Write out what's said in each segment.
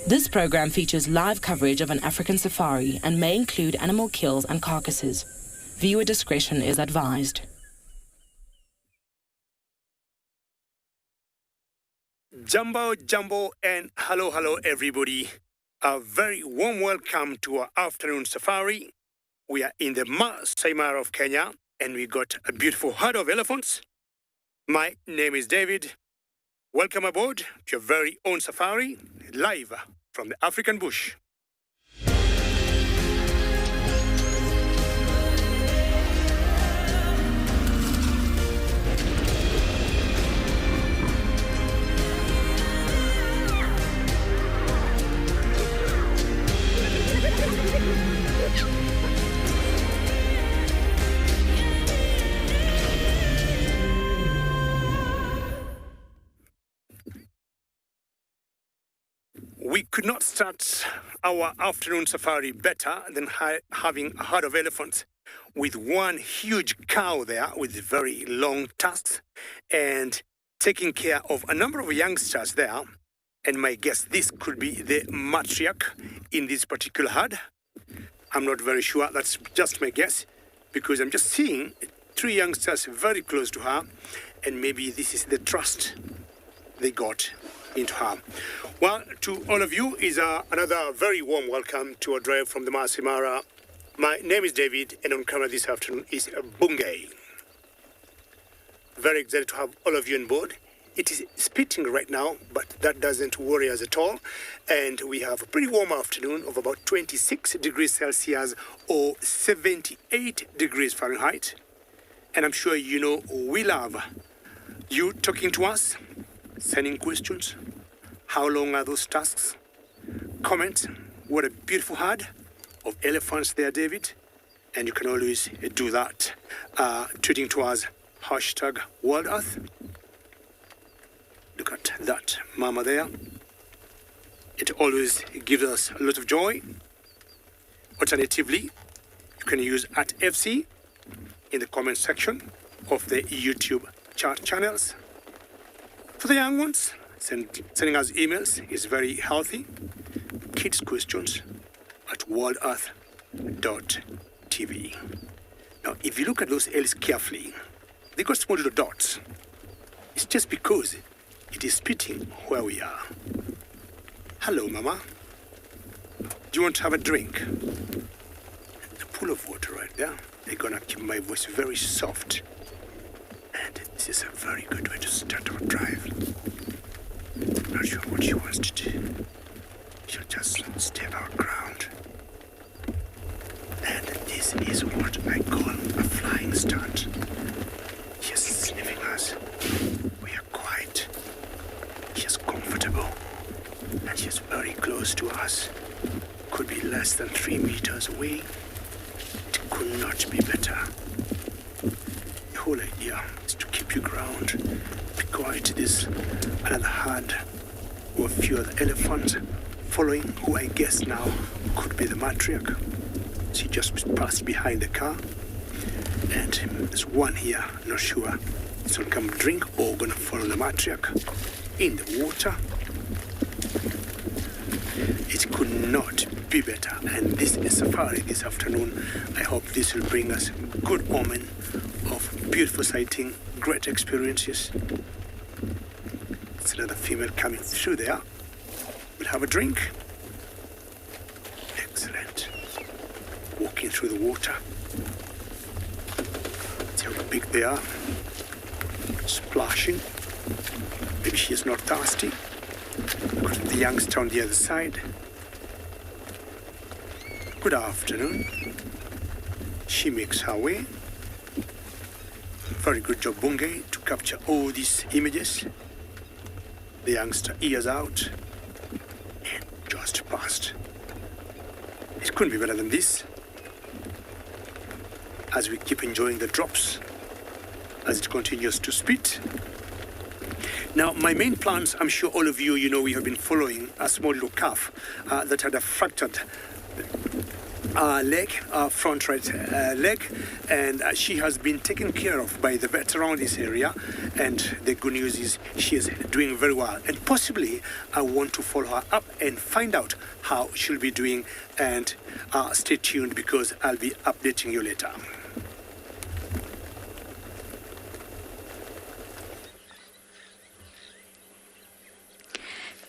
This program features live coverage of an African safari and may include animal kills and carcasses. Viewer discretion is advised. Jumbo, and hello, everybody. A very warm welcome to our afternoon safari. We are in the Masai Mara of Kenya, and we got a beautiful herd of elephants. My name is David. Welcome aboard to your very own safari, live from the African bush. We could not start our afternoon safari better than having a herd of elephants with one huge cow there with very long tusks and taking care of a number of youngsters there. And my guess, this could be the matriarch in this particular herd. I'm not very sure. That's just my guess because I'm just seeing 3 youngsters very close to her, and maybe this is the trust they got into her. Well, to all of you is another very warm welcome to our drive from the Masai Mara. My name is David, and on camera this afternoon is Bungay. Very excited to have all of you on board. It is spitting right now, but that doesn't worry us at all. And we have a pretty warm afternoon of about 26 degrees Celsius or 78 degrees Fahrenheit. And I'm sure you know we love you talking to us, sending questions. How long are those tusks? Comment. What a beautiful herd of elephants there, David. And you can always do that. Tweeting to us, #WildEarth. Look at that mama there. It always gives us a lot of joy. Alternatively, you can use @FC in the comment section of the YouTube chat channels. For the young ones, sending us emails is very healthy. Kids questions at WildEarth.tv. Now, if you look at those L's carefully, they got small little dots. It's just because it is spitting where we are. Hello, Mama. Do you want to have a drink? A pool of water right there. They're gonna keep my voice very soft. And this is a very good way to start our drive. Not sure what she wants to do. She'll just stay our ground. And this is what I call a flying start. She's sniffing us. We are quiet. She's comfortable. And she's very close to us. Could be less than 3 meters away. It could not be better. The whole idea is to keep you ground. Be quiet. This another herd or a few other elephants following who I guess now could be the matriarch. She just passed behind the car. And there's one here, not sure. It's gonna come drink or gonna follow the matriarch in the water. It could not be better. And this is safari this afternoon. I hope this will bring us good omen of beautiful sighting, great experiences. It's another female coming through there. We'll have a drink. Excellent. Walking through the water. See how big they are. Splashing. Maybe she is not thirsty. Got the youngster on the other side. Good afternoon. She makes her way. Very good job, Bungay, to capture all these images. The youngster ears out and just passed. It couldn't be better than this. as we keep enjoying the drops as it continues to spit. Now, my main plans, I'm sure all of you, we have been following a small little calf that had a fractured leg, front right leg, and she has been taken care of by the vet around this area, and the good news is she is doing very well, and possibly I want to follow her up and find out how she'll be doing, and stay tuned because I'll be updating you later.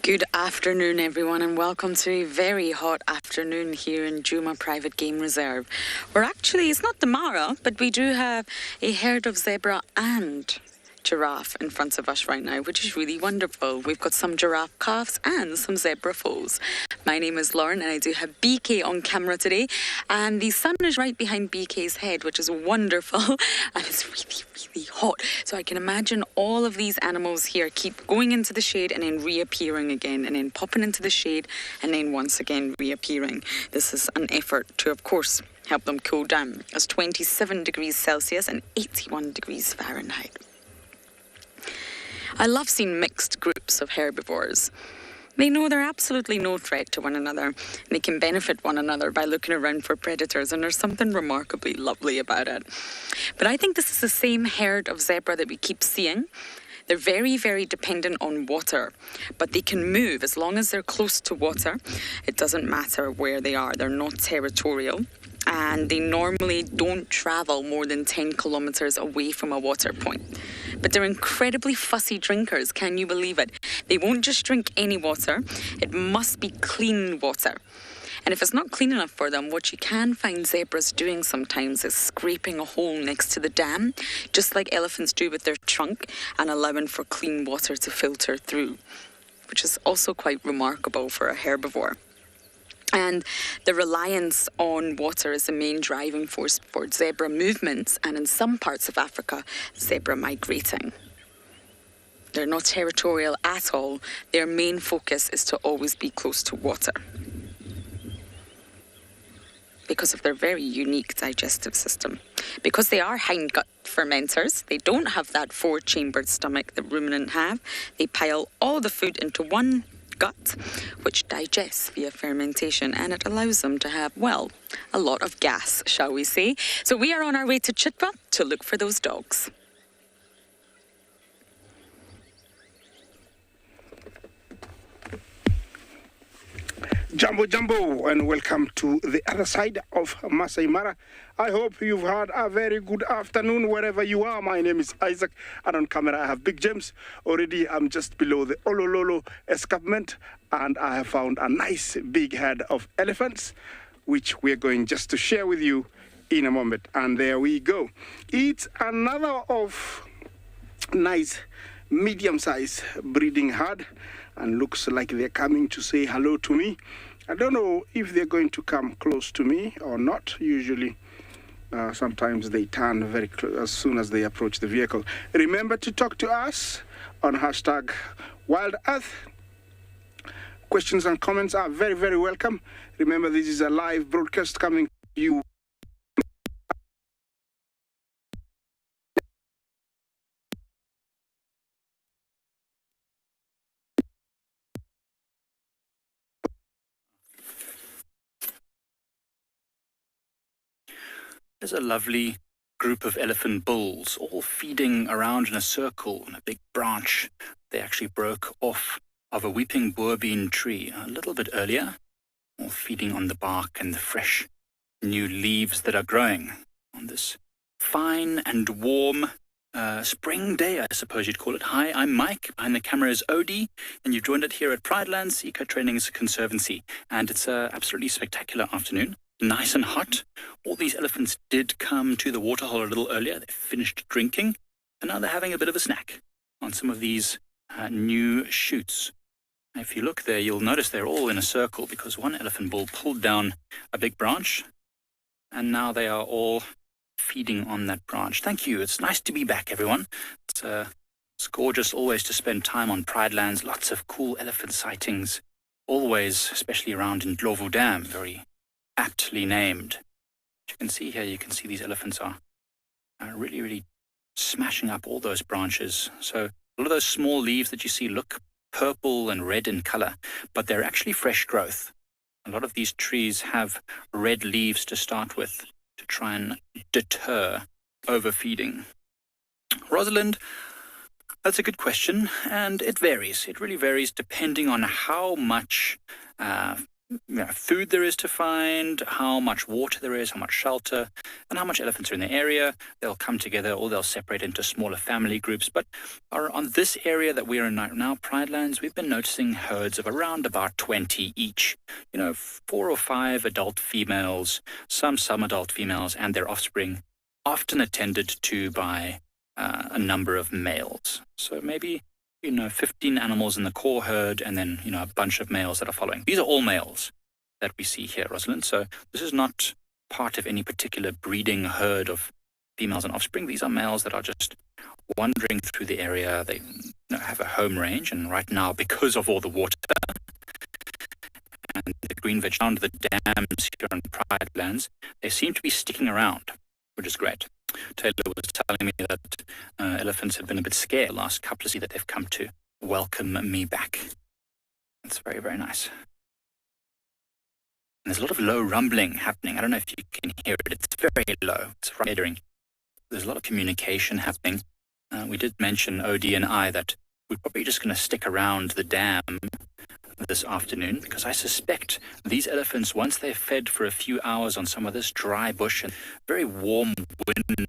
Good afternoon, everyone, and welcome to a very hot afternoon here in Djuma Private Game Reserve. It's not the Mara, but we do have a herd of zebra and giraffe in front of us right now, which is really wonderful. We've got some giraffe calves and some zebra foals. My name is Lauren, and I do have BK on camera today, and the sun is right behind BK's head, which is wonderful, and it's really, really hot. So I can imagine all of these animals here keep going into the shade and then reappearing again, and then popping into the shade and then once again reappearing. This is an effort to, of course, help them cool down. It's 27 degrees Celsius and 81 degrees Fahrenheit. I love seeing mixed groups of herbivores. They know they're absolutely no threat to one another. They can benefit one another by looking around for predators, and there's something remarkably lovely about it. But I think this is the same herd of zebra that we keep seeing. They're very, very dependent on water, but they can move as long as they're close to water. It doesn't matter where they are. They're not territorial, and they normally don't travel more than 10 kilometers away from a water point. But they're incredibly fussy drinkers, can you believe it? They won't just drink any water. It must be clean water. And if it's not clean enough for them, what you can find zebras doing sometimes is scraping a hole next to the dam, just like elephants do with their trunk, and allowing for clean water to filter through, which is also quite remarkable for a herbivore. And the reliance on water is the main driving force for zebra movements, and in some parts of Africa, zebra migrating. They're not territorial at all. Their main focus is to always be close to water, because of their very unique digestive system. Because they are hindgut fermenters, they don't have that four-chambered stomach that ruminants have. They pile all the food into one gut, which digests via fermentation, and it allows them to have, well, a lot of gas, shall we say. So we are on our way to Cheetah to look for those dogs. Jumbo, and welcome to the other side of Masai Mara. I hope you've had a very good afternoon wherever you are. My name is Isaac, and on camera I have Big James. Already I'm just below the Olololo escarpment, and I have found a nice big herd of elephants, which we're going just to share with you in a moment. And there we go. It's another of nice medium-sized breeding herd, and looks like they're coming to say hello to me. I don't know if they're going to come close to me or not. Usually, sometimes they turn very close as soon as they approach the vehicle. Remember to talk to us on hashtag WildEarth. Questions and comments are very, very welcome. Remember, this is a live broadcast coming to you. There's a lovely group of elephant bulls all feeding around in a circle on a big branch. They actually broke off of a weeping boerbean tree a little bit earlier, all feeding on the bark and the fresh new leaves that are growing on this fine and warm spring day, I suppose you'd call it. Hi, I'm Mike. Behind the camera is Odie, and you've joined it here at Pridelands Eco Training Conservancy. And it's an absolutely spectacular afternoon. Nice and hot. All these elephants did come to the waterhole a little earlier. They finished drinking, and now they're having a bit of a snack on some of these new shoots. If you look there, you'll notice they're all in a circle because one elephant bull pulled down a big branch, and now they are all feeding on that branch. Thank you. It's nice to be back, everyone. It's gorgeous always to spend time on Pridelands. Lots of cool elephant sightings, always, especially around in Ndlovu Dam, very aptly named. You can see here, you can see these elephants are really, really smashing up all those branches. So a lot of those small leaves that you see look purple and red in color, but they're actually fresh growth. A lot of these trees have red leaves to start with to try and deter overfeeding. Rosalind, that's a good question, and it varies. It really varies depending on how much food there is to find, how much water there is, how much shelter, and how much elephants are in the area. They'll come together or they'll separate into smaller family groups. But on this area that we're in right now, Pride Lands, we've been noticing herds of around about 20 each. 4 or 5 adult females, some adult females and their offspring, often attended to by a number of males. So maybe 15 animals in the core herd and then, a bunch of males that are following. These are all males that we see here, Rosalind. So this is not part of any particular breeding herd of females and offspring. These are males that are just wandering through the area. They have a home range, and right now, because of all the water and the green veg around the dams here on Pride Lands, they seem to be sticking around, which is great. Taylor was telling me that elephants have been a bit scared the last couple of years that they've come to welcome me back. That's very, very nice. And there's a lot of low rumbling happening. I don't know if you can hear it. It's very low. It's frustrating. There's a lot of communication happening. We did mention, OD and I, that we're probably just going to stick around the dam this afternoon, because I suspect these elephants, once they're fed for a few hours on some of this dry bush and very warm wind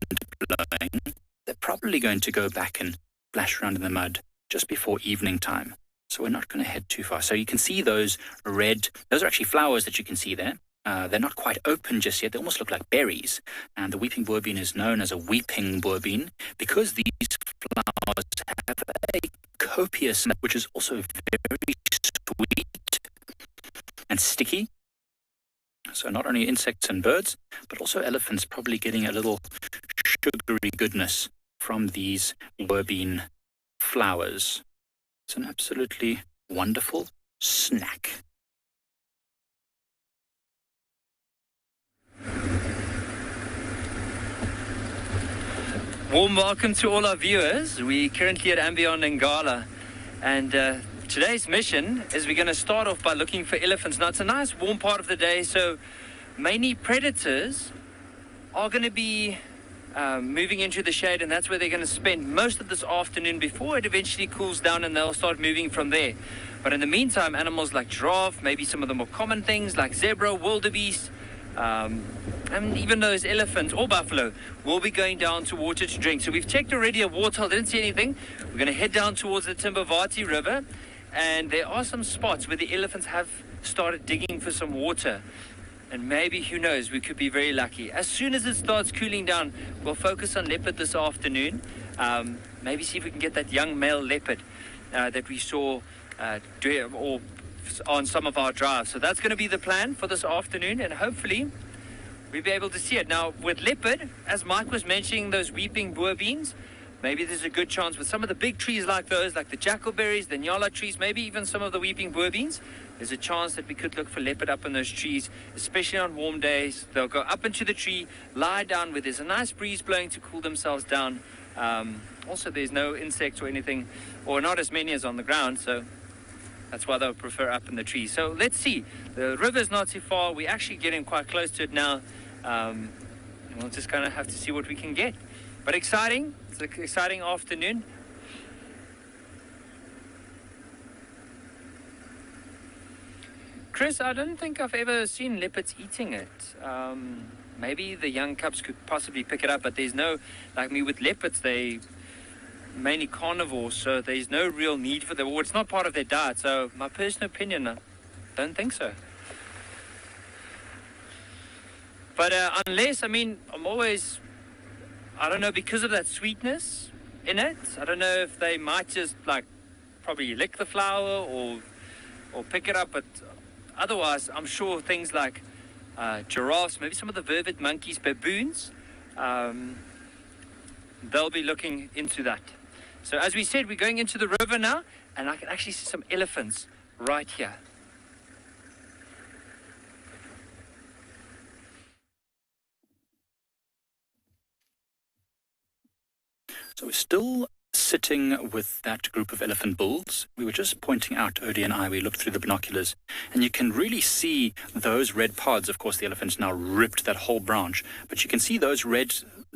blowing, they're probably going to go back and splash around in the mud just before evening time. So we're not going to head too far. So you can see those are actually flowers that you can see there. They're not quite open just yet. They almost look like berries. And the weeping boerbean is known as a weeping boerbean because these flowers have a copious, which is also very sweet and sticky. So not only insects and birds, but also elephants probably getting a little sugary goodness from these boerbean flowers. It's an absolutely wonderful snack. Warm welcome to all our viewers. We're currently at andBeyond in Ngala, and today's mission is we're going to start off by looking for elephants. Now, it's a nice warm part of the day, so mainly predators are going to be moving into the shade, and that's where they're going to spend most of this afternoon before it eventually cools down and they'll start moving from there. But in the meantime, animals like giraffe, maybe some of the more common things like zebra, wildebeest, and even those elephants or buffalo will be going down to water to drink. So we've checked already at waterhole, didn't see anything. We're going to head down towards the Timbavati River, and there are some spots where the elephants have started digging for some water. And maybe, who knows, we could be very lucky. As soon as it starts cooling down, we'll focus on leopard this afternoon. Maybe see if we can get that young male leopard that we saw or on some of our drives. So that's going to be the plan for this afternoon, and hopefully we'll be able to see it. Now, with leopard, as Mike was mentioning, those weeping boerbeans, maybe there's a good chance with some of the big trees like those, like the jackalberries, the Ngala trees, maybe even some of the weeping boerbeans, there's a chance that we could look for leopard up in those trees, especially on warm days. They'll go up into the tree, lie down where there's a nice breeze blowing to cool themselves down. Also, there's no insects or anything, or not as many as on the ground, so that's why they'll prefer up in the trees. So let's see. The river's not too far. We're actually getting quite close to it now. And we'll just kind of have to see what we can get. But exciting. It's an exciting afternoon. Chris, I don't think I've ever seen leopards eating it. Maybe the young cubs could possibly pick it up, but there's no, like me with leopards, they mainly carnivores, so there's no real need for them, or it's not part of their diet. So my personal opinion, I don't think so. But unless, I don't know, because of that sweetness in it, I don't know if they might just probably lick the flower or pick it up. But otherwise, I'm sure things like giraffes, maybe some of the vervet monkeys, baboons, they'll be looking into that. So as we said, we're going into the river now, and I can actually see some elephants right here. So we're still sitting with that group of elephant bulls. We were just pointing out, Odie and I, we looked through the binoculars, and you can really see those red pods. Of course, the elephant's now ripped that whole branch, but you can see those red,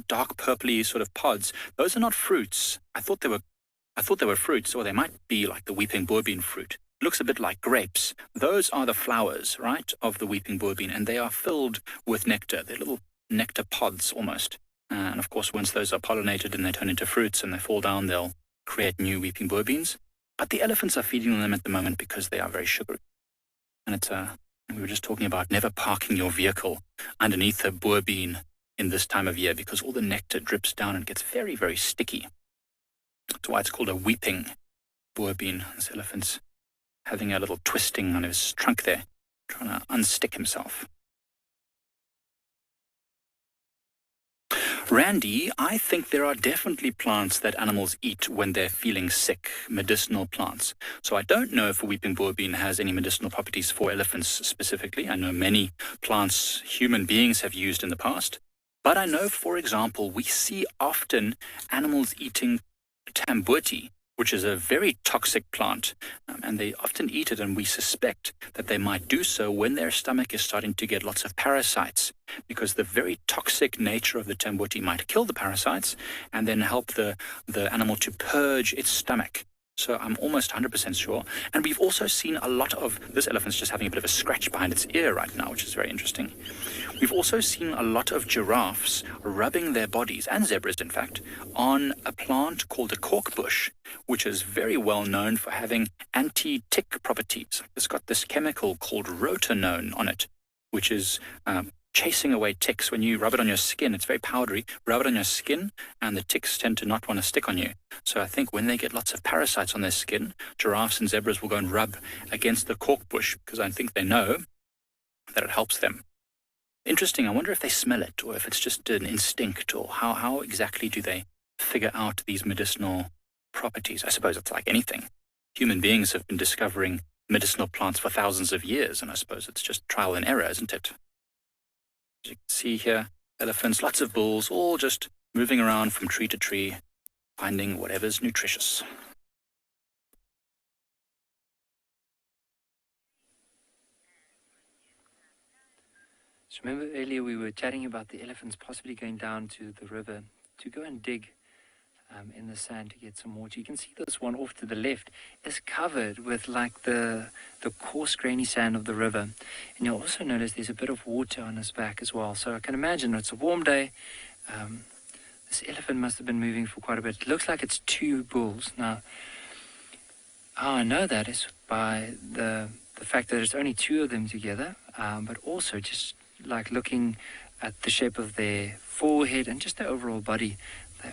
dark purpley sort of pods. Those are not fruits. I thought they were fruits, or they might be like the weeping boerbean fruit. It looks a bit like grapes. Those are the flowers, right, of the weeping boerbean, and they are filled with nectar. They're little nectar pods almost. And of course, once those are pollinated and they turn into fruits and they fall down, they'll create new weeping boerbeans. But the elephants are feeding them at the moment because they are very sugary. And we were just talking about never parking your vehicle underneath a boerbean in this time of year because all the nectar drips down and gets very, very sticky. That's why it's called a weeping boerbean. This elephant's having a little twisting on his trunk there, trying to unstick himself. Randy, I think there are definitely plants that animals eat when they're feeling sick, medicinal plants. So I don't know if a weeping boerbean has any medicinal properties for elephants specifically. I know many plants human beings have used in the past. But I know, for example, we see often animals eating tamboti, which is a very toxic plant, and they often eat it, and we suspect that they might do so when their stomach is starting to get lots of parasites, because the very toxic nature of the tamboti might kill the parasites and then help the animal to purge its stomach. So I'm almost 100% sure. And we've also seen a lot of, this elephant's just having a bit of a scratch behind its ear right now, which is very interesting. We've also seen a lot of giraffes rubbing their bodies, and zebras in fact, on a plant called a cork bush, which is very well known for having anti-tick properties. It's got this chemical called rotenone on it, which is chasing away ticks. When you rub it on your skin, it's very powdery. Rub it on your skin and the ticks tend to not want to stick on you. So I think when they get lots of parasites on their skin, giraffes and zebras will go and rub against the cork bush because I think they know that it helps them. Interesting. I wonder if they smell it or if it's just an instinct, or how exactly do they figure out these medicinal properties? I suppose it's like anything. Human beings have been discovering medicinal plants for thousands of years, and I suppose it's just trial and error, isn't it? As you can see here, elephants, lots of bulls, all just moving around from tree to tree, finding whatever's nutritious. So remember earlier we were chatting about the elephants possibly going down to the river to go and dig in the sand to get some water. You can see this one off to the left is covered with like the coarse grainy sand of the river, and you'll also notice there's a bit of water on his back as well. So I can imagine it's a warm day. This elephant must have been moving for quite a bit. It looks like it's two bulls. Now how I know that is by the fact that there's only two of them together, but also just like looking at the shape of their forehead and just their overall body. They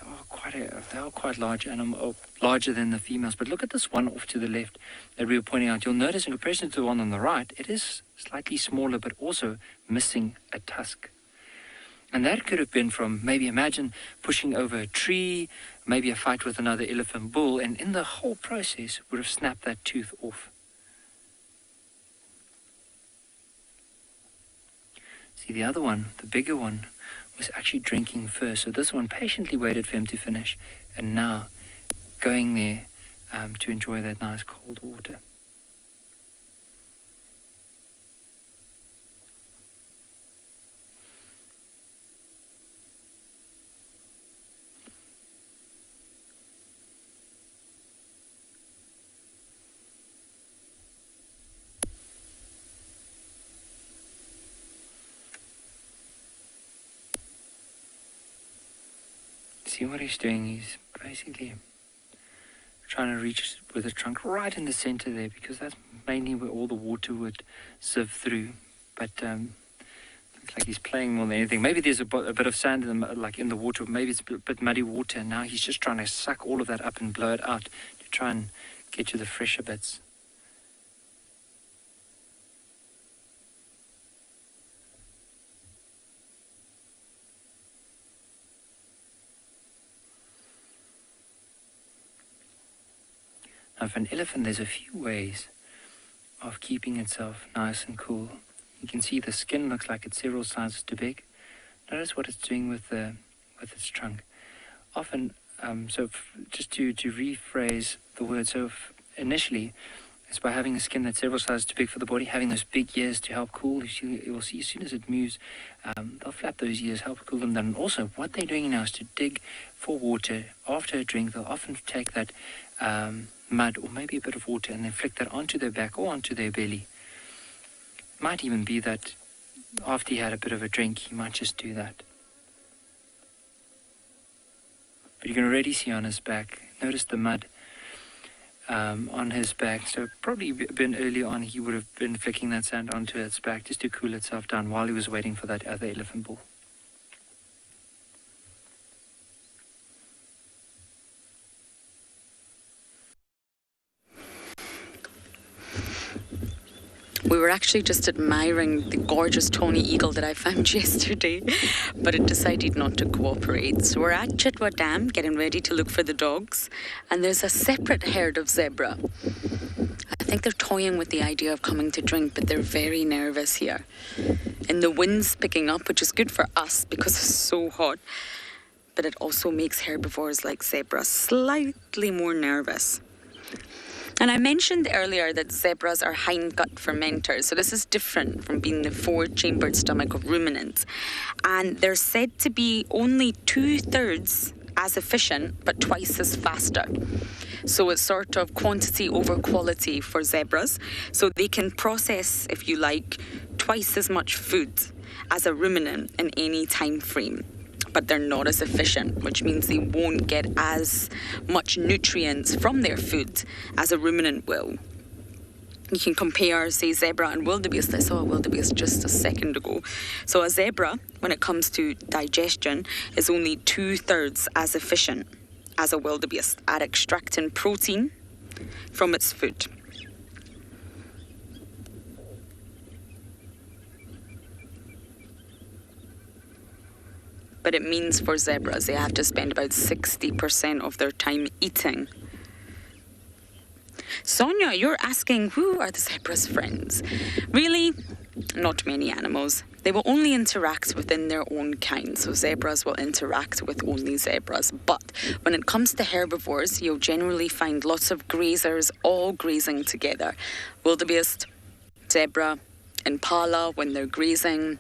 are quite large animal, larger than the females. But look at this one off to the left that we were pointing out. You'll notice in comparison to the one on the right, it is slightly smaller, but also missing a tusk. And that could have been from, maybe imagine pushing over a tree, maybe a fight with another elephant bull, and in the whole process would have snapped that tooth off. See, the other one, the bigger one, was actually drinking first. So this one patiently waited for him to finish, and now going there to enjoy that nice cold water. See what he's doing? He's basically trying to reach with the trunk right in the center there, because that's mainly where all the water would sieve through. But looks like he's playing more than anything. Maybe there's a bit of sand in the water. Maybe it's a bit muddy water. And now he's just trying to suck all of that up and blow it out to try and get to the fresher bits. Now for an elephant, there's a few ways of keeping itself nice and cool. You can see the skin looks like it's several sizes too big. Notice what it's doing with its trunk. Often Just to rephrase the word, initially, it's by having a skin that's several sizes too big for the body, having those big ears to help cool. You will see as soon as it moves, they'll flap those ears, help cool them down. And also, what they're doing now is to dig for water. After a drink, they'll often take that mud or maybe a bit of water and then flick that onto their back or onto their belly. Might even be that after he had a bit of a drink, he might just do that. But you can already see on his back, notice the mud on his back. So probably been early on, he would have been flicking that sand onto its back just to cool itself down while he was waiting for that other elephant bull. We were actually just admiring the gorgeous tawny eagle that I found yesterday, but it decided not to cooperate. So we're at Chitwa Dam, getting ready to look for the dogs, and there's a separate herd of zebra. I think they're toying with the idea of coming to drink, but they're very nervous here. And the wind's picking up, which is good for us because it's so hot, but it also makes herbivores like zebras slightly more nervous. And I mentioned earlier that zebras are hindgut fermenters, so this is different from being the four-chambered stomach of ruminants. And they're said to be only 2/3 as efficient, but twice as faster. So it's sort of quantity over quality for zebras. So they can process, if you like, twice as much food as a ruminant in any time frame. But they're not as efficient, which means they won't get as much nutrients from their food as a ruminant will. You can compare, say, zebra and wildebeest. I saw a wildebeest just a second ago. So a zebra, when it comes to digestion, is only 2/3 as efficient as a wildebeest at extracting protein from its food. But it means for zebras, they have to spend about 60% of their time eating. Sonia, you're asking, who are the zebra's friends? Really, not many animals. They will only interact within their own kind, so zebras will interact with only zebras. But when it comes to herbivores, you'll generally find lots of grazers all grazing together. Wildebeest, zebra, impala when they're grazing.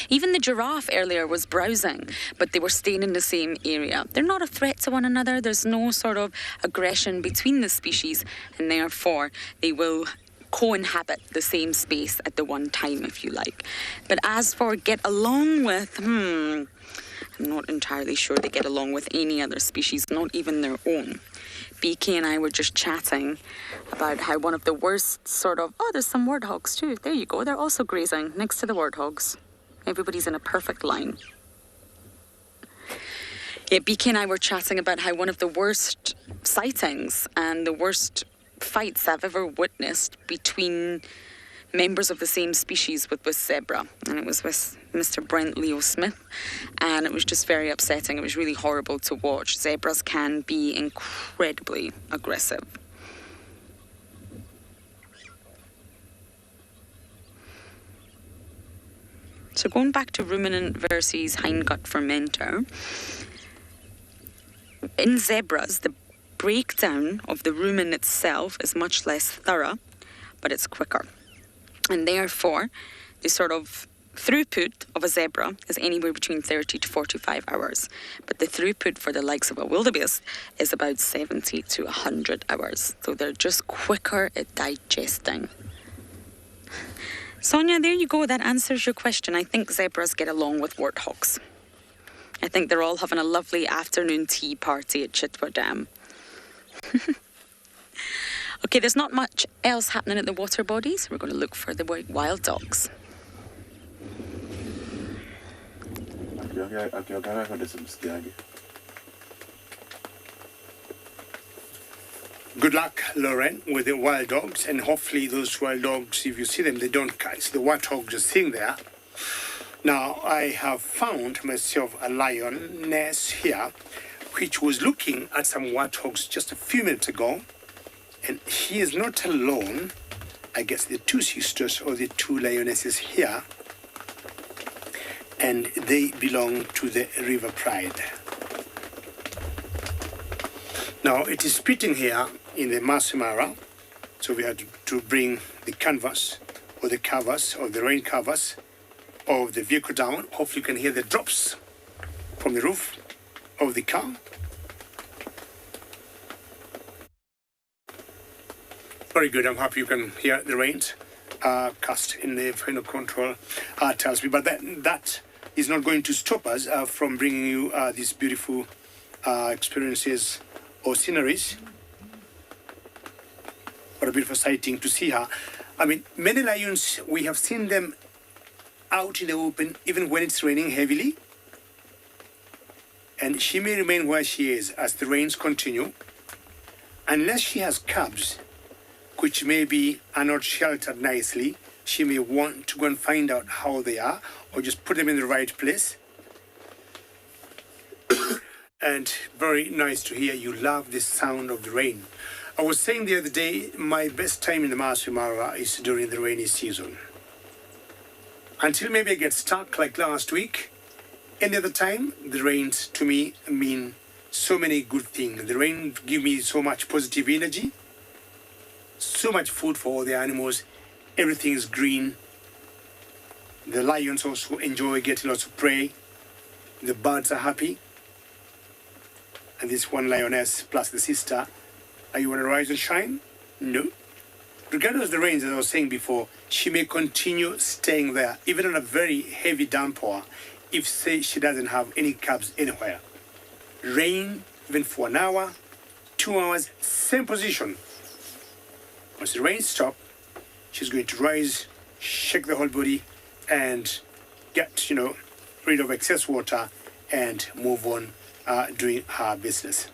Even the giraffe earlier was browsing, but they were staying in the same area. They're not a threat to one another. There's no sort of aggression between the species, and therefore they will co-inhabit the same space at the one time, if you like. But as for get along with, I'm not entirely sure they get along with any other species, not even their own. BK and I were just chatting about how one of the worst there's some warthogs too. There you go. They're also grazing next to the warthogs. Everybody's in a perfect line. Yeah, BK and I were chatting about how one of the worst sightings and the worst fights I've ever witnessed between members of the same species was zebra. And it was with Mr. Brent Leo Smith. And it was just very upsetting. It was really horrible to watch. Zebras can be incredibly aggressive. So going back to ruminant versus hindgut fermenter, in zebras, the breakdown of the rumen itself is much less thorough, but it's quicker. And therefore, the sort of throughput of a zebra is anywhere between 30 to 45 hours. But the throughput for the likes of a wildebeest is about 70 to 100 hours. So they're just quicker at digesting. Sonia, there you go. That answers your question. I think zebras get along with warthogs. I think they're all having a lovely afternoon tea party at Chitwa Dam. Okay, there's not much else happening at the water bodies. We're going to look for the wild dogs. Good luck, Lauren, with the wild dogs, and hopefully those wild dogs, if you see them, they don't catch the warthog just sitting there. Now, I have found myself a lioness here, which was looking at some warthogs just a few minutes ago, and he is not alone. I guess the two sisters or the two lionesses here, and they belong to the River Pride. Now it is spitting here in the Masai Mara, so we had to bring the canvas or the covers or the rain covers of the vehicle down. Hopefully you can hear the drops from the roof of the car. Very good. I'm happy you can hear the rains cast in the final control tells me. But that is not going to stop us from bringing you these beautiful experiences or sceneries. What a beautiful sighting to see her. I mean, many lions, we have seen them out in the open even when it's raining heavily. And she may remain where she is as the rains continue, unless she has cubs, which maybe are not sheltered nicely. She may want to go and find out how they are, or just put them in the right place. And very nice to hear you love the sound of the rain. I was saying the other day, my best time in the Masai Mara is during the rainy season. Until maybe I get stuck like last week. Any other time, the rains to me mean so many good things. The rain give me so much positive energy, so much food for all the animals. Everything is green. The lions also enjoy getting lots of prey. The birds are happy. And this one lioness plus the sister, are you want to rise and shine? No. Regardless of the rains, as I was saying before, she may continue staying there, even on a very heavy downpour, if, say, she doesn't have any cubs anywhere. Rain, even for an hour, 2 hours, same position. Once the rain stops, she's going to rise, shake the whole body, and get, rid of excess water and move on doing her business.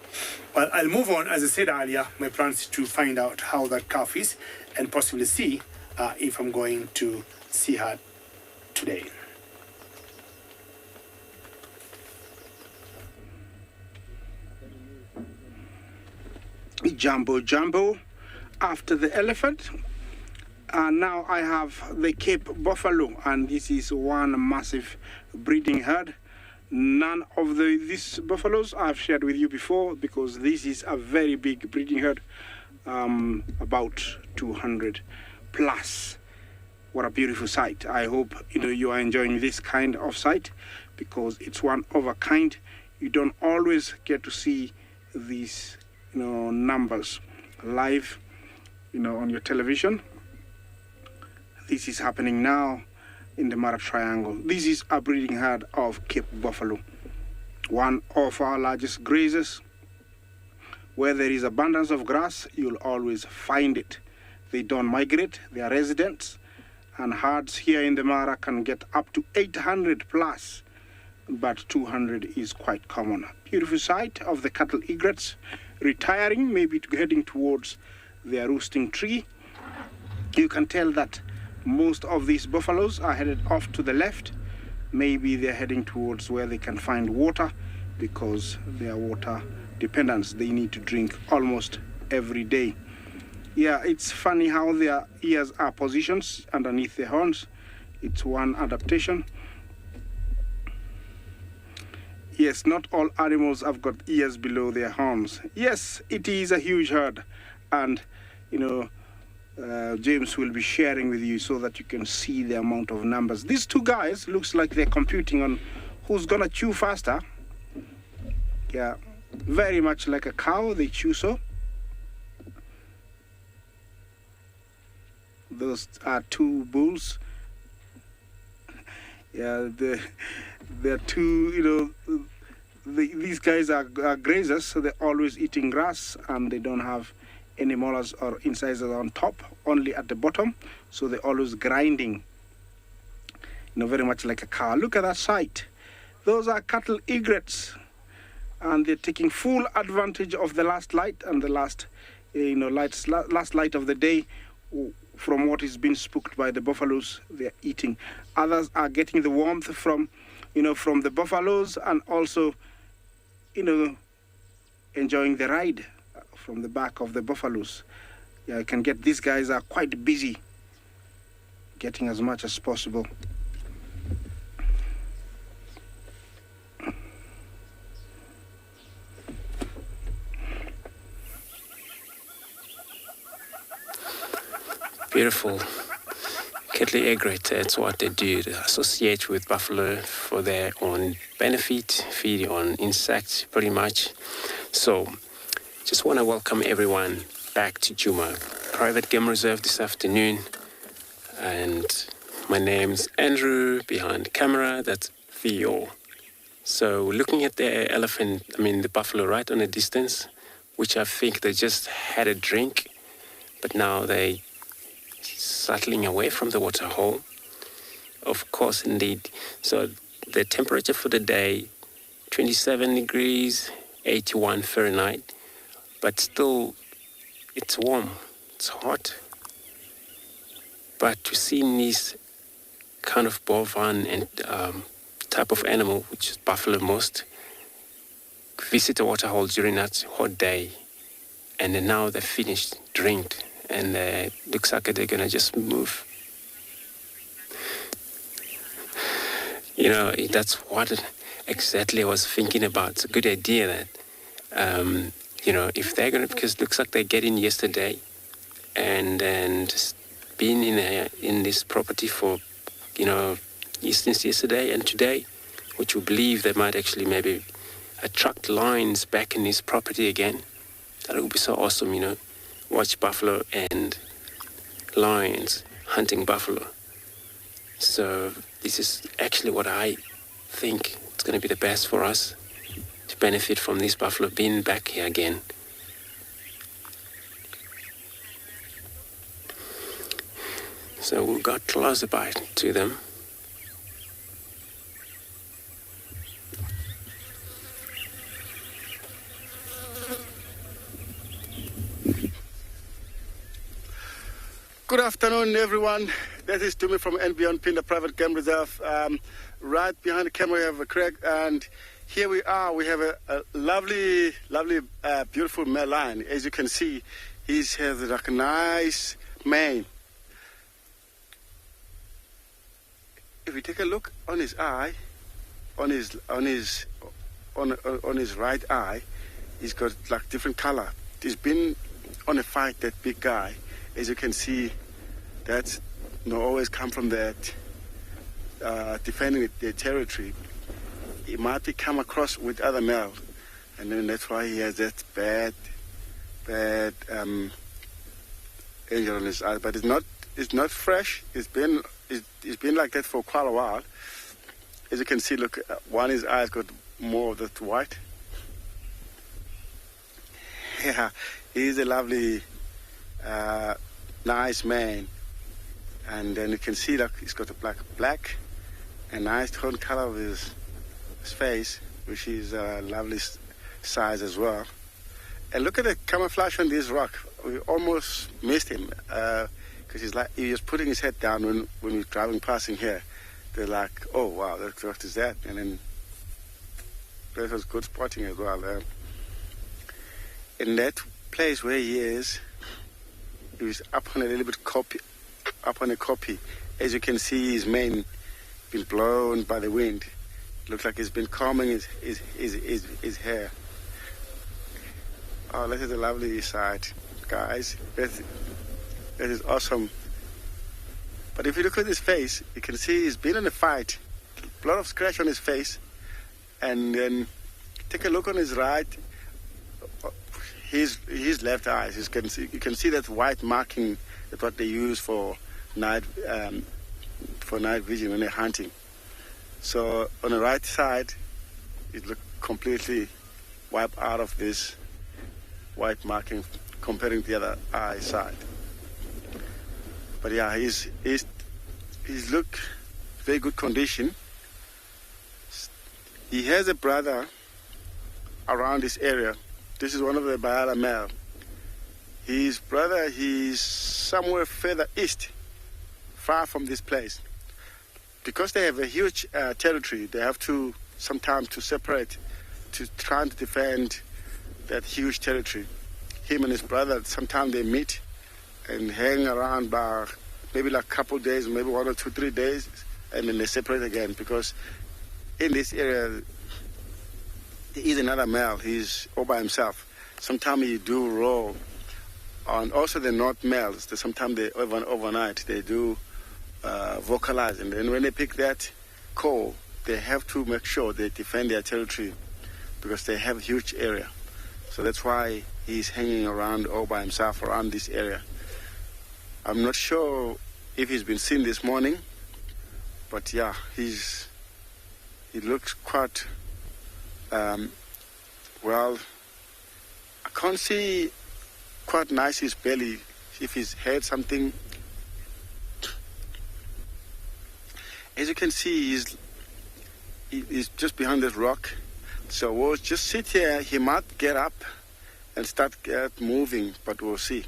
Well, I'll move on. As I said earlier, my plan is to find out how that calf is and possibly see if I'm going to see her today. Jumbo. After the elephant, now I have the Cape Buffalo, and this is one massive breeding herd. None of these buffaloes I've shared with you before, because this is a very big breeding herd, about 200 plus. What a beautiful sight. I hope you are enjoying this kind of sight, because it's one of a kind. You don't always get to see these numbers live on your television. This is happening now in the Mara Triangle. This is a breeding herd of Cape Buffalo, one of our largest grazers. Where there is abundance of grass, you'll always find it. They don't migrate, they are residents, and herds here in the Mara can get up to 800 plus, but 200 is quite common. Beautiful sight of the cattle egrets retiring, maybe heading towards their roosting tree. You can tell that most of these buffaloes are headed off to the left. Maybe they're heading towards where they can find water, because they are water dependents. They need to drink almost every day. Yeah, it's funny how their ears are positioned underneath their horns. It's one adaptation. Yes, not all animals have got ears below their horns. Yes, it is a huge herd, and James will be sharing with you so that you can see the amount of numbers. These two guys looks like they're competing on who's gonna chew faster. Yeah, very much like a cow, they chew so. Those are two bulls. Yeah, they're two, these guys are grazers, so they're always eating grass, and they don't have any molars or incisors on top, only at the bottom, so they're always grinding, very much like a cow. Look at that sight. Those are cattle egrets, and they're taking full advantage of the last light and the last light of the day. From what is being spooked by the buffaloes, they're eating. Others are getting the warmth from the buffaloes, and also enjoying the ride from the back of the buffaloes. Yeah, I can get, these guys are quite busy getting as much as possible. beautiful cattle egret. That's what they do. They associate with buffalo for their own benefit, feed on insects pretty much. So just want to welcome everyone back to Djuma Private Game Reserve this afternoon. And my name's Andrew, behind the camera, that's Theo. So looking at the buffalo right on a distance, which I think they just had a drink, but now they settling away from the water hole. Of course, indeed. So the temperature for the day, 27 degrees, 81 Fahrenheit, but still it's warm, it's hot. But to see this kind of bovine and type of animal, which is buffalo most, visit the water hole during that hot day, and then now they're finished, drinked, and looks like they're gonna just move. You know, that's what exactly I was thinking about. It's a good idea that, if they're gonna, because it looks like they get in yesterday, and then just been in this property for, since yesterday and today, which we believe they might actually maybe attract lions back in this property again. That would be so awesome, watch buffalo and lions hunting buffalo. So this is actually what I think it's going to be the best for us to benefit from this buffalo being back here again. So we got closer by to them. Good afternoon, everyone. That is Djuma from andBeyond, Phinda Private Game Reserve. Right behind the camera, we have Craig, and here we are. We have a lovely, beautiful male lion. As you can see, he has like a nice mane. If we take a look on his eye, on his right eye, he's got like different color. He's been on a fight, that big guy. As you can see, that's always come from that defending their territory. He might be come across with other male, and then that's why he has that bad angel on his eye. But it's not fresh. It's been like that for quite a while. As you can see, look, one his eyes got more of that white. Yeah, he's a lovely, nice man. And then you can see that he's got a black, and nice tone color of his face, which is a lovely size as well. And look at the camouflage on this rock. We almost missed him because he was putting his head down when we were driving passing here. They're like, oh wow, what is that? And then that was good spotting as well. In that place where he was up on a little bit up on a copy. As you can see, his mane been blown by the wind. Looks like he's been combing his hair. Oh, that is a lovely sight, guys. That is awesome. But if you look at his face, you can see he's been in a fight. A lot of scratch on his face. And then take a look on his right. His left eye. You can see that white marking. That's what they use for night vision when they're hunting. So on the right side, it looks completely wiped out of this white marking comparing to the other eye side. But yeah, he's look very good condition. He has a brother around this area. This is one of the Bayala male. His brother, he's somewhere further east, far from this place. Because they have a huge territory, they have to sometimes to separate, to try to defend that huge territory. Him and his brother, sometimes they meet and hang around by maybe like a couple of days, maybe 1 or 2, 3 days, and then they separate again. Because in this area, there is another male. He's all by himself. Sometimes he do roll And also the north males, sometimes overnight they do vocalize, and then when they pick that call, they have to make sure they defend their territory because they have a huge area. So that's why he's hanging around all by himself around this area. I'm not sure if he's been seen this morning, but yeah, he looks quite well. I can't see quite nice his belly, if he's had something. As you can see, he's just behind this rock. So we'll just sit here. He might get up and start moving, but we'll see.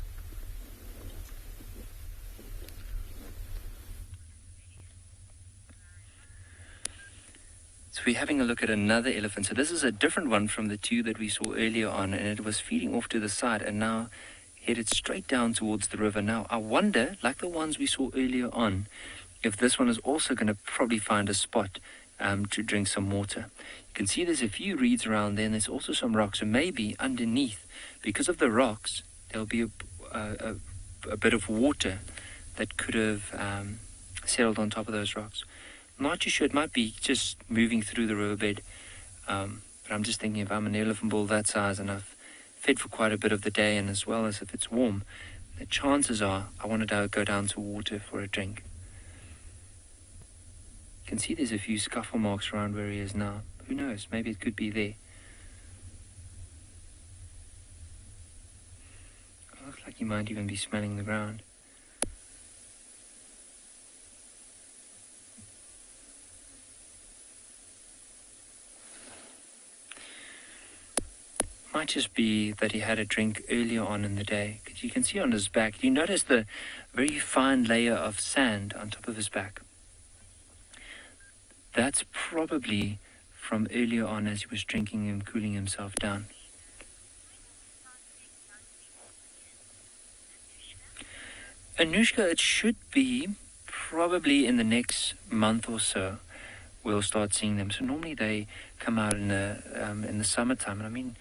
So we're having a look at another elephant. So this is a different one from the two that we saw earlier on, and it was feeding off to the side and now headed straight down towards the river. Now, I wonder, like the ones we saw earlier on, if this one is also going to probably find a spot to drink some water. You can see there's a few reeds around there, and there's also some rocks. So maybe underneath, because of the rocks, there'll be a bit of water that could have settled on top of those rocks. I'm not too sure. It might be just moving through the riverbed. But I'm just thinking, if I'm an elephant bull that size and I've fed for quite a bit of the day, and as well as if it's warm, the chances are I want to go down to water for a drink. You can see there's a few scuffle marks around where he is now. Who knows? Maybe it could be there. It looks like he might even be smelling the ground. Might just be that he had a drink earlier on in the day, because you can see on his back, you notice the very fine layer of sand on top of his back. That's probably from earlier on as he was drinking and cooling himself down. Anushka, it should be probably in the next month or so we'll start seeing them. So normally they come out in the summertime, and I mean,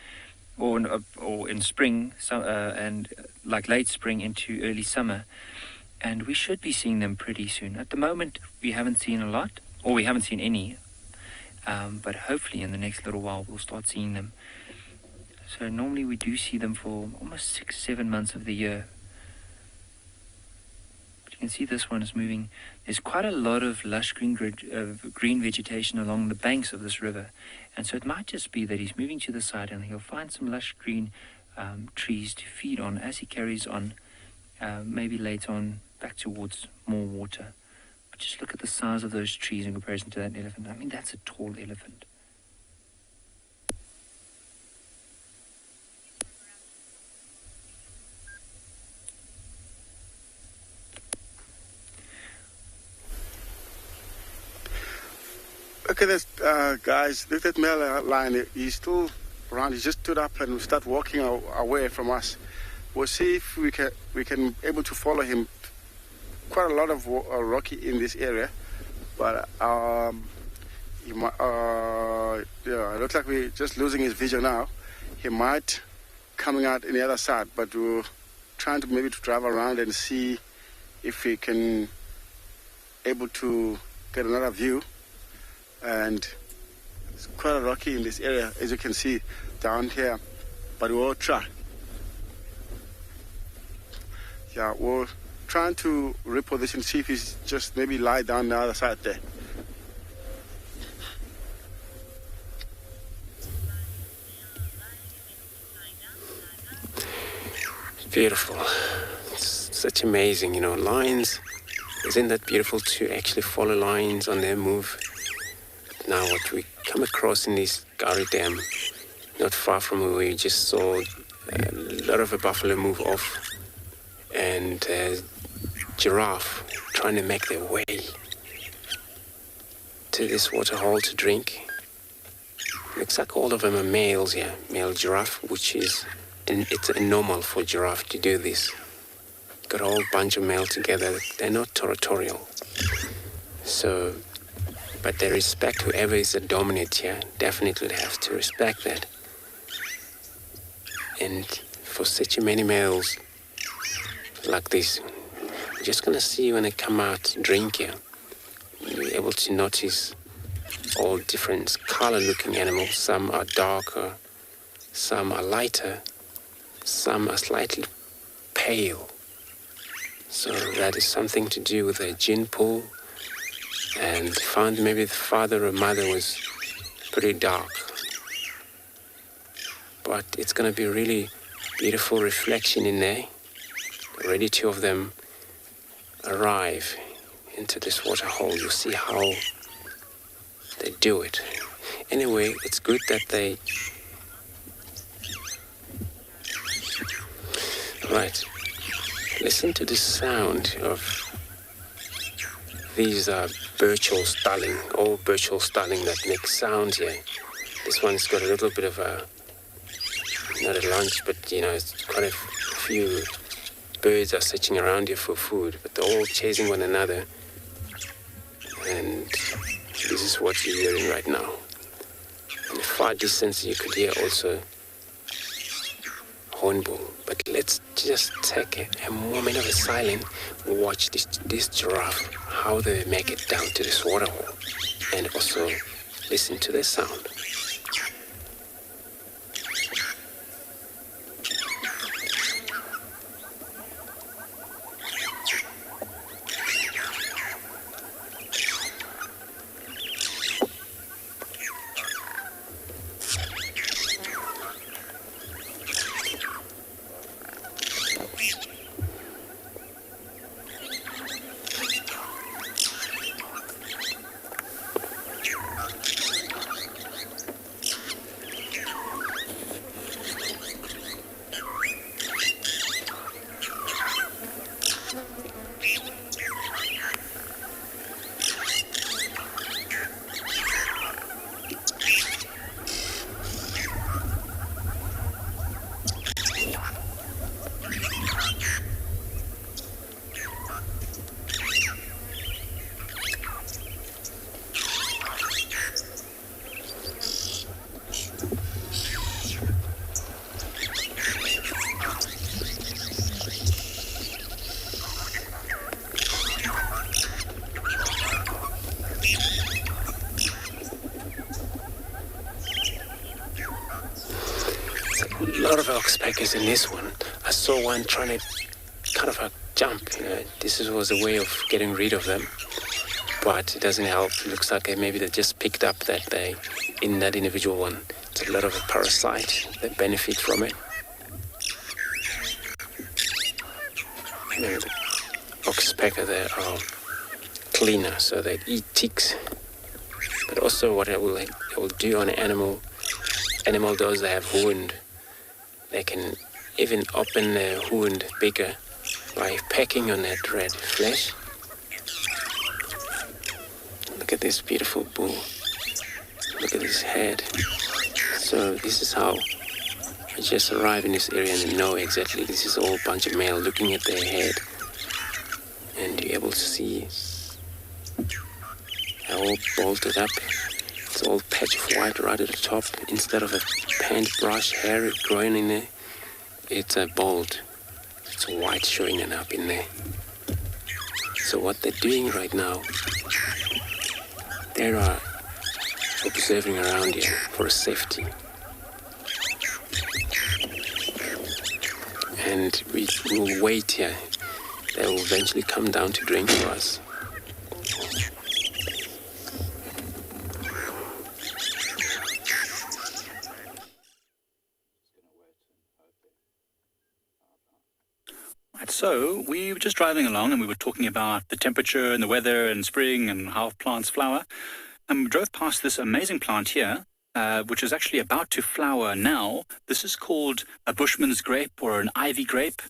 or in spring, and like late spring into early summer, and we should be seeing them pretty soon. At the moment, we haven't seen a lot, or we haven't seen any, but hopefully in the next little while we'll start seeing them. So normally we do see them for almost 6-7 months of the year. But you can see this one is moving. There's quite a lot of lush green vegetation along the banks of this river, and so it might just be that he's moving to the side and he'll find some lush green trees to feed on as he carries on, maybe later on back towards more water. But just look at the size of those trees in comparison to that elephant. I mean, that's a tall elephant. Look at this, guys. Look at that male lion. He's still around. He just stood up and start walking away from us. We'll see if we can able to follow him. Quite a lot of rocky in this area, but it looks like we're just losing his vision now. He might coming out in the other side, but we're trying to maybe to drive around and see if we can able to get another view. And it's quite rocky in this area, as you can see down here, but we'll try. Yeah, we're trying to reposition, see if he's just maybe lie down the other side there. Beautiful. It's such amazing, lions. Isn't that beautiful to actually follow lions on their move? Now what we come across in this Gari Dam, not far from where we just saw a lot of a buffalo move off, and giraffe trying to make their way to this waterhole to drink. Looks like all of them are males here, male giraffe, which is, it's normal for giraffe to do this. Got a whole bunch of male together. They're not territorial. So, but they respect whoever is the dominant here. Definitely they have to respect that. And for such many males like this. You're just going to see when they come out drink here. You're able to notice all different color-looking animals. Some are darker, some are lighter, some are slightly pale. So that is something to do with a gene pool, and found maybe the father or mother was pretty dark. But it's going to be really beautiful reflection in there. Already two of them arrive into this water hole. You see how they do it. Anyway, it's good that they... Right. Listen to the sound of these birch-hole starling, old birch-hole starling that make sound here. This one's got a little bit of a, not a lunch, but it's quite a few birds are searching around here for food, but they're all chasing one another. And this is what you're hearing right now. In the far distance, you could hear also hornbill. But let's just take a moment of silence and watch this giraffe, how they make it down to this water hole, and also listen to the sound. A lot of oxpeckers in this one. I saw one trying to kind of jump. This was a way of getting rid of them, but it doesn't help. It looks like maybe they just picked up that they in that individual one. It's a lot of a parasite that benefit from it. The oxpecker, they are cleaner, so they eat ticks. But also what it will do on an animal those that have wound, they can even open the wound bigger by pecking on that red flesh. Look at this beautiful bull. Look at his head. So this is how I just arrive in this area and know exactly this is all a bunch of male looking at their head. And you're able to see they're all bolted up. It's all patch of white right at the top. Instead of a paintbrush hair growing in there, it's a bolt. It's white showing it up in there. So what they're doing right now, they are observing around here for safety. And we will wait here. They will eventually come down to drink for us. So we were just driving along and we were talking about the temperature and the weather and spring and how plants flower. And we drove past this amazing plant here, which is actually about to flower now. This is called a Bushman's grape or an ivy grape.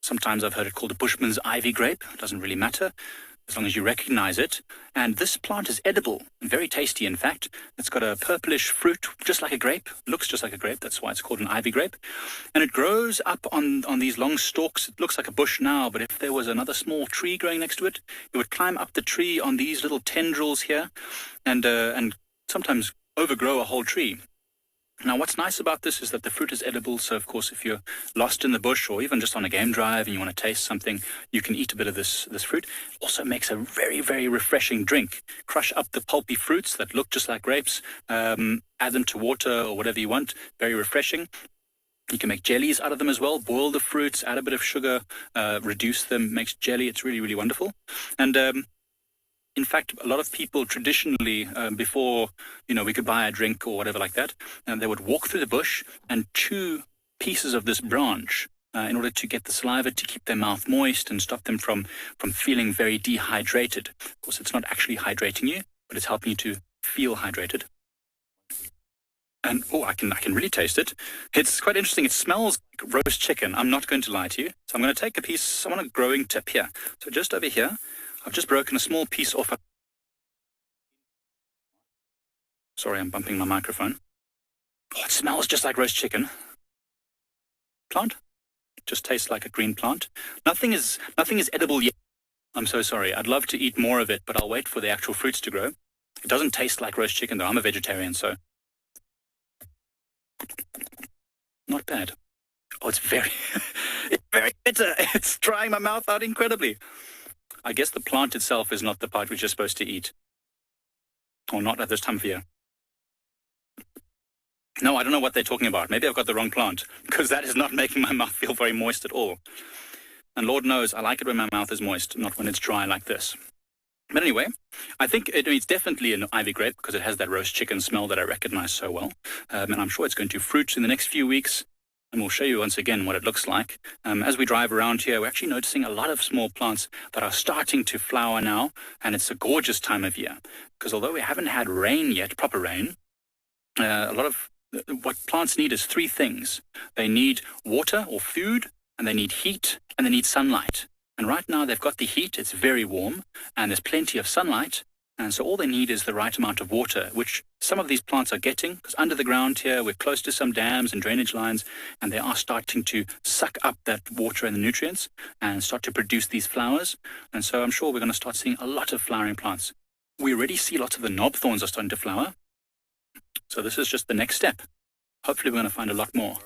Sometimes I've heard it called a Bushman's ivy grape. It doesn't really matter as long as you recognize it. And this plant is edible, very tasty in fact. It's got a purplish fruit, just like a grape, looks just like a grape, that's why it's called an ivy grape. And it grows up on these long stalks. It looks like a bush now, but if there was another small tree growing next to it, it would climb up the tree on these little tendrils here and sometimes overgrow a whole tree. Now, what's nice about this is that the fruit is edible. So, of course, if you're lost in the bush or even just on a game drive and you want to taste something, you can eat a bit of this fruit. Also makes a very, very refreshing drink. Crush up the pulpy fruits that look just like grapes, add them to water or whatever you want. Very refreshing. You can make jellies out of them as well. Boil the fruits, add a bit of sugar, reduce them, makes jelly. It's really, really wonderful. And in fact, a lot of people traditionally, before, we could buy a drink or whatever like that, they would walk through the bush and chew pieces of this branch in order to get the saliva to keep their mouth moist and stop them from feeling very dehydrated. Of course, it's not actually hydrating you, but it's helping you to feel hydrated. And, I can really taste it. It's quite interesting. It smells like roast chicken. I'm not going to lie to you. So I'm going to take a piece. I want a growing tip here. So just over here, I've just broken a small piece off. Sorry, I'm bumping my microphone. It smells just like roast chicken. Plant. It just tastes like a green plant. Nothing is edible yet. I'm so sorry. I'd love to eat more of it, but I'll wait for the actual fruits to grow. It doesn't taste like roast chicken, though. I'm a vegetarian, so not bad. It's very, it's very bitter. It's drying my mouth out incredibly. I guess the plant itself is not the part which you're supposed to eat. Or not at this time of year. No, I don't know what they're talking about. Maybe I've got the wrong plant, because that is not making my mouth feel very moist at all. And Lord knows, I like it when my mouth is moist, not when it's dry like this. But anyway, I think it's definitely an ivy grape, because it has that roast chicken smell that I recognize so well. And I'm sure it's going to fruit in the next few weeks. And we'll show you once again what it looks like. As we drive around here, we're actually noticing a lot of small plants that are starting to flower now. And it's a gorgeous time of year. Because although we haven't had rain yet, proper rain, a lot of what plants need is three things. They need water or food, and they need heat, and they need sunlight. And right now they've got the heat, it's very warm, and there's plenty of sunlight. And so all they need is the right amount of water, which some of these plants are getting, because under the ground here, we're close to some dams and drainage lines, and they are starting to suck up that water and the nutrients and start to produce these flowers. And so I'm sure we're going to start seeing a lot of flowering plants. We already see lots of the knob thorns are starting to flower. So this is just the next step. Hopefully we're going to find a lot more.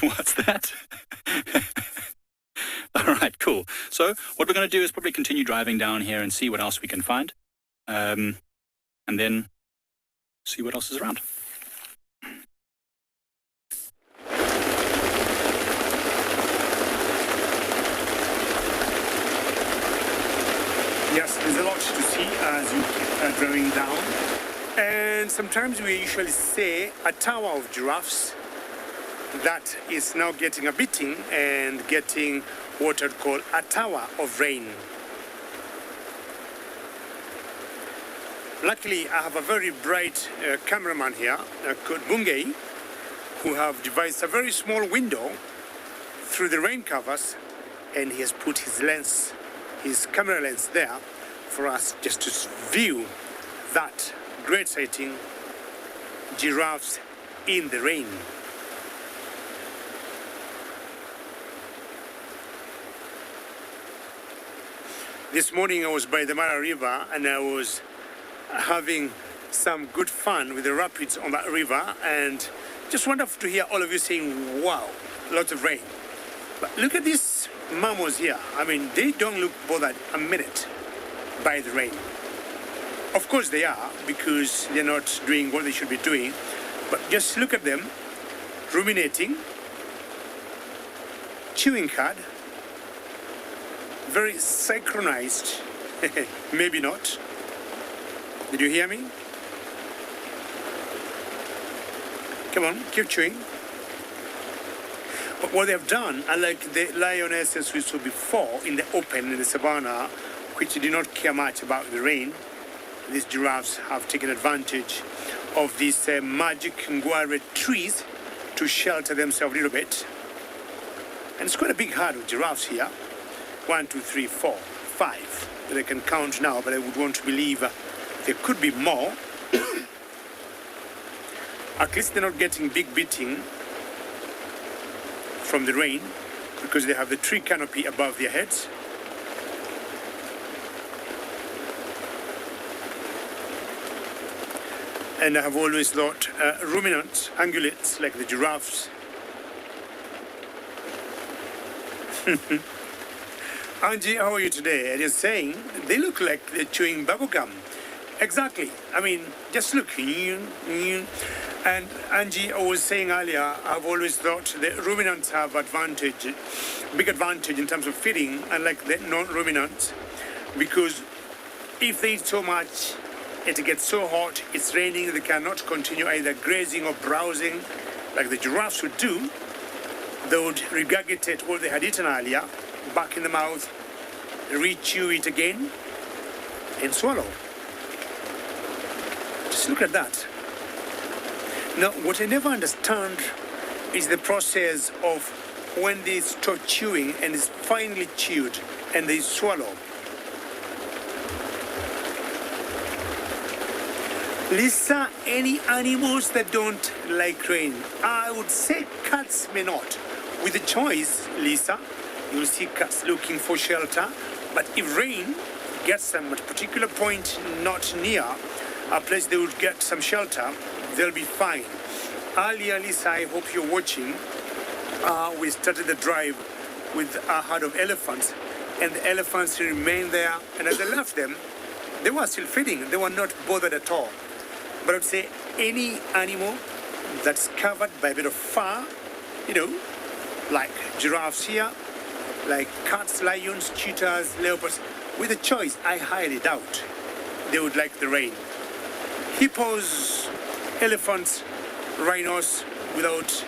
What's that? All right, cool. So what we're going to do is probably continue driving down here and see what else we can find. And then see what else is around. Yes, there's a lot to see as you keep driving down. And sometimes we usually say a tower of giraffes that is now getting a beating and getting what I'd call a tower of rain. Luckily, I have a very bright cameraman here, called Bungei, who have devised a very small window through the rain covers, and he has put his camera lens there for us just to view that great sighting, giraffes in the rain. This morning I was by the Mara River and I was having some good fun with the rapids on that river, and just wonderful to hear all of you saying, wow, lots of rain. But look at these mammals here. I mean, they don't look bothered a minute by the rain. Of course they are, because they're not doing what they should be doing. But just look at them, ruminating, chewing cud, very synchronized. Maybe not. Did you hear me? Come on, keep chewing. But what they have done, unlike the lionesses we saw before in the open, in the savannah, which did not care much about the rain, these giraffes have taken advantage of these magic nguare trees to shelter themselves a little bit. And it's quite a big herd of giraffes here. 1, 2, 3, 4, 5 that I can count now, but I would want to believe there could be more. At least they're not getting big beating from the rain because they have the tree canopy above their heads. And I have always thought ruminants, ungulates like the giraffes. Angie, how are you today? And you're saying they look like they're chewing bubble gum. Exactly. I mean, just look. And Angie, I was saying earlier, I've always thought the ruminants have big advantage in terms of feeding, unlike the non-ruminants, because if they eat so much, it gets so hot, it's raining, they cannot continue either grazing or browsing like the giraffes would do. They would regurgitate what they had eaten earlier, back in the mouth, re-chew it again, and swallow. Just look at that. Now, what I never understand is the process of when they stop chewing and it's finally chewed and they swallow. Lisa, any animals that don't like rain? I would say cats may not. With the choice, Lisa, you'll see cats looking for shelter, but if rain gets them at a particular point not near a place they would get some shelter, they'll be fine. Earlier, Lisa, I hope you're watching, we started the drive with a herd of elephants, and the elephants remained there, and as I left them, they were still feeding. They were not bothered at all. But I'd say any animal that's covered by a bit of fur, like giraffes here, like cats, lions, cheetahs, leopards, with a choice, I highly doubt they would like the rain. Hippos, elephants, rhinos, without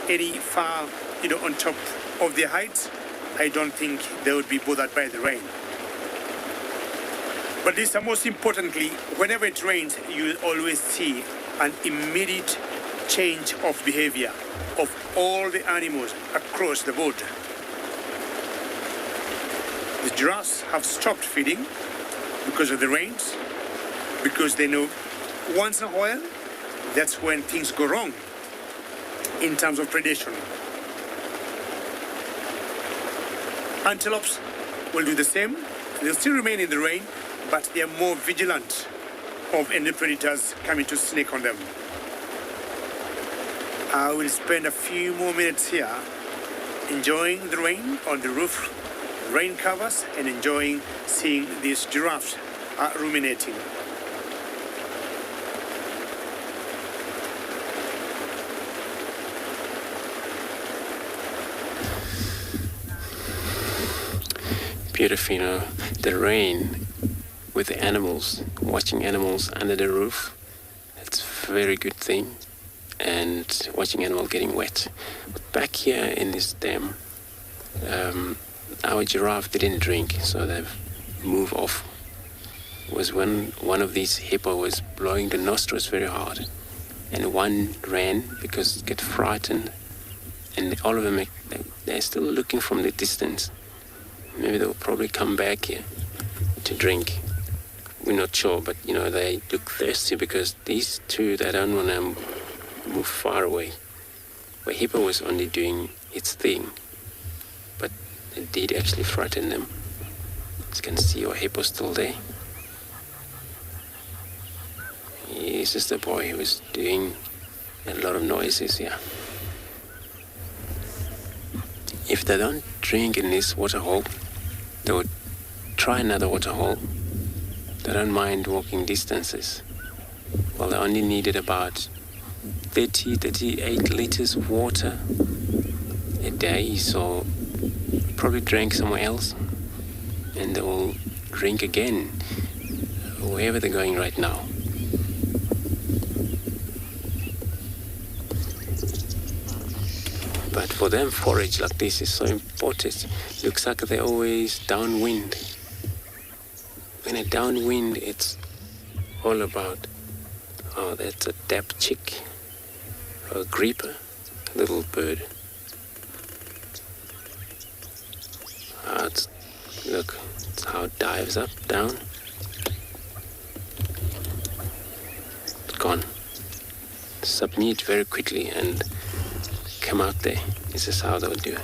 any fur, on top of their hides, I don't think they would be bothered by the rain. But this, most importantly, whenever it rains, you'll always see an immediate change of behavior of all the animals across the board. The giraffes have stopped feeding because of the rains, because they know once in a while, that's when things go wrong in terms of predation. Antelopes will do the same. They'll still remain in the rain, but they are more vigilant of any predators coming to snake on them. I will spend a few more minutes here enjoying the rain on the roof, rain covers, and enjoying seeing these giraffes ruminating. Beautiful, the rain with the animals, watching animals under the roof, that's a very good thing. And watching animals getting wet. But back here in this dam, our giraffe didn't drink, so they've moved off. Was when one of these hippo was blowing the nostrils very hard, and one ran because it got frightened, and all of them, they're still looking from the distance. Maybe they'll probably come back here to drink. We're not sure, but they look thirsty because these two, they don't want to move far away. Where Hippo was only doing its thing, but it did actually frighten them. As you can see, our Hippo's still there. This is the boy who was doing a lot of noises here. If they don't drink in this waterhole, they would try another waterhole. They don't mind walking distances. Well, they only needed about 38 liters of water a day, so probably drank somewhere else, and they will drink again wherever they're going right now. But for them, forage like this is so important. Looks like they're always downwind. When a downwind, it's all about, that's a dap chick, or a grape, little bird. Look, it's how it dives up, down. It's gone. Submit very quickly and come out there. This is how they would do it.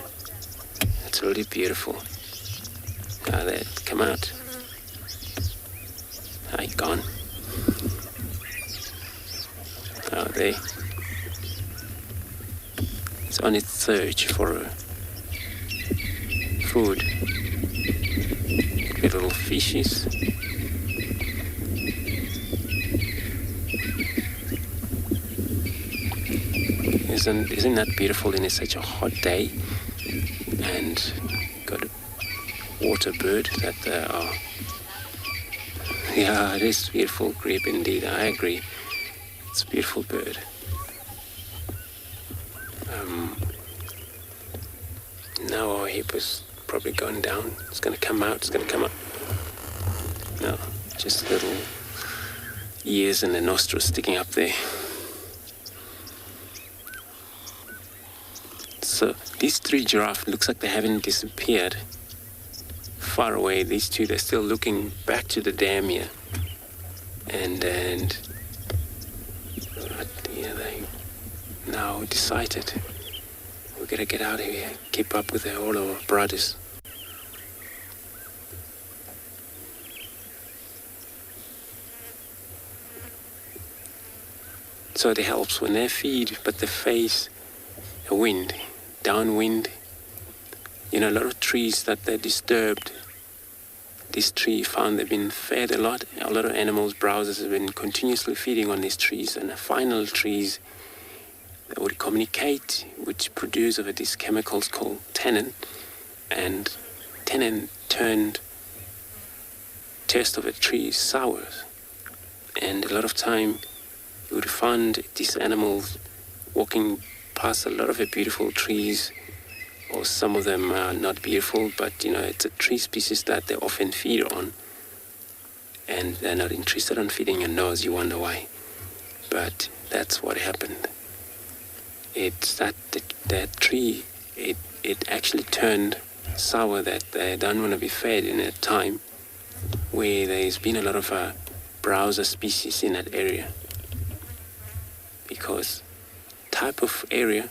It's really beautiful. Now they come out. Gone. There. It's on its search for food. Little fishes. Isn't that beautiful in such a hot day? And got a water bird that are. Yeah, it is beautiful grape indeed. I agree. It's a beautiful bird. Now our hippo's probably gone down. It's going to come out. It's going to come up. No, just little ears and the nostrils sticking up there. So these three giraffes looks like they haven't disappeared. Far away, these two, they're still looking back to the dam here. And they now decided we gotta get out of here, keep up with all our brothers. So it helps when they feed, but they face a wind, downwind. You know, a lot of trees that they're disturbed. This tree found they've been fed a lot. A lot of animals, browsers have been continuously feeding on these trees, and the final trees that would communicate, which produce of these chemicals called tannin, and tannin turned taste of a tree sour. And a lot of time you would find these animals walking past a lot of the beautiful trees, or some of them are not beautiful, but you know, it's a tree species that they often feed on, and they're not interested in feeding your nose. You wonder why, but that's what happened. It's that tree, it actually turned sour, that they don't want to be fed in a time where there's been a lot of browser species in that area, because type of area,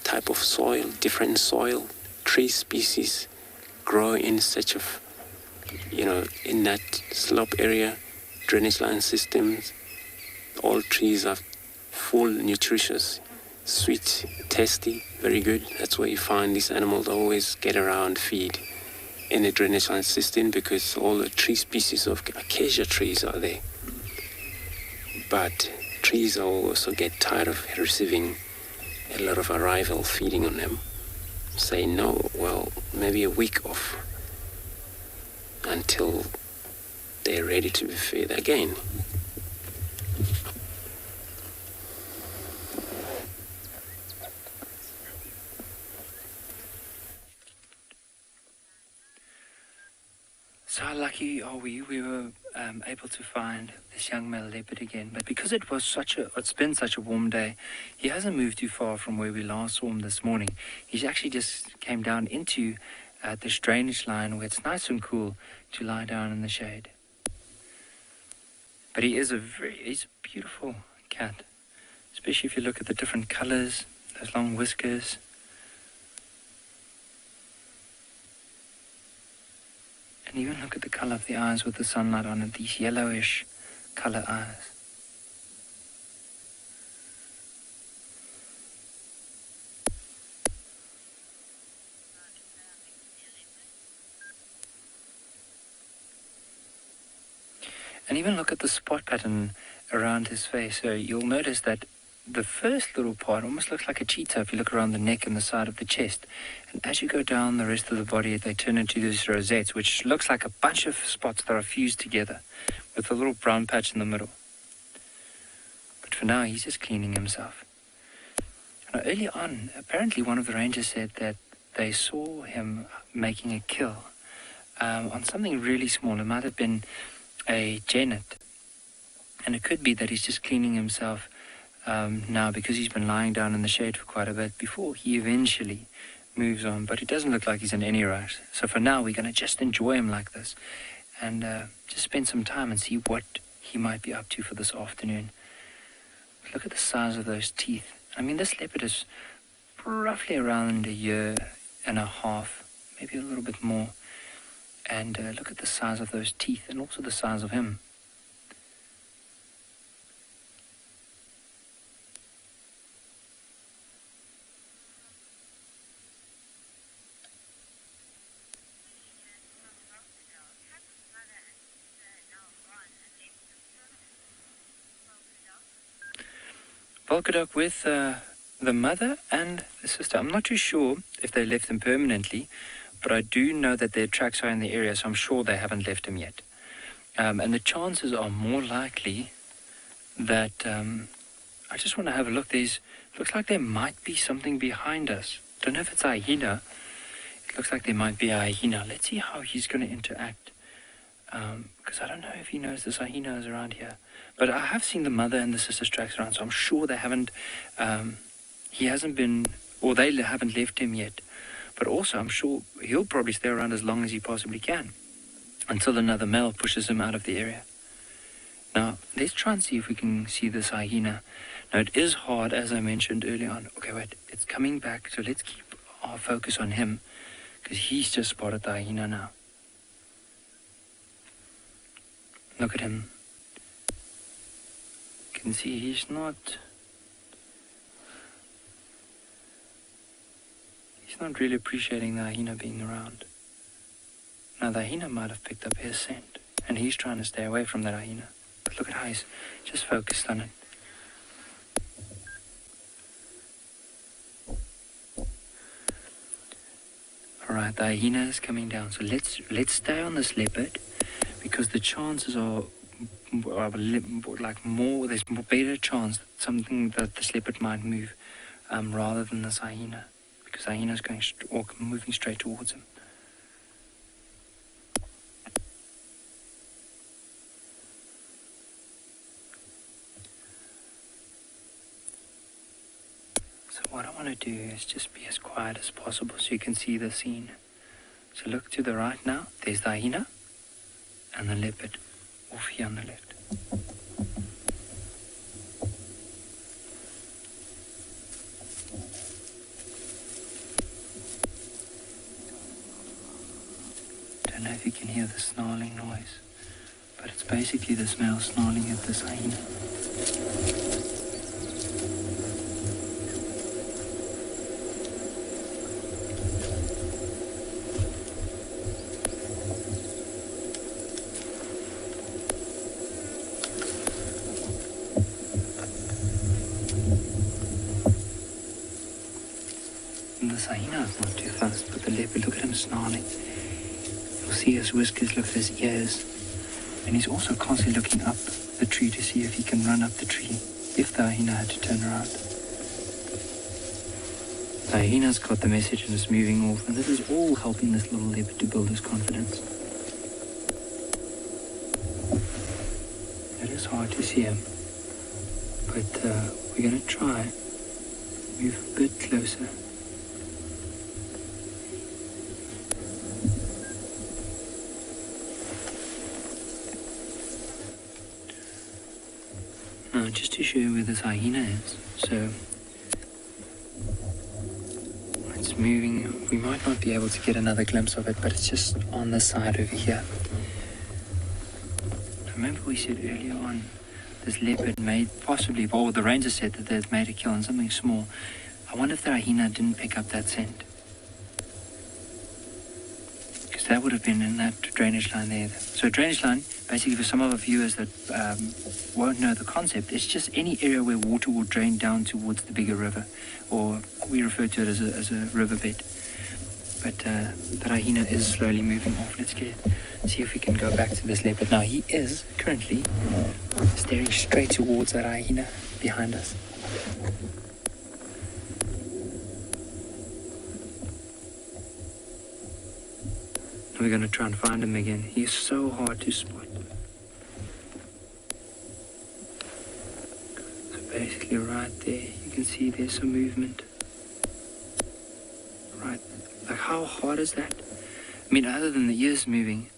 type of soil, different soil, tree species grow in such a, in that slope area, drainage line systems. All trees are full, nutritious, sweet, tasty, very good. That's where you find these animals always get around, feed in the drainage line system, because all the tree species of acacia trees are there. But trees also get tired of receiving a lot of arrival feeding on them. Say no, well, maybe a week off until they're ready to be fed again. So how lucky are we? We were able to find this young male leopard again. But because it's been such a warm day, he hasn't moved too far from where we last saw him this morning. He actually just came down into this drainage line where it's nice and cool to lie down in the shade. But he's a beautiful cat, especially if you look at the different colors, those long whiskers. And even look at the color of the eyes with the sunlight on it, these yellowish color eyes. And even look at the spot pattern around his face. So you'll notice that the first little part almost looks like a cheetah if you look around the neck and the side of the chest. And as you go down the rest of the body, they turn into these rosettes, which looks like a bunch of spots that are fused together with a little brown patch in the middle. But for now, he's just cleaning himself. Now, early on, apparently one of the rangers said that they saw him making a kill on something really small. It might have been a genet. And it could be that he's just cleaning himself now, because he's been lying down in the shade for quite a bit before he eventually moves on. But it doesn't look like he's in any rush. So for now, we're going to just enjoy him like this and just spend some time and see what he might be up to for this afternoon. Look at the size of those teeth. I mean, this leopard is roughly around 1.5 years, maybe a little bit more. And look at the size of those teeth and also the size of him. polka dot with the mother and the sister. I'm not too sure if they left them permanently, but I do know that their tracks are in the area, so I'm sure they haven't left him yet. And the chances are more likely that... I just want to have a look. Looks like there might be something behind us. Don't know if it's a hyena. It looks like there might be a hyena. Let's see how he's going to interact. Because I don't know if he knows this hyena is around here. But I have seen the mother and the sister's tracks around, so I'm sure they haven't... he hasn't been... or they haven't left him yet. But also, I'm sure he'll probably stay around as long as he possibly can, until another male pushes him out of the area. Now, let's try and see if we can see this hyena. Now, it is hard, as I mentioned earlier on. Okay, wait, it's coming back, so let's keep our focus on him, because he's just spotted the hyena now. Look at him. You can see he's not really appreciating the hyena being around. Now, the hyena might have picked up his scent, and he's trying to stay away from that hyena. But look at how he's just focused on it. Alright, the hyena is coming down. So let's stay on this leopard, because the chances are like more, there's more better chance that something that this leopard might move rather than this hyena, because the hyena is going moving straight towards him. So what I want to do is just be as quiet as possible so you can see the scene. So look to the right now. There's the hyena and the leopard off here on the left. Don't know if you can hear the snarling noise, but it's basically this male snarling at this hyena. And this hyena is not too fast, but the leopard, look at him snarling. You'll see his whiskers, look at his ears. And he's also constantly looking up the tree to see if he can run up the tree, if the hyena had to turn around. The hyena's got the message and is moving off, and this is all helping this little leopard to build his confidence. It is hard to see him, but we're going to try move a bit closer. Now, just to show you where this hyena is, so it's moving. We might not be able to get another glimpse of it, but it's just on the side over here. Remember we said earlier on, this leopard made possibly, or the ranger said that they'd made a kill on something small. I wonder if the hyena didn't pick up that scent, because that would have been in that drainage line there. So a drainage line, basically for some of our viewers that won't know the concept, it's just any area where water will drain down towards the bigger river, or we refer to it as a riverbed. But the hyena is slowly moving off. Let's see if we can go back to this leopard. Now, he is currently staring straight towards that hyena behind us. We're going to try and find him again. He's so hard to spot. So basically right there, you can see there's some movement. Right, like how hard is that? I mean, other than the ears moving.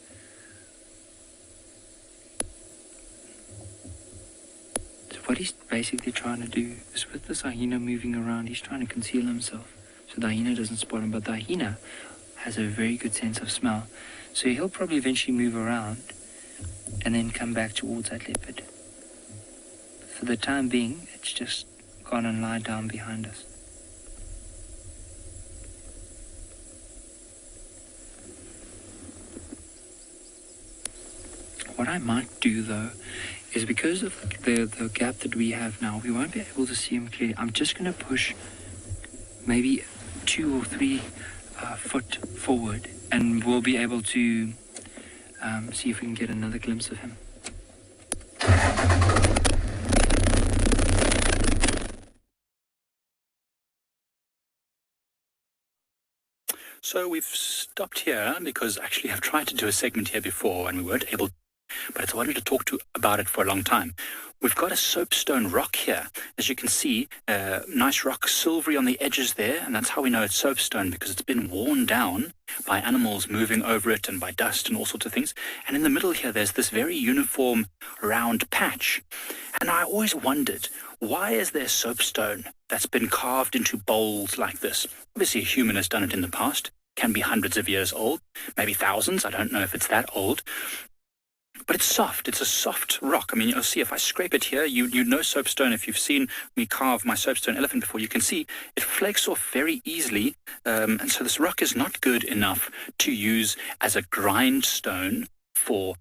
So what he's basically trying to do is, with this hyena moving around, he's trying to conceal himself so the hyena doesn't spot him. But the hyena has a very good sense of smell, so he'll probably eventually move around and then come back towards that leopard. For the time being, it's just gone and lied down behind us. What I might do though is because of the gap that we have now, we won't be able to see him clearly. I'm just going to push maybe 2 or 3 foot forward, and we'll be able to see if we can get another glimpse of him. So we've stopped here because actually I've tried to do a segment here before and we weren't able to, but I wanted to talk about it for a long time. We've got a soapstone rock here. As you can see, nice rock, silvery on the edges there, and that's how we know it's soapstone, because it's been worn down by animals moving over it and by dust and all sorts of things. And in the middle here, there's this very uniform round patch. And I always wondered, why is there soapstone that's been carved into bowls like this? Obviously, a human has done it in the past. Can be hundreds of years old, maybe thousands. I don't know if it's that old. But it's soft. It's a soft rock. I mean, you'll see if I scrape it here, you know soapstone. If you've seen me carve my soapstone elephant before, you can see it flakes off very easily. And so this rock is not good enough to use as a grindstone for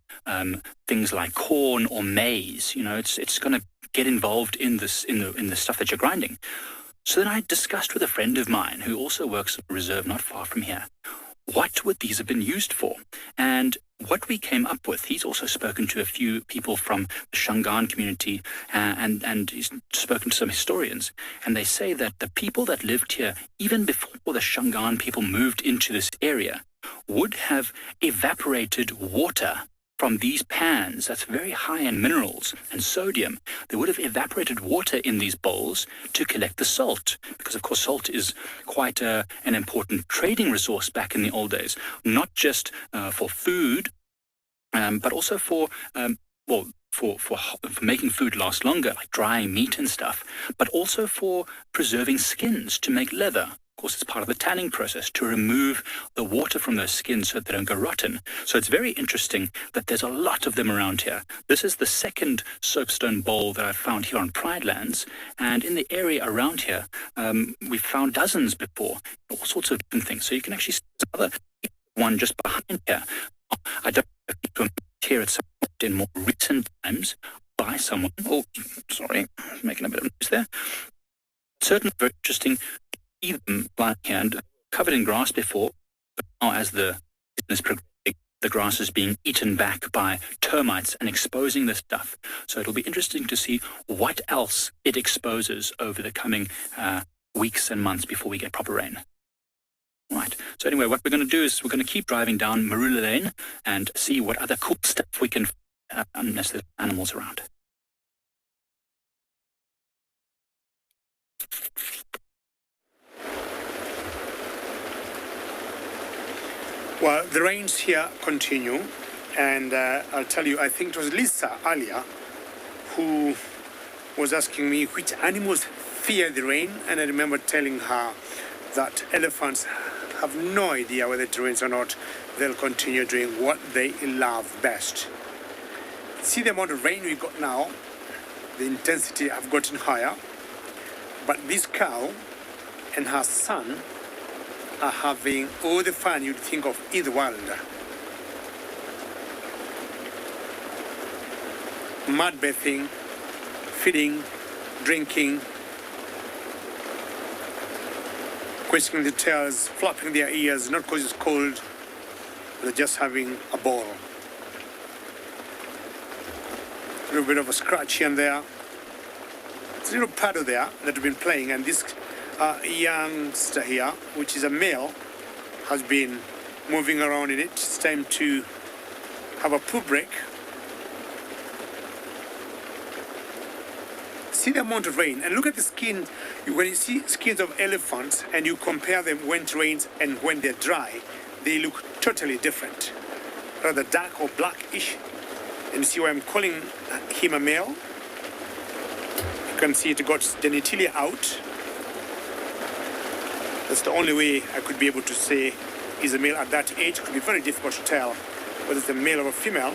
things like corn or maize. You know, it's going to get involved in this in the stuff that you're grinding. So then I discussed with a friend of mine who also works at a reserve not far from here. What would these have been used for? And what we came up with, he's also spoken to a few people from the Shangaan community and he's spoken to some historians. And they say that the people that lived here, even before the Shangaan people moved into this area, would have evaporated water from these pans that's very high in minerals and sodium. They would have evaporated water in these bowls to collect the salt, because of course salt is quite an important trading resource back in the old days, not just for food, but also for making food last longer, like drying meat and stuff, but also for preserving skins to make leather. Of course, it's part of the tanning process to remove the water from those skins so that they don't go rotten. So it's very interesting that there's a lot of them around here. This is the second soapstone bowl that I've found here on Pride Lands, and in the area around here, we've found dozens before, all sorts of different things. So you can actually see another one just behind here. I don't know if people here at some point in more recent times by someone. Oh, sorry, making a bit of noise there. Certainly very interesting. See them lying here and covered in grass before, but now as the business progressing, the grass is being eaten back by termites and exposing this stuff. So it'll be interesting to see what else it exposes over the coming weeks and months before we get proper rain. Right. So anyway, what we're going to do is we're going to keep driving down Marula Lane and see what other cool stuff we can find unless there's animals around. Well, the rains here continue, and I'll tell you, I think it was Lisa earlier who was asking me which animals fear the rain, and I remember telling her that elephants have no idea whether it rains or not. They'll continue doing what they love best. See the amount of rain we got now, the intensity have gotten higher, but this cow and her son are having all the fun you'd think of in the world. Mud bathing, feeding, drinking, twisting their tails, flapping their ears, not because it's cold, they're just having a ball. A little bit of a scratch here and there. It's a little paddle there that we've been playing, and this youngster here, which is a male, has been moving around in it. It's time to have a poo break. See the amount of rain, and look at the skin. When you see skins of elephants and you compare them when it rains and when they're dry, they look totally different, rather dark or blackish. And you see why I'm calling him a male. You can see it got genitalia out. That's the only way I could be able to say is a male at that age. It could be very difficult to tell whether it's a male or a female.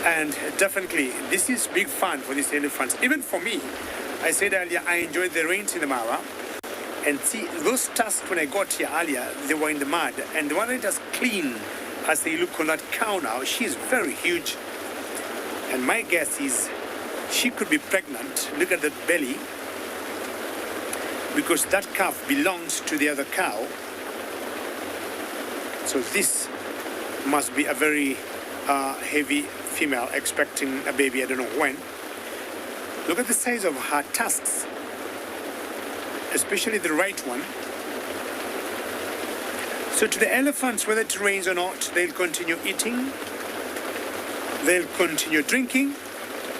And definitely, this is big fun for these elephants. Even for me, I said earlier, I enjoyed the rains in the Mara. And see, those tusks when I got here earlier, they were in the mud. And the one that is clean as they look on that cow now, she's very huge. And my guess is she could be pregnant. Look at the belly, because that calf belongs to the other cow. So this must be a very heavy female expecting a baby, I don't know when. Look at the size of her tusks, especially the right one. So to the elephants, whether it rains or not, they'll continue eating, they'll continue drinking.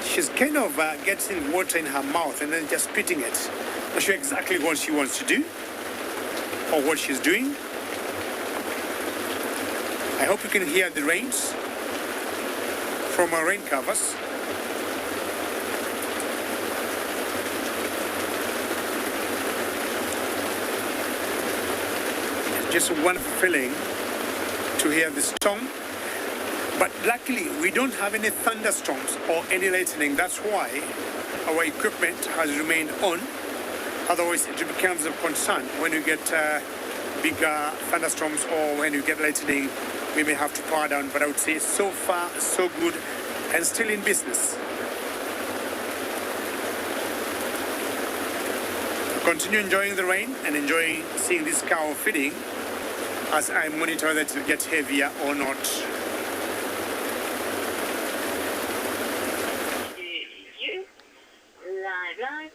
She's kind of getting water in her mouth and then just spitting it. Not sure exactly what she wants to do or what she's doing. I hope you can hear the rains from our rain covers. It's just a wonderful feeling to hear the storm. But luckily, we don't have any thunderstorms or any lightning. That's why our equipment has remained on. Otherwise, it becomes a concern when you get bigger thunderstorms or when you get lightning. We may have to power down, but I would say so far, so good, and still in business. Continue enjoying the rain and enjoying seeing this cow feeding as I monitor that it will get heavier or not. Live.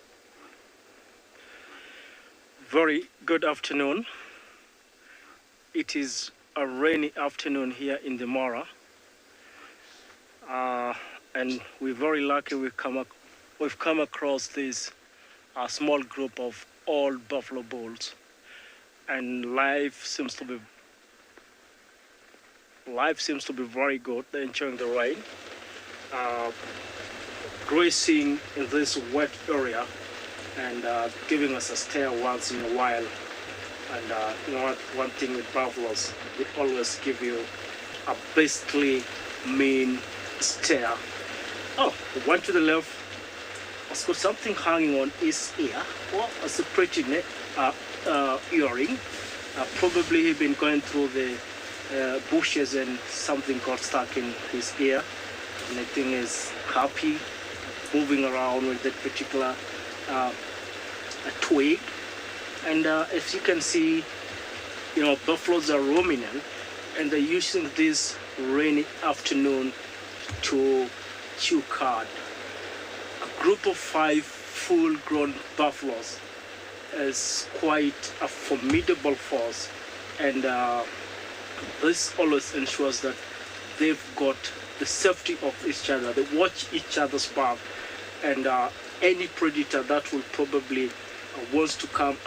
Very good afternoon. It is a rainy afternoon here in the Mara, and we're very lucky we've come across this small group of old buffalo bulls, and life seems to be very good. They're enjoying the rain, grazing in this wet area, and giving us a stare once in a while. And you know what, one thing with buffaloes, they always give you a basically mean stare. Oh, the one to the left has got something hanging on his ear. Oh, it's a pretty earring. Probably he's been going through the bushes and something got stuck in his ear. And the thing is happy, moving around with that particular twig. And as you can see, you know, buffaloes are ruminant, and they're using this rainy afternoon to chew cud. A group of 5 full-grown buffaloes is quite a formidable force, and this always ensures that they've got the safety of each other. They watch each other's back, and any predator that will probably wants to come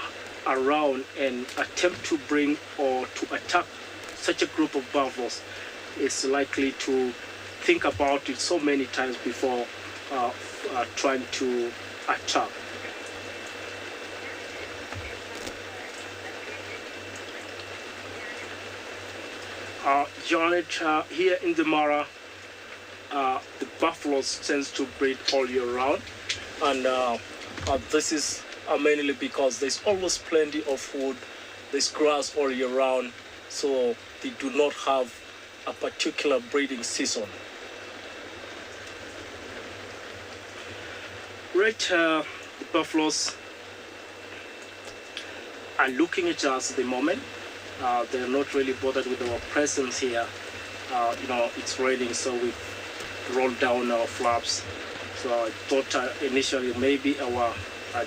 around and attempt to bring or to attack such a group of buffaloes is likely to think about it so many times before trying to attack. Janet, here in the Mara, the buffaloes tends to breed all year round, and this is mainly because there's always plenty of food, there's grass all year round, so they do not have a particular breeding season. Right, the buffaloes are looking at us at the moment. They're not really bothered with our presence here. You know, it's raining, so we rolled down our flaps. So I thought initially maybe our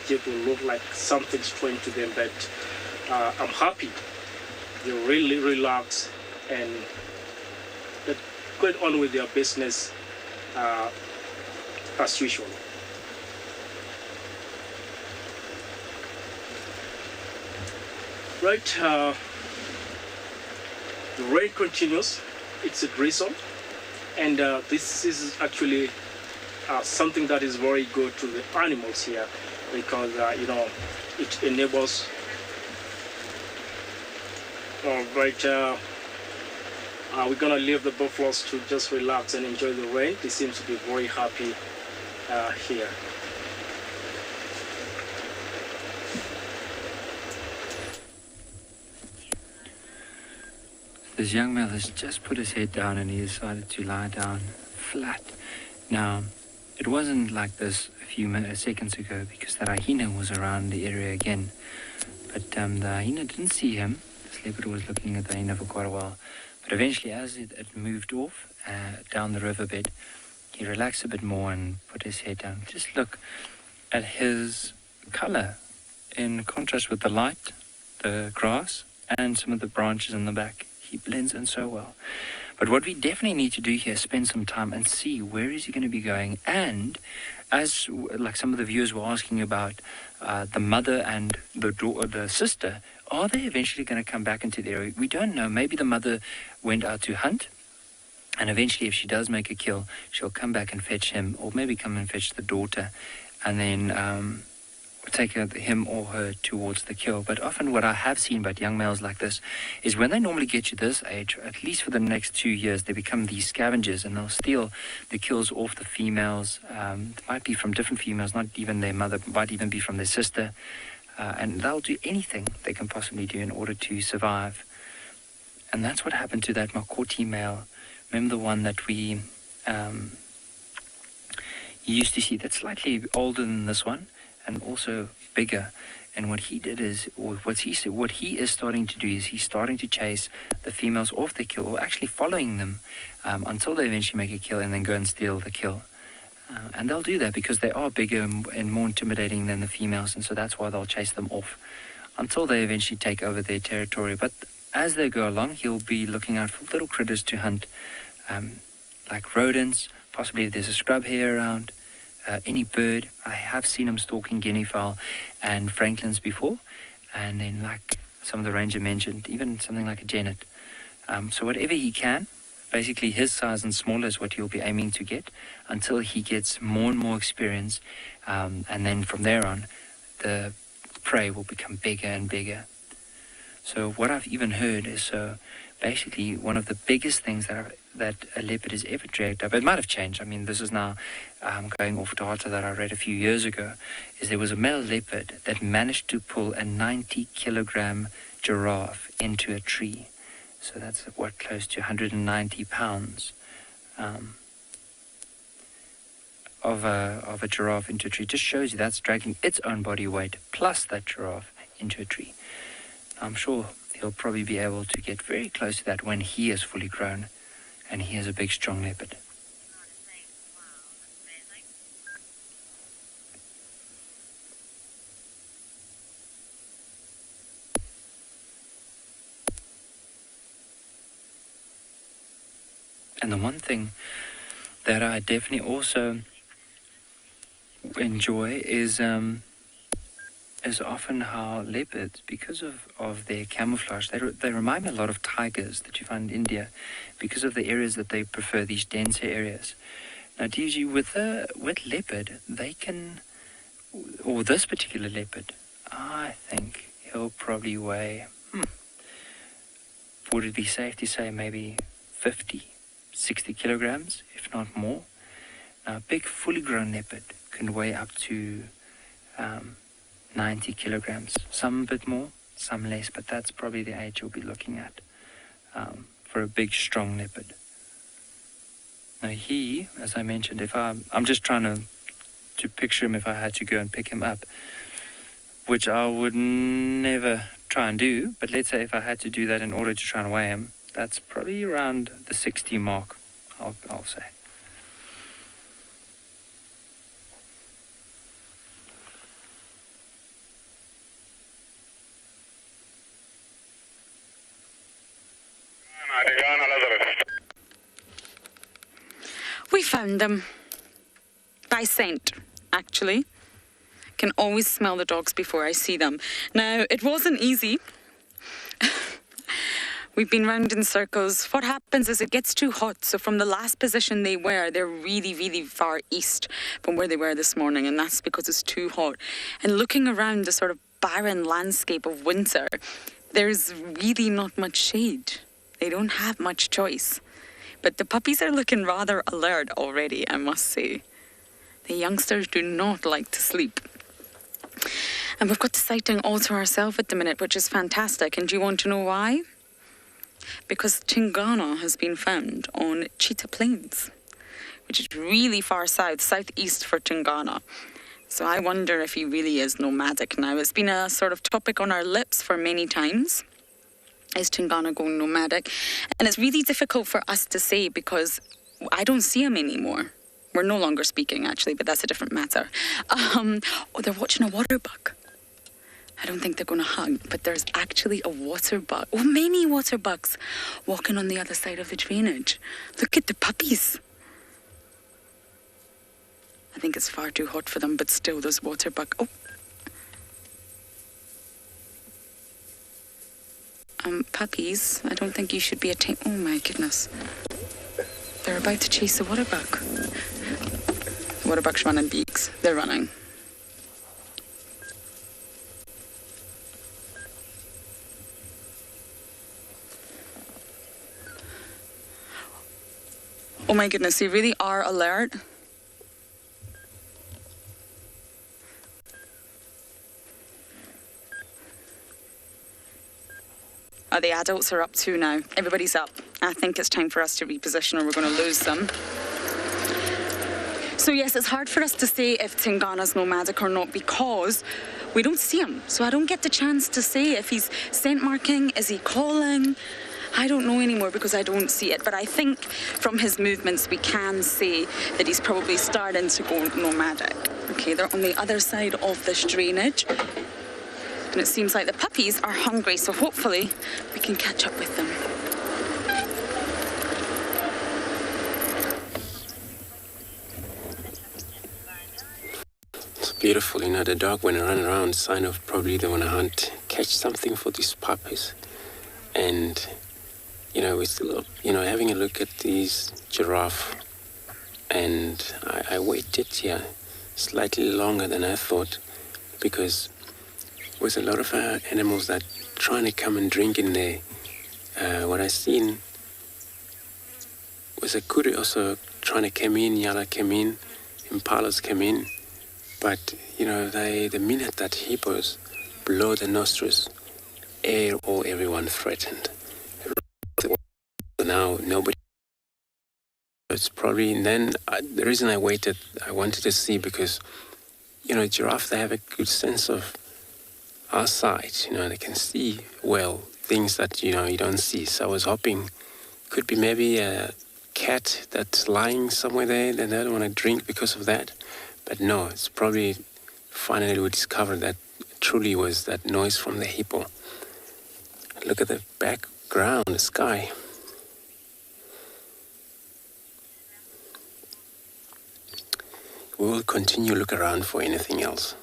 jeep will look like something strange to them, but I'm happy. They're really relaxed and they're going on with their business as usual. Right, the rain continues. It's a drizzle, and this is actually something that is very good to the animals here, because you know, it enables we're gonna leave the buffaloes to just relax and enjoy the rain. They seem to be very happy here. This young male has just put his head down and he decided to lie down flat Now, it wasn't like this a few seconds ago because that hyena was around the area again. But the hyena didn't see him. This leopard was looking at the hyena for quite a while. But eventually, as it moved off down the riverbed, he relaxed a bit more and put his head down. Just look at his color in contrast with the light, the grass, and some of the branches in the back. He blends in so well. But what we definitely need to do here is spend some time and see where is he going to be going. And as like some of the viewers were asking about the mother and the sister, are they eventually going to come back into the area? We don't know. Maybe the mother went out to hunt, and eventually if she does make a kill, she'll come back and fetch him, or maybe come and fetch the daughter, and then take him or her towards the kill. But often what I have seen about young males like this is when they normally get to this age, at least for the next 2 years, they become these scavengers and they'll steal the kills off the females. It might be from different females, not even their mother, might even be from their sister. And they'll do anything they can possibly do in order to survive. And that's what happened to that Makoti male. Remember the one that we used to see that's slightly older than this one, and also bigger. And what he did is, or what he is starting to do is he's starting to chase the females off the kill, or actually following them until they eventually make a kill and then go and steal the kill. And they'll do that because they are bigger and more intimidating than the females, and so that's why they'll chase them off until they eventually take over their territory. But as they go along, he'll be looking out for little critters to hunt, like rodents, possibly if there's a scrub hare around, any bird. I have seen him stalking guinea fowl and francolins before, and then like some of the ranger mentioned, even something like a genet. So whatever he can, basically his size and smaller is what he'll be aiming to get until he gets more and more experience, and then from there on, the prey will become bigger and bigger. So what I've even heard is basically one of the biggest things that a leopard has ever dragged up. It might have changed. I mean, this is now going off data that I read a few years ago, is there was a male leopard that managed to pull a 90-kilogram giraffe into a tree. So that's what, close to 190 pounds of a giraffe into a tree. Just shows you that's dragging its own body weight plus that giraffe into a tree. I'm sure he'll probably be able to get very close to that when he is fully grown and he is a big, strong leopard. And the one thing that I definitely also enjoy is often how leopards, because of their camouflage, they remind me a lot of tigers that you find in India, because of the areas that they prefer, these denser areas. Now, DG, with leopard, they can, or this particular leopard, I think he'll probably weigh, would it be safe to say maybe 50, 60 kilograms, if not more? Now, a big, fully grown leopard can weigh up to 90 kilograms, some a bit more, some less, but that's probably the age you'll be looking at for a big, strong leopard. Now he, as I mentioned, if I'm just trying to picture him if I had to go and pick him up, which I would never try and do, but let's say if I had to do that in order to try and weigh him, that's probably around the 60 mark, I'll say. We found them. By scent, actually. Can always smell the dogs before I see them. Now, it wasn't easy. We've been round in circles. What happens is it gets too hot. So from the last position they were, they're really, really far east from where they were this morning. And that's because it's too hot. And looking around the sort of barren landscape of winter, there's really not much shade. They don't have much choice. But the puppies are looking rather alert already, I must say. The youngsters do not like to sleep. And we've got the sighting all to ourselves at the minute, which is fantastic. And do you want to know why? Because Tingana has been found on Cheetah Plains, which is really far south, southeast for Tingana. So I wonder if he really is nomadic now. It's been a sort of topic on our lips for many times. Is Tingana going nomadic? And it's really difficult for us to say because I don't see him anymore. We're no longer speaking, actually, but that's a different matter. Oh, they're watching a water bug. I don't think they're going to hug, but there's actually a water bug. Oh, many water bugs walking on the other side of the drainage. Look at the puppies. I think it's far too hot for them, but still, there's water bug. Oh. Puppies, I don't think you should be oh my goodness. They're about to chase the water bug. The water bug's running beaks. They're running. Oh my goodness, they really are alert. The adults are up too now. Everybody's up. I think it's time for us to reposition or we're going to lose them. So yes, it's hard for us to say if Tingana's nomadic or not because we don't see him. So I don't get the chance to say if he's scent marking, is he calling? I don't know anymore because I don't see it. But I think from his movements we can say that he's probably starting to go nomadic. Okay, they're on the other side of this drainage. And it seems like the puppies are hungry, so hopefully we can catch up with them. It's beautiful, you know, the dog when they run around, sign of probably they want to hunt, catch something for these puppies. And, you know, we're still, you know, having a look at these giraffe. And I waited here slightly longer than I thought because with a lot of animals that trying to come and drink in there. What I seen was a kuri also trying to come in, yala came in, impalas came in. But, you know, the minute that hippos blow the nostrils, everyone threatened. Now nobody. It's probably, and then the reason I waited, I wanted to see because, you know, giraffe, they have a good sense of our sight, you know, they can see well things that, you know, you don't see. So I was hoping could be maybe a cat that's lying somewhere there that they don't want to drink because of that. But no, it's probably finally we discovered that it truly was that noise from the hippo. Look at the background, the sky. We will continue to look around for anything else.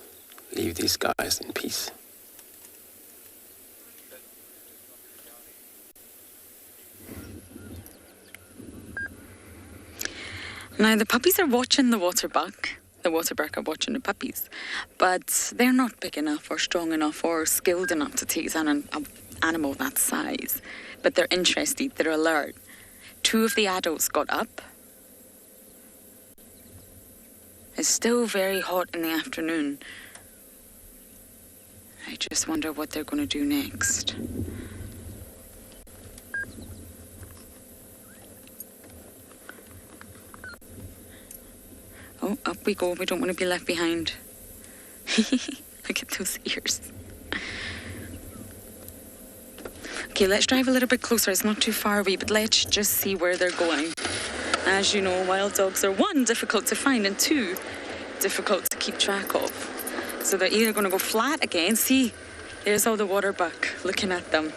Leave these guys in peace. Now, the puppies are watching the water bug. The water bug are watching the puppies. But they're not big enough or strong enough or skilled enough to take an animal that size. But they're interested, they're alert. 2 of the adults got up. It's still very hot in the afternoon. I just wonder what they're going to do next. Oh, up we go. We don't want to be left behind. Look at those ears. Okay, let's drive a little bit closer. It's not too far away, but let's just see where they're going. As you know, wild dogs are 1, difficult to find, and 2, difficult to keep track of. So they're either going to go flat again. See, there's all the water buck looking at them.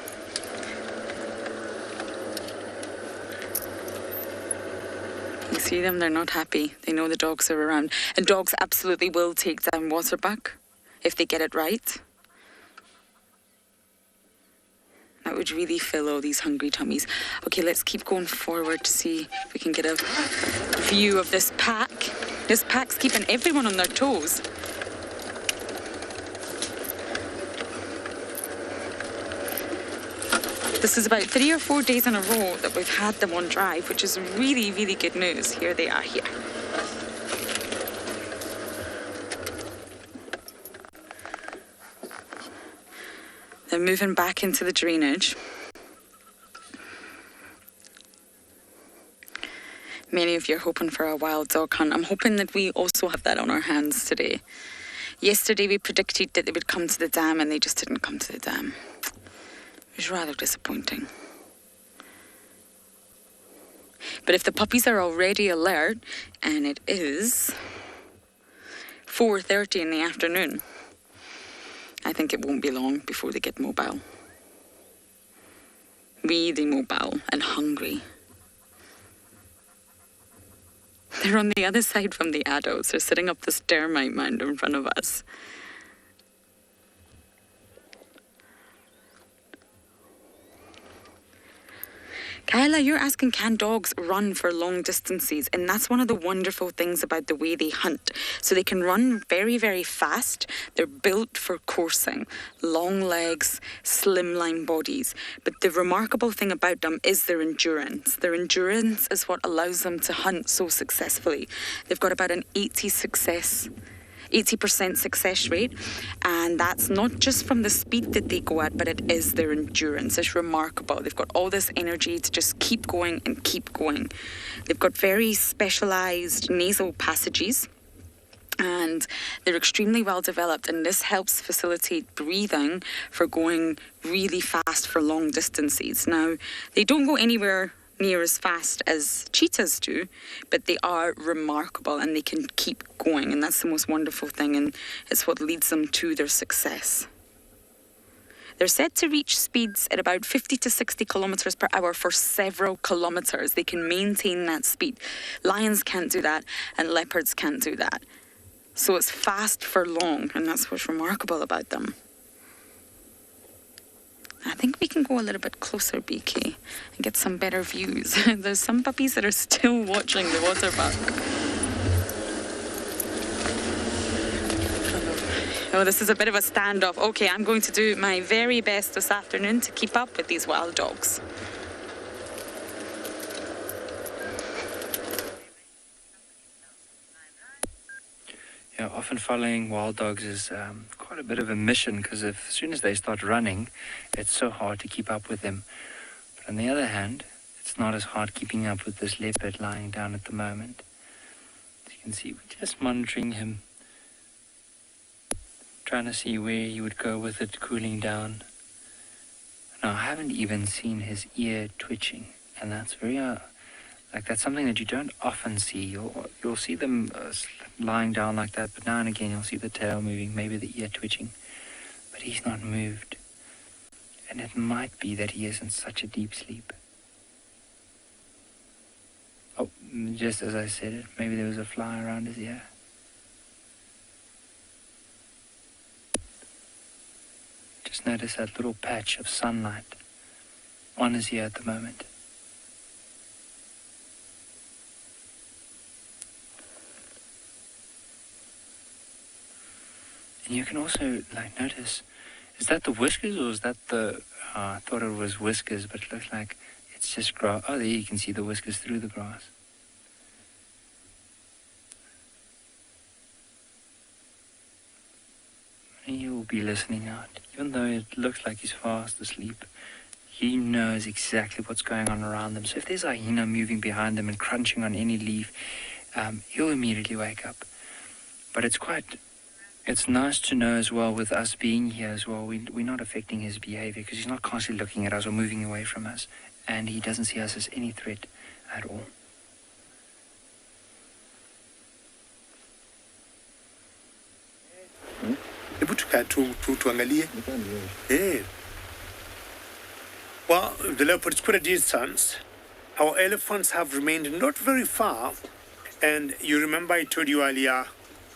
You see them, they're not happy. They know the dogs are around. And dogs absolutely will take down water buck if they get it right. That would really fill all these hungry tummies. Okay, let's keep going forward to see if we can get a view of this pack. This pack's keeping everyone on their toes. This is about 3 or 4 days in a row that we've had them on drive, which is really, really good news. Here they are here. They're moving back into the drainage. Many of you are hoping for a wild dog hunt. I'm hoping that we also have that on our hands today. Yesterday we predicted that they would come to the dam and they just didn't come to the dam. It was rather disappointing. But if the puppies are already alert, and it is 4:30 in the afternoon, I think it won't be long before they get mobile. Really mobile and hungry. They're on the other side from the adults. They're setting up this termite mound in front of us. Kyla, you're asking, can dogs run for long distances? And that's one of the wonderful things about the way they hunt. So they can run very, very fast. They're built for coursing. Long legs, slimline bodies. But the remarkable thing about them is their endurance. Their endurance is what allows them to hunt so successfully. They've got about an 80% success rate, and that's not just from the speed that they go at, but it is their endurance. It's remarkable. They've got all this energy to just keep going and keep going. They've got very specialized nasal passages, and they're extremely well developed, and this helps facilitate breathing for going really fast for long distances. Now, they don't go anywhere near as fast as cheetahs do, but they are remarkable and they can keep going, and that's the most wonderful thing, and it's what leads them to their success. They're said to reach speeds at about 50 to 60 kilometers per hour for several kilometers. They can maintain that speed. Lions can't do that, and leopards can't do that. So it's fast for long, and that's what's remarkable about them. I think we can go a little bit closer, BK, and get some better views. There's some puppies that are still watching the water park. Oh, this is a bit of a standoff. Okay, I'm going to do my very best this afternoon to keep up with these wild dogs. Yeah, often following wild dogs is quite a bit of a mission, because as soon as they start running, it's so hard to keep up with them. But on the other hand, it's not as hard keeping up with this leopard lying down at the moment. As you can see, we're just monitoring him, trying to see where he would go with it cooling down. Now, I haven't even seen his ear twitching, and that's very that's something that you don't often see. You'll see them lying down like that, but now and again you'll see the tail moving, maybe the ear twitching, but he's not moved. And it might be that he is in such a deep sleep. Oh, just as I said it, maybe there was a fly around his ear. Just notice that little patch of sunlight on his ear at the moment. And you can also, notice, is that the whiskers, or is that the, I thought it was whiskers, but it looks like it's just grass. Oh, there you can see the whiskers through the grass. And he will be listening out. Even though it looks like he's fast asleep, he knows exactly what's going on around them. So if there's a hyena moving behind them and crunching on any leaf, he'll immediately wake up. But it's nice to know as well, with us being here as well, we're not affecting his behavior, because he's not constantly looking at us or moving away from us, and he doesn't see us as any threat at all. Well, the leopards put a distance. Our elephants have remained not very far, and you remember I told you earlier,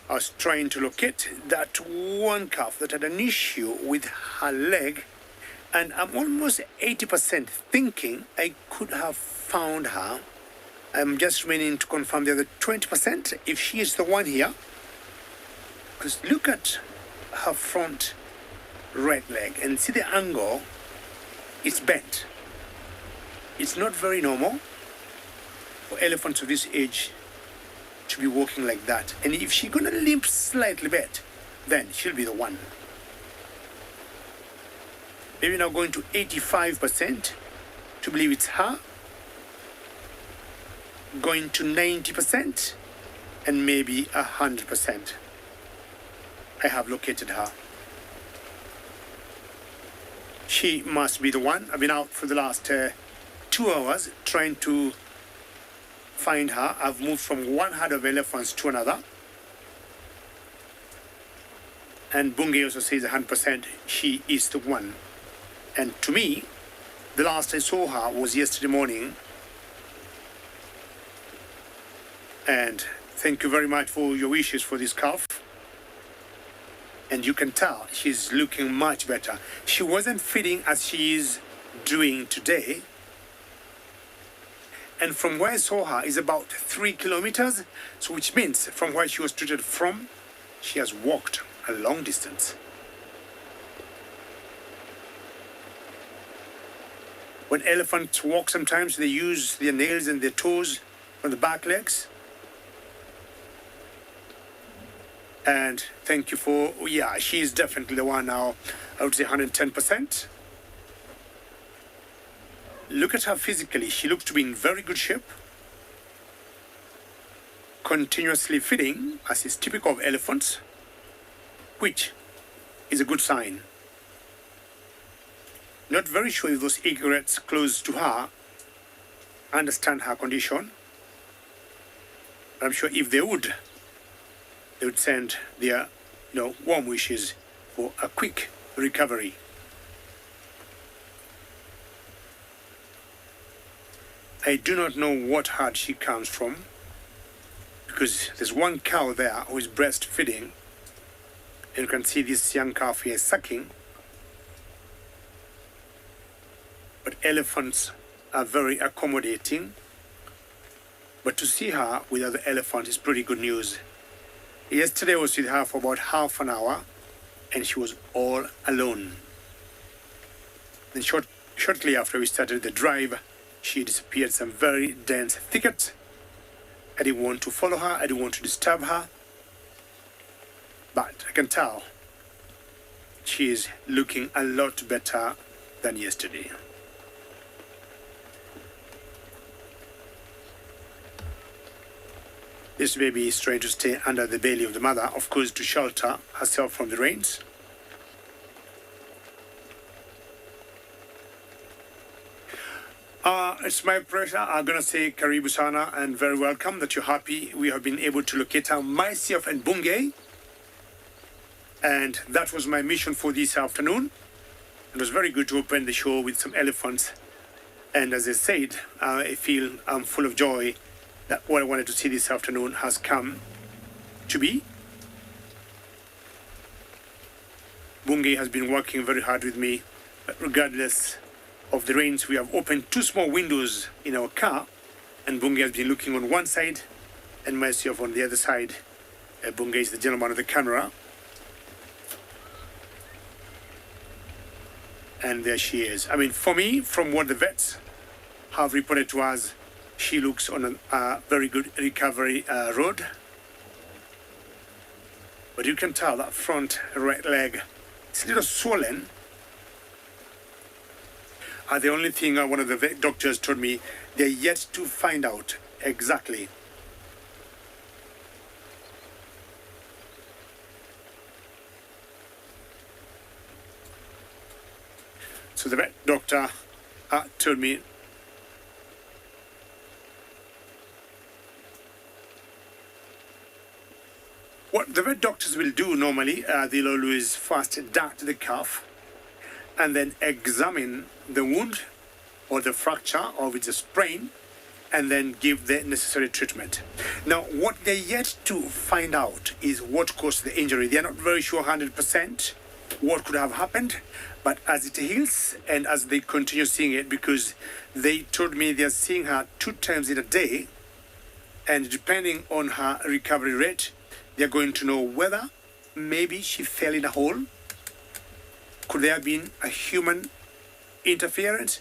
I was trying to locate that one calf that had an issue with her leg, and I'm almost 80% thinking I could have found her. I'm just remaining to confirm the other 20% if she is the one here. Because look at her front right leg and see the angle. It's bent. It's not very normal for elephants of this age to be walking like that. And if she's gonna limp slightly bit, then she'll be the one. Maybe now going to 85% to believe it's her. going to 90% and maybe 100%. I have located her. She must be the one. I've been out for the last 2 hours trying to find her. I've moved from one herd of elephants to another. And Bungay also says 100% she is the one. And to me, the last I saw her was yesterday morning. And thank you very much for your wishes for this calf. And you can tell she's looking much better. She wasn't feeding as she is doing today. And from where I saw her is about 3 kilometers. So which means from where she was treated from, she has walked a long distance. When elephants walk, sometimes they use their nails and their toes on the back legs. And thank you for, yeah, she is definitely the one now. I would say 110%. Look at her physically. She looks to be in very good shape. Continuously feeding, as is typical of elephants, which is a good sign. Not very sure if those egrets close to her understand her condition. I'm sure if they would send their, warm wishes for a quick recovery. I do not know what herd she comes from, because there's one cow there who is breastfeeding, and you can see this young calf here sucking. But elephants are very accommodating. But to see her with other elephants is pretty good news. Yesterday I was with her for about half an hour, and she was all alone. Then shortly after we started the drive, she disappeared some very dense thicket. I didn't want to follow her, I didn't want to disturb her. But I can tell she is looking a lot better than yesterday. This baby is trying to stay under the belly of the mother, of course, to shelter herself from the rains. It's my pleasure. I'm going to say Karibu Sana and very welcome, that you're happy we have been able to locate her, myself and Bungay. And that was my mission for this afternoon. It was very good to open the show with some elephants. And as I said, I feel I'm full of joy that what I wanted to see this afternoon has come to be. Bungay has been working very hard with me, but regardless of the rains, we have opened 2 small windows in our car, and Bungay has been looking on one side and myself on the other side. Bungay is the gentleman of the camera. And there she is. I mean, for me, from what the vets have reported to us, she looks on a very good recovery road. But you can tell that front right leg is a little swollen. The only thing one of the vet doctors told me, they're yet to find out exactly. So the vet doctor told me what the vet doctors will do normally, they'll always first dart the calf and then examine the wound or the fracture or if it's a sprain, and then give the necessary treatment. Now, what they're yet to find out is what caused the injury. They're not very sure 100% what could have happened, but as it heals and as they continue seeing it, because they told me they're seeing her 2 times in a day, and depending on her recovery rate, they're going to know whether maybe she fell in a hole. Could there have been a human interference?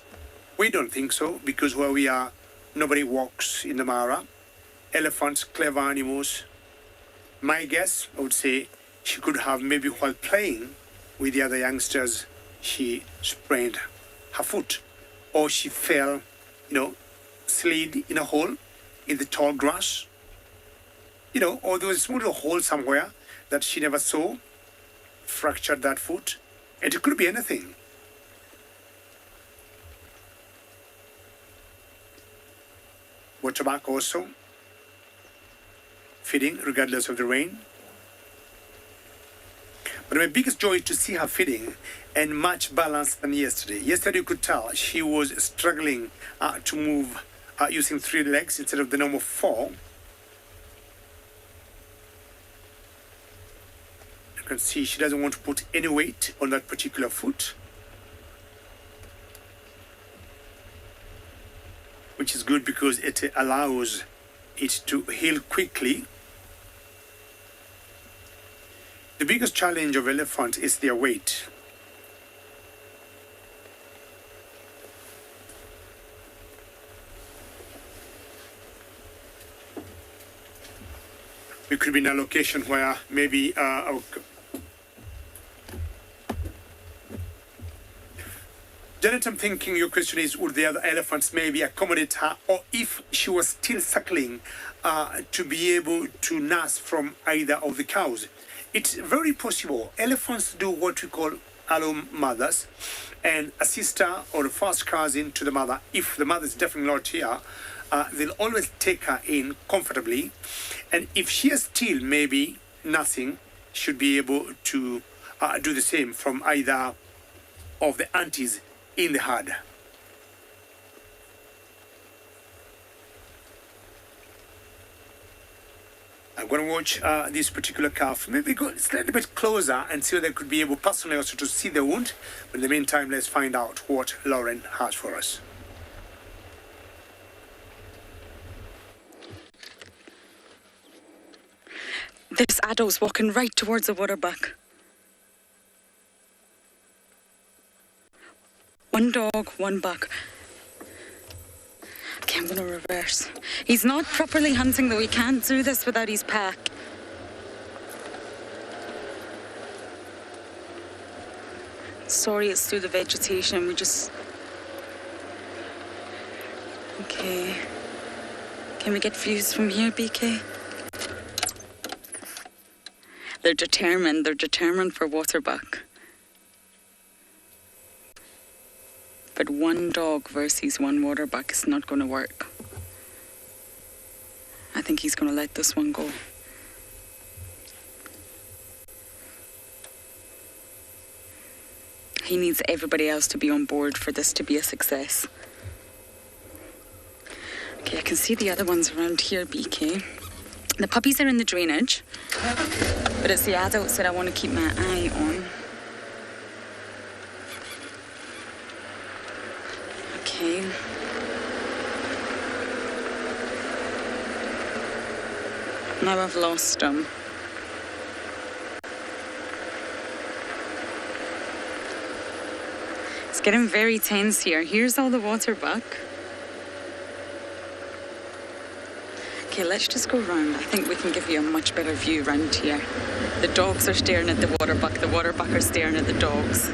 We don't think so, because where we are, nobody walks in the Mara. Elephants, clever animals. My guess, I would say, she could have maybe while playing with the other youngsters, she sprained her foot. Or she fell, slid in a hole in the tall grass, or there was a small little hole somewhere that she never saw, fractured that foot, and it could be anything. Waterbuck also feeding regardless of the rain. But my biggest joy is to see her feeding and much balanced than yesterday. Yesterday you could tell she was struggling to move using 3 legs instead of the normal 4. You can see she doesn't want to put any weight on that particular foot, which is good because it allows it to heal quickly. The biggest challenge of elephants is their weight. We could be in a location where maybe Janet, I'm thinking your question is, would the other elephants maybe accommodate her, or if she was still suckling, to be able to nurse from either of the cows? It's very possible. Elephants do what we call allo mothers, and a sister or a first cousin to the mother. If the mother is definitely not here, they'll always take her in comfortably. And if she is still maybe nursing, should be able to do the same from either of the aunties in the herd. I'm going to watch this particular calf, maybe go slightly bit closer and see whether I could be able personally also to see the wound. But in the meantime, let's find out what Lauren has for us. This adult's walking right towards the waterbuck. One dog, one buck. Okay, I'm gonna reverse. He's not properly hunting though. He can't do this without his pack. Sorry, it's through the vegetation. We just... Okay. Can we get views from here, BK? They're determined for waterbuck. But one dog versus one waterbuck is not going to work. I think he's going to let this one go. He needs everybody else to be on board for this to be a success. Okay, I can see the other ones around here, BK. The puppies are in the drainage, but it's the adults that I want to keep my eye on. Okay. Now I've lost him. It's getting very tense here. Here's all the waterbuck. Okay, let's just go round. I think we can give you a much better view round here. The dogs are staring at the waterbuck are staring at the dogs.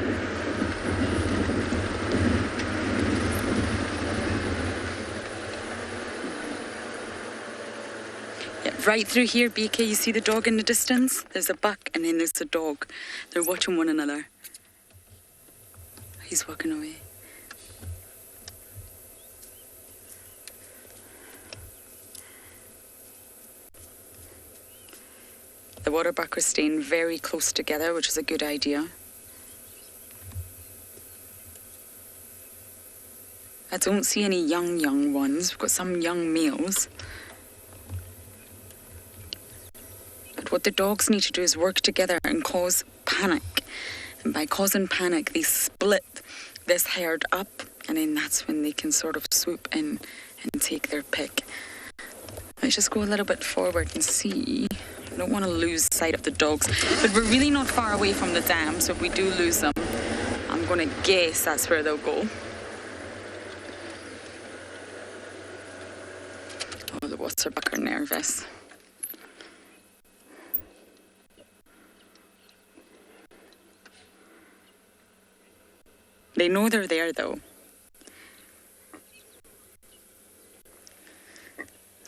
Yeah, right through here, BK, you see the dog in the distance? There's a buck and then there's the dog. They're watching one another. He's walking away. The waterbuck are staying very close together, which is a good idea. I don't see any young ones. We've got some young males. But what the dogs need to do is work together and cause panic. And by causing panic, they split this herd up, and then that's when they can sort of swoop in and take their pick. Let's just go a little bit forward and see. I don't want to lose sight of the dogs, but we're really not far away from the dam, so if we do lose them, I'm going to guess that's where they'll go. Oh, the waterbuck are nervous. They know they're there, though.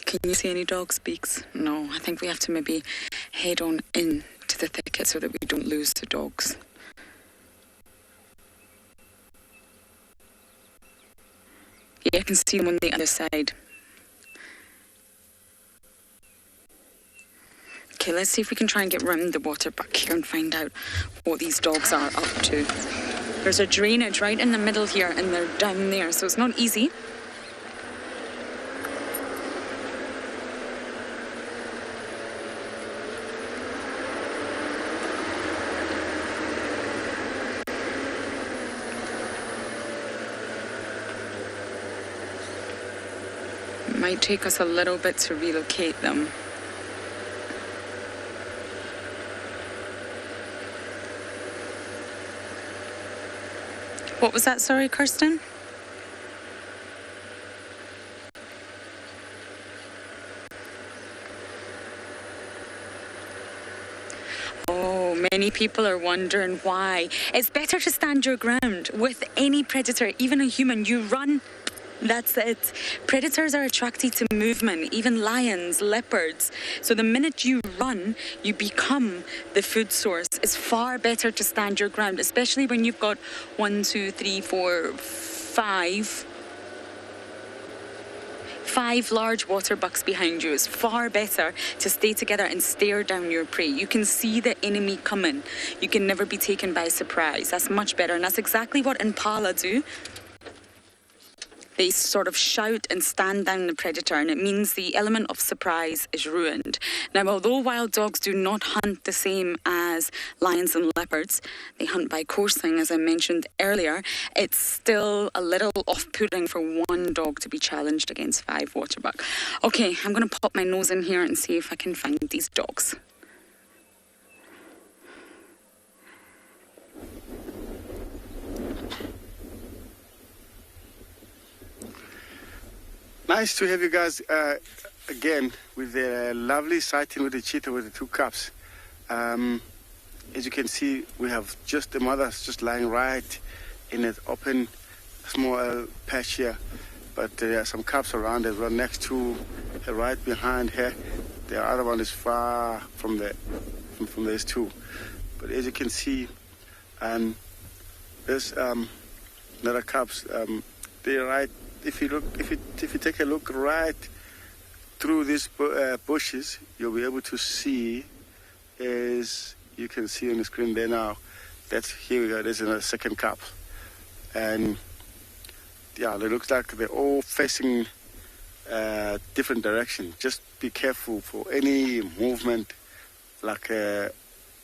Okay, Can you see any dog speaks? No, I think we have to maybe head on in to the thicket so that we don't lose the dogs. Yeah, I can see them on the other side. Okay, let's see if we can try and get round the water back here and find out what these dogs are up to. There's a drainage right in the middle here and they're down there, so it's not easy. It might take us a little bit to relocate them. What was that, sorry, Kirsten? Oh, many people are wondering why. It's better to stand your ground with any predator, even a human. You run. That's it. Predators are attracted to movement, even lions, leopards. So the minute you run, you become the food source. It's far better to stand your ground, especially when you've got 1, 2, 3, 4, 5 large water bucks behind you. It's far better to stay together and stare down your prey. You can see the enemy coming. You can never be taken by surprise. That's much better, and that's exactly what impala do. They sort of shout and stand down the predator, and it means the element of surprise is ruined. Now, although wild dogs do not hunt the same as lions and leopards, they hunt by coursing, as I mentioned earlier, it's still a little off-putting for one dog to be challenged against 5 waterbuck. Okay, I'm going to pop my nose in here and see if I can find these dogs. Nice to have you guys again with the lovely sighting with the cheetah with the 2 cubs. As you can see, we have just the mothers just lying right in an open small patch here, but there are some cubs around as well next to her, right behind her. The other one is far from these 2. But as you can see, there's another cubs. They're right. If you take a look right through these bushes, you'll be able to see, as you can see on the screen there now, that's here we go. There's another second cub, and yeah, it looks like they're all facing different direction. Just be careful for any movement, like a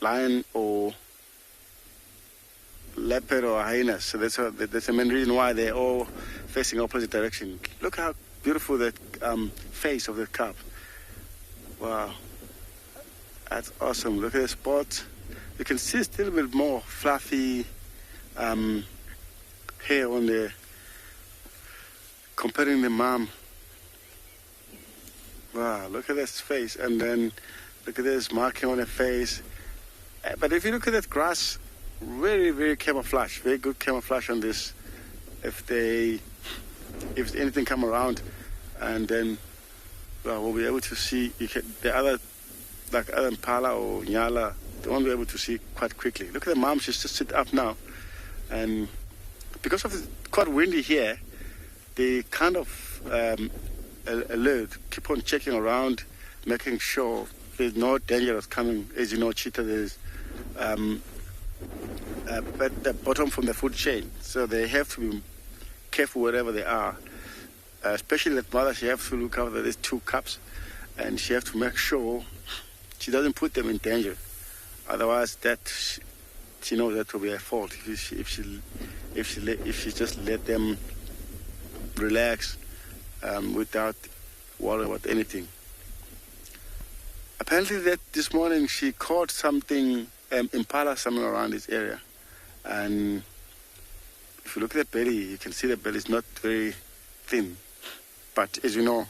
lion or leopard or hyena. So that's the main reason why they're all facing opposite direction. Look how beautiful that face of the cub. Wow, that's awesome. Look at the spots. You can see still a bit more fluffy hair on the, comparing the mom. Wow, look at this face, and then look at this marking on the face. But if you look at that grass, very, very camouflage, very good camouflage on this. If anything come around, and then we'll be able to see the other, like other impala or Ngala, they won't be able to see quite quickly. Look at the mom, she's just sit up now, and because of it's quite windy here, they kind of alert, keep on checking around, making sure there's no danger that's coming. As you know, cheetah, there's at the bottom from the food chain, so they have to be careful wherever they are. Especially that mother, she has to look after these 2 cubs, and she has to make sure she doesn't put them in danger. Otherwise, that she knows that will be her fault if she just let them relax without worrying about anything. Apparently, that this morning she caught something, impala, somewhere around this area. And if you look at the belly, you can see the belly is not very thin. But as you know,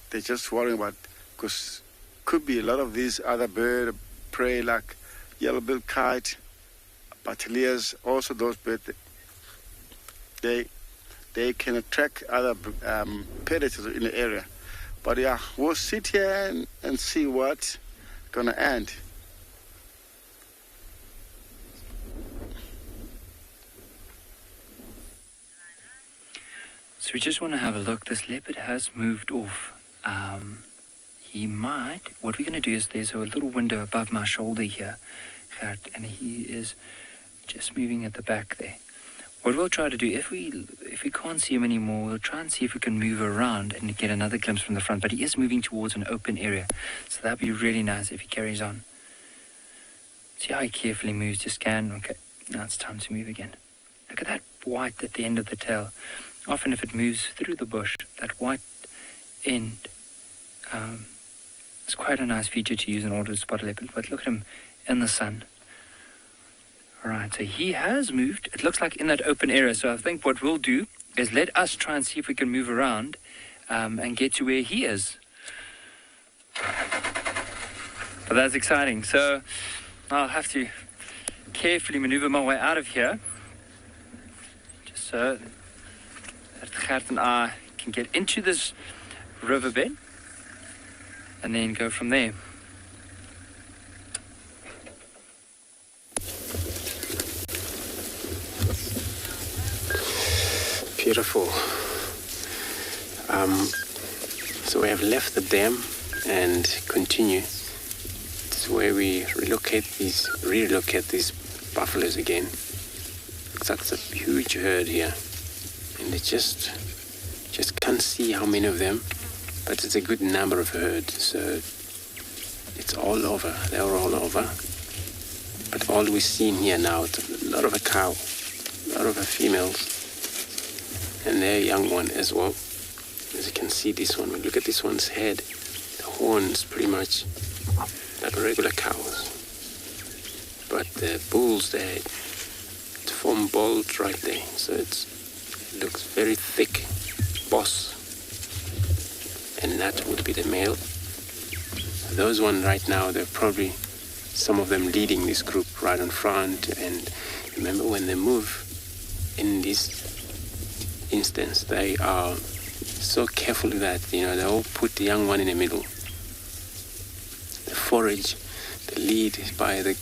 they're just worrying about, because could be a lot of these other bird prey like yellow-billed kite, batelliers, also those birds, they can attract other predators in the area. But yeah, we'll sit here and see what's gonna end. So we just want to have a look. This leopard has moved off. He might. What we're going to do is there's a little window above my shoulder here, Gert, and he is just moving at the back there. What we'll try to do, if we can't see him anymore, we'll try and see if we can move around and get another glimpse from the front. But he is moving towards an open area, so that'd be really nice if he carries on. See how he carefully moves to scan. Okay, now it's time to move again. Look at that white at the end of the tail. Often if it moves through the bush, that white end is quite a nice feature to use in order to spot a leopard. But look at him in the sun. All right, so he has moved. It looks like in that open area. So I think what we'll do is let us try and see if we can move around and get to where he is. But that's exciting. So I'll have to carefully maneuver my way out of here, just so that Gert and I can get into this riverbed and then go from there. Beautiful. So we have left the dam and continue. This is where we relocate these buffaloes again. Looks like it's a huge herd here, and they just can't see how many of them, but it's a good number of herds. So it's all over. They're all over. But all we're seeing here now, it's a lot of a cow, a lot of a females. And their young one as well. As you can see, this one, look at this one's head. The horns pretty much like regular cows. But the bulls, they form bold right there. So it looks very thick, boss. And that would be the male. Those one right now, they're probably some of them leading this group right in front. And remember, when they move in this instance, they are so careful that, they'll put the young one in the middle. The forage, the lead by the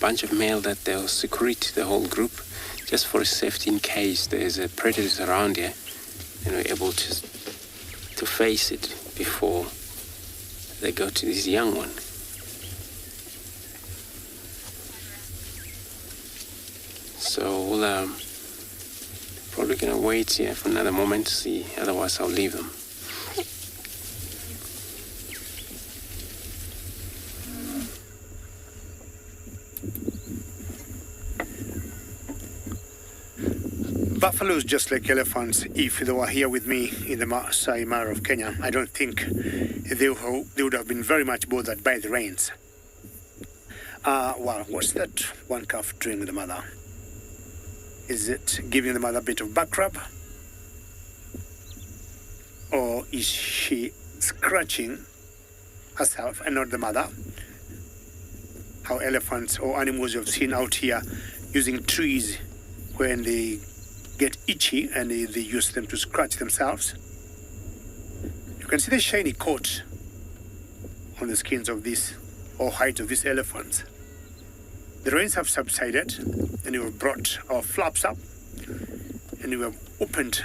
bunch of male that they'll secrete the whole group just for safety in case there's a predator around here, and we're able to face it before they go to this young one. So we'll probably gonna wait here for another moment to see, otherwise I'll leave them. Buffaloes, just like elephants, if they were here with me in the Masai Mara of Kenya, I don't think they would have been very much bothered by the rains. Well, what's that one calf doing with the mother? Is it giving the mother a bit of back rub? Or is she scratching herself and not the mother? How elephants or animals you've seen out here using trees when they get itchy and they use them to scratch themselves. You can see the shiny coat on the skins of this, or hide of these elephants. The rains have subsided, and we have brought our flaps up, and we have opened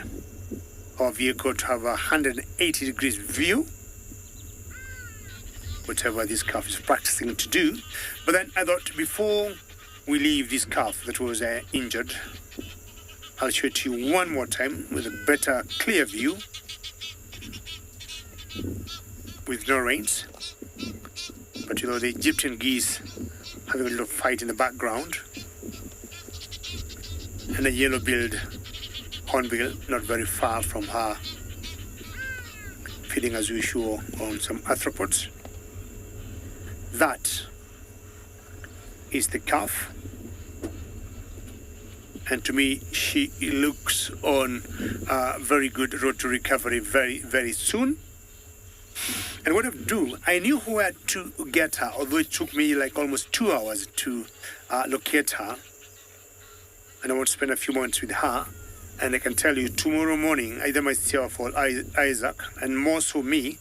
our vehicle to have a 180 degrees view, whatever this calf is practicing to do. But then I thought, before we leave this calf that was injured, I'll show it to you one more time with a better, clear view, with no rains. But the Egyptian geese having a little fight in the background, and a yellow-billed hornbill not very far from her, feeding as usual on some arthropods. That is the calf, and to me she looks on a very good road to recovery very, very soon. And what I do, I knew where to get her, although it took me like almost 2 hours to locate her. And I want to spend a few moments with her. And I can tell you, tomorrow morning, either myself or Isaac, and more so me,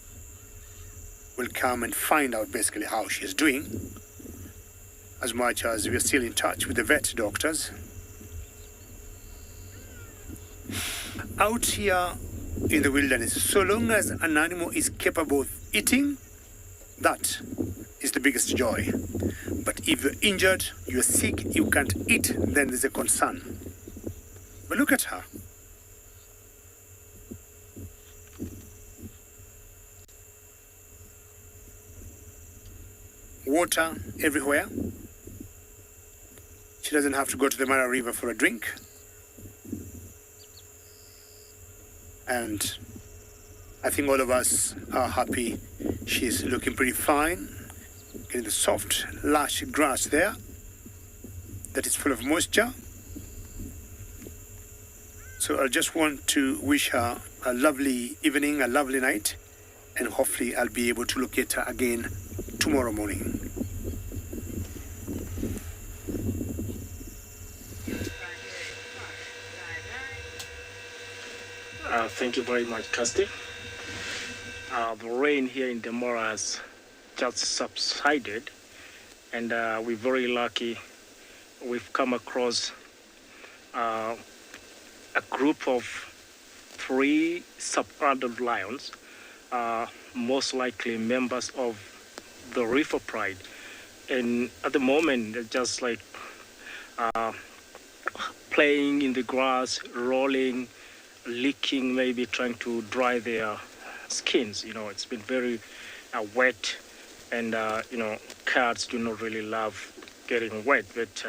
will come and find out basically how she is doing, as much as we're still in touch with the vet doctors. Out here in the wilderness, so long as an animal is capable of eating, that is the biggest joy. But if you're injured, you're sick, you can't eat, then there's a concern. But look at her. Water everywhere. She doesn't have to go to the Mara River for a drink. And I think all of us are happy. She's looking pretty fine. Getting the soft, lush grass there that is full of moisture. So I just want to wish her a lovely evening, a lovely night, and hopefully I'll be able to locate her again tomorrow morning. Thank you very much, Kirsty. The rain here in Demora has just subsided, and we're very lucky. We've come across a group of 3 sub-adult lions, most likely members of the River Pride. And at the moment, they're just like playing in the grass, rolling, licking, maybe trying to dry their skins. You know, it's been very wet, and you know, cats do not really love getting wet, but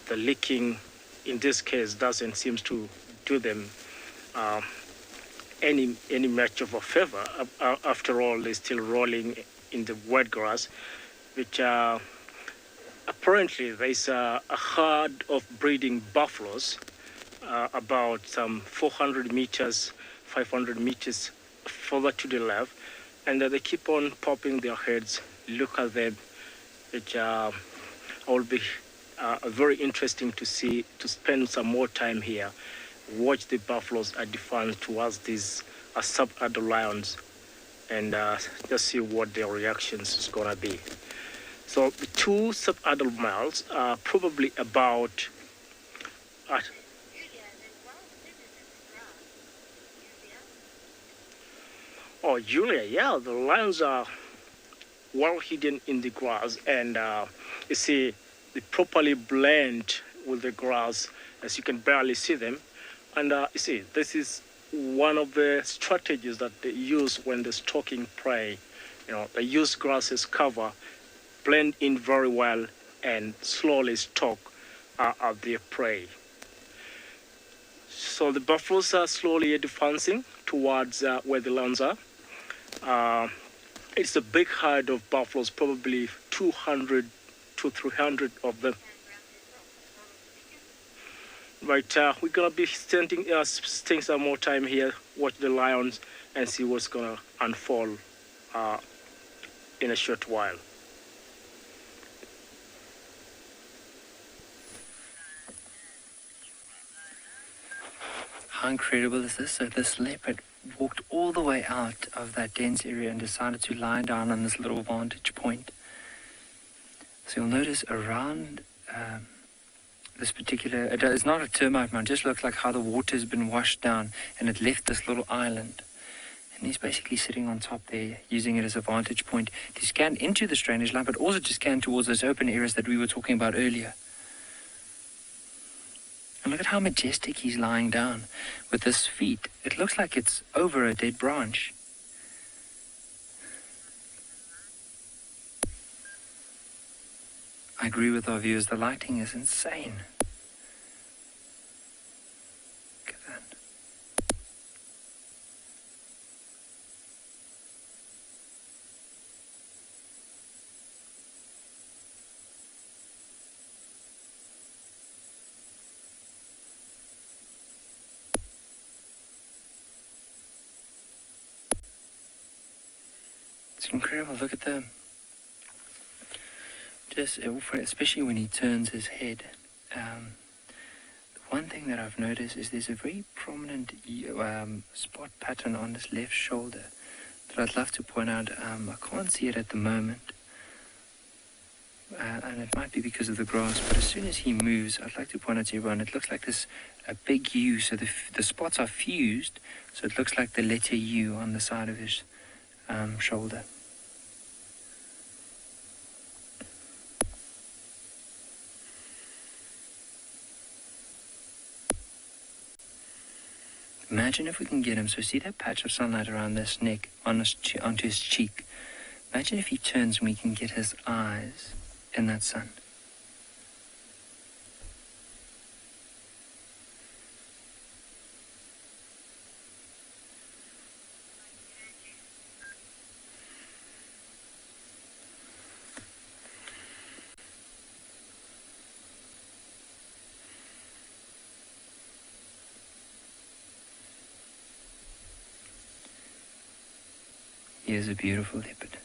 the licking in this case doesn't seem to do them any much of a favor. After all, they're still rolling in the wet grass, which apparently there's a herd of breeding buffaloes about some 400 meters, 500 meters further to the left, and they keep on popping their heads. Look at them, which will be very interesting to see, to spend some more time here, watch the buffaloes advance towards these sub-adult lions, and just see what their reactions is gonna be. So the 2 sub-adult males are probably about Oh, Julia, yeah, the lions are well hidden in the grass, and you see, they properly blend with the grass, as you can barely see them. And you see, this is one of the strategies that they use when they're stalking prey. You know, they use grass as cover, blend in very well, and slowly stalk at their prey. So the buffaloes are slowly advancing towards where the lions are. It's a big herd of buffaloes, probably 200 to 300 of them. But we're gonna be staying some more time here, watch the lions, and see what's gonna unfold in a short while. How incredible is this? So this leopard walked all the way out of that dense area and decided to lie down on this little vantage point. So you'll notice around this particular, it's not a termite mound, it just looks like how the water's been washed down and it left this little island. And he's basically sitting on top there, using it as a vantage point to scan into the drainage line, but also to scan towards those open areas that we were talking about earlier. And look at how majestic he's lying down with his feet. It looks like it's over a dead branch. I agree with our viewers, the lighting is insane. Look at that. It's incredible, look at them. Just, especially when he turns his head. The one thing that I've noticed is there's a very prominent spot pattern on his left shoulder. that I'd love to point out. I can't see it at the moment. And it might be because of the grass, but as soon as he moves, I'd like to point out to everyone, it looks like this a big U, so the spots are fused, so it looks like the letter U on the side of his shoulder. Imagine if we can get him, so see that patch of sunlight around this neck, onto his cheek. Imagine if he turns and we can get his eyes in that sun. He is a beautiful leopard.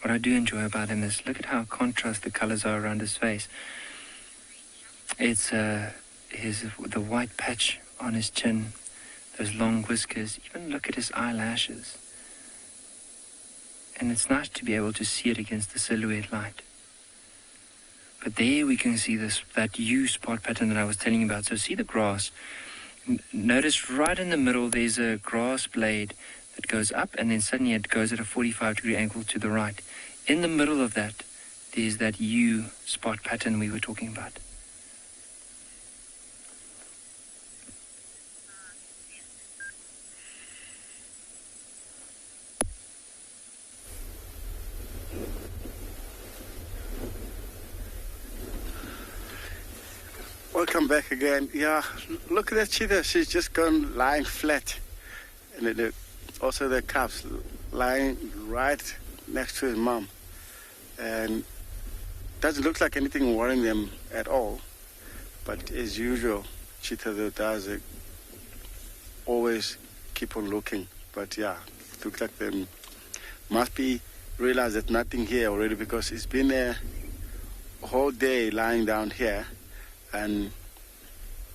What I do enjoy about him is look at how contrast the colors are around his face. It's the white patch on his chin, those long whiskers, even look at his eyelashes. And it's nice to be able to see it against the silhouette light. But there we can see that U spot pattern that I was telling you about. So see the grass. Notice right in the middle there's a grass blade that goes up, and then suddenly it goes at a 45-degree angle to the right. In the middle of that, there's that U spot pattern we were talking about. Welcome back again. Yeah, look at that cheetah. She's just gone lying flat. And also the cubs lying right next to his mom. And doesn't look like anything worrying them at all. But as usual, cheetah does always keep on looking. But yeah, it looks like they must be realize that nothing here already, because it's been a whole day lying down here and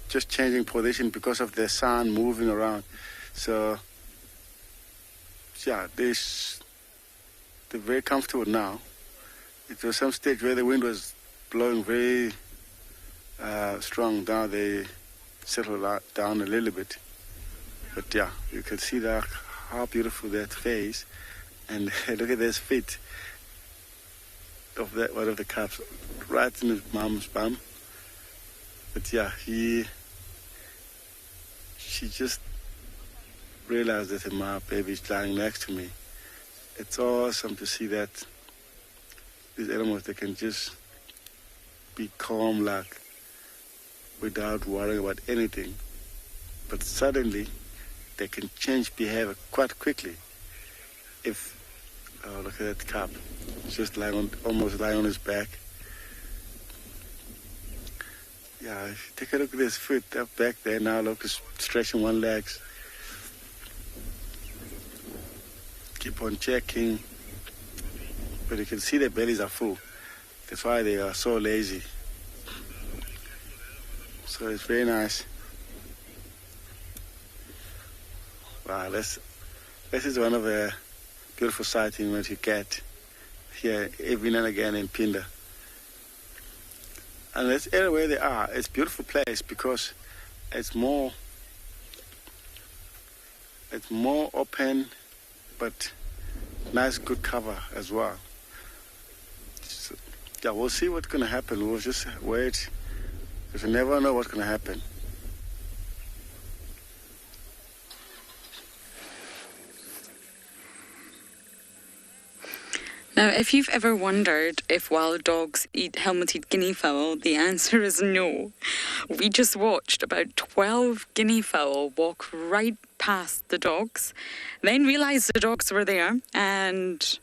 just changing position because of the sun moving around. So yeah, they're very comfortable now. It was some stage where the wind was blowing very strong. Now they settled down a little bit. But yeah, you can see that how beautiful that face, and look at his feet of that one of the cubs right in his mom's bum. But yeah, she just realized that my baby is lying next to me. It's awesome to see that these animals, they can just be calm, like, without worrying about anything. But suddenly, they can change behavior quite quickly. Oh, look at that cub, just almost lying on his back. Yeah, take a look at his foot up back there now. Look, he's stretching one leg. Keep on checking. But you can see their bellies are full. That's why they are so lazy. So it's very nice. Wow, this is one of the beautiful sightings that you get here every now and again in Phinda. And that's everywhere they are. It's a beautiful place because it's more open, but nice, good cover as well. So, yeah, we'll see what's going to happen. We'll just wait, because you never know what's going to happen. Now, if you've ever wondered if wild dogs eat helmeted guinea fowl, the answer is no. We just watched about 12 guinea fowl walk right past the dogs, then realised the dogs were there and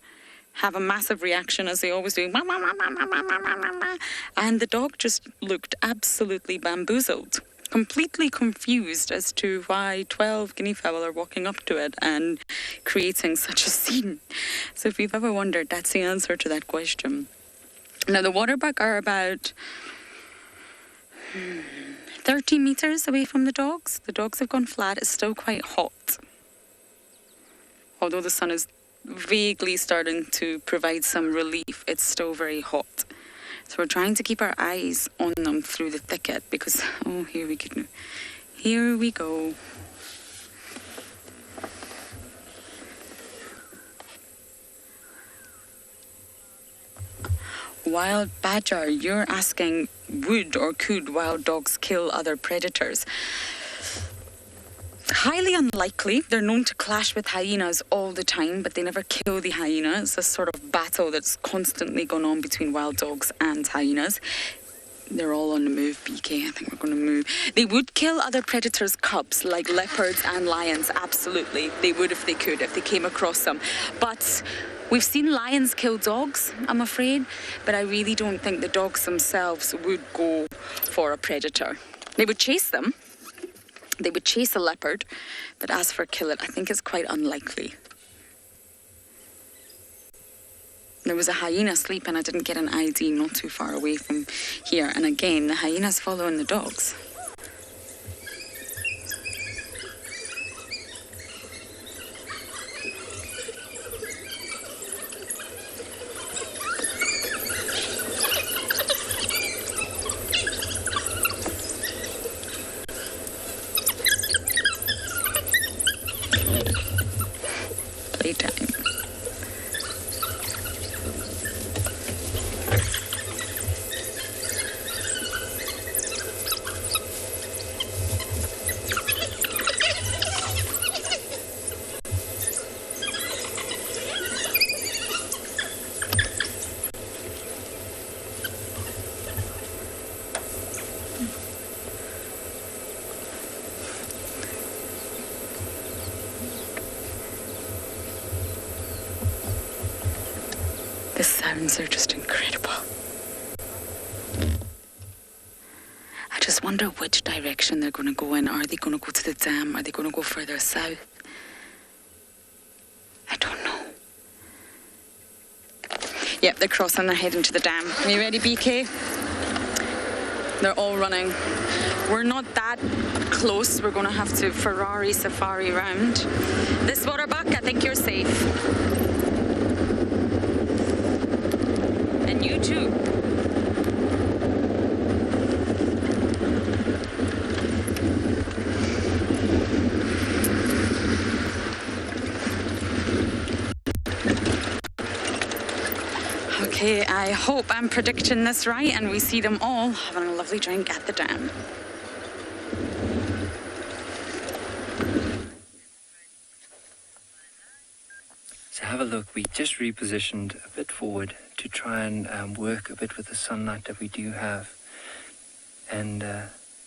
have a massive reaction, as they always do. And the dog just looked absolutely bamboozled, completely confused as to why 12 guinea fowl are walking up to it and creating such a scene. So if you've ever wondered, that's the answer to that question. Now, the waterbuck are about 30 meters away from the dogs. The dogs have gone flat. It's still quite hot. Although the sun is vaguely starting to provide some relief, it's still very hot. So we're trying to keep our eyes on them through the thicket because, oh, here we go. Here we go. Wild badger, you're asking, would or could wild dogs kill other predators? Highly unlikely. They're known to clash with hyenas all the time, but they never kill the hyena. It's a sort of battle that's constantly gone on between wild dogs and hyenas. They're all on the move, BK. I think we're going to move. They would kill other predators' cubs, like leopards and lions. Absolutely. They would if they could, if they came across them. But we've seen lions kill dogs, I'm afraid. But I really don't think the dogs themselves would go for a predator. They would chase them. They would chase a leopard. But as for kill it, I think it's quite unlikely. There was a hyena sleeping. I didn't get an ID not too far away from here. And again, the hyena's following the dogs. Playtime. The sounds are just incredible. I just wonder which direction they're going to go in. Are they going to go to the dam? Are they going to go further south? I don't know. Yep, they're crossing. They're heading to the dam. Are you ready, BK? They're all running. We're not that close. We're going to have to Ferrari safari round. This waterbuck, I think you're safe. And you too. Okay, I hope I'm predicting this right and we see them all having a lovely drink at the dam. So have a look. We just repositioned a bit forward to try and work a bit with the sunlight that we do have. And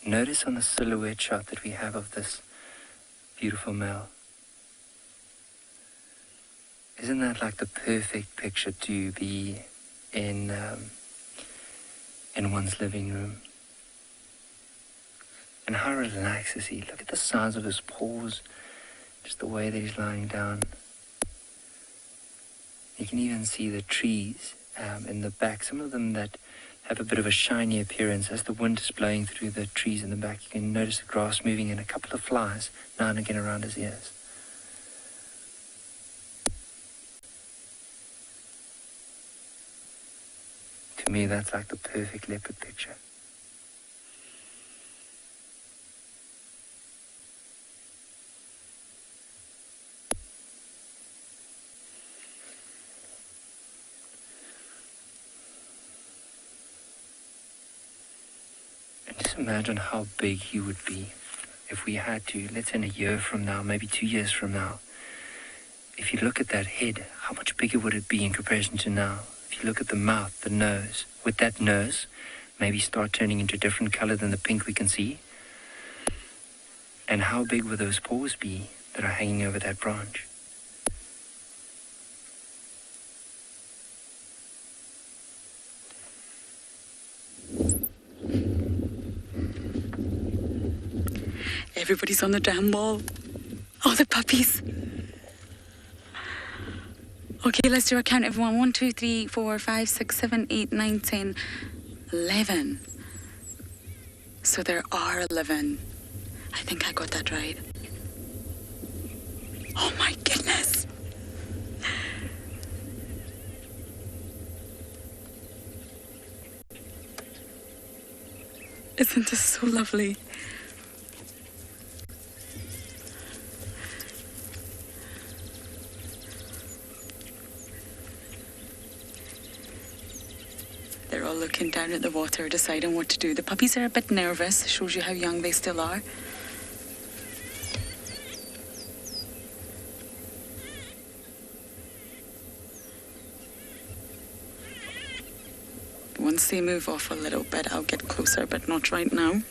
notice on the silhouette shot that we have of this beautiful male. Isn't that like the perfect picture to be in one's living room? And how relaxed is he? Look at the size of his paws, just the way that he's lying down. You can even see the trees in the back, some of them that have a bit of a shiny appearance. As the wind is blowing through the trees in the back, you can notice the grass moving and a couple of flies now and again around his ears. To me, that's like the perfect leopard picture. And just imagine how big he would be if we had to, let's say in a year from now, maybe 2 years from now. If you look at that head, how much bigger would it be in comparison to now? If you look at the mouth, the nose, would that nose maybe start turning into a different color than the pink we can see? And how big would those paws be that are hanging over that branch? Everybody's on the dam wall. Oh, the puppies. Okay, let's do our count, everyone. 1, 2, 3, 4, 5, 6, 7, 8, 9, 10, 11. So there are 11. I think I got that right. Oh my goodness. Isn't this so lovely? They're all looking down at the water, deciding what to do. The puppies are a bit nervous, shows you how young they still are. Once they move off a little bit, I'll get closer, but not right now.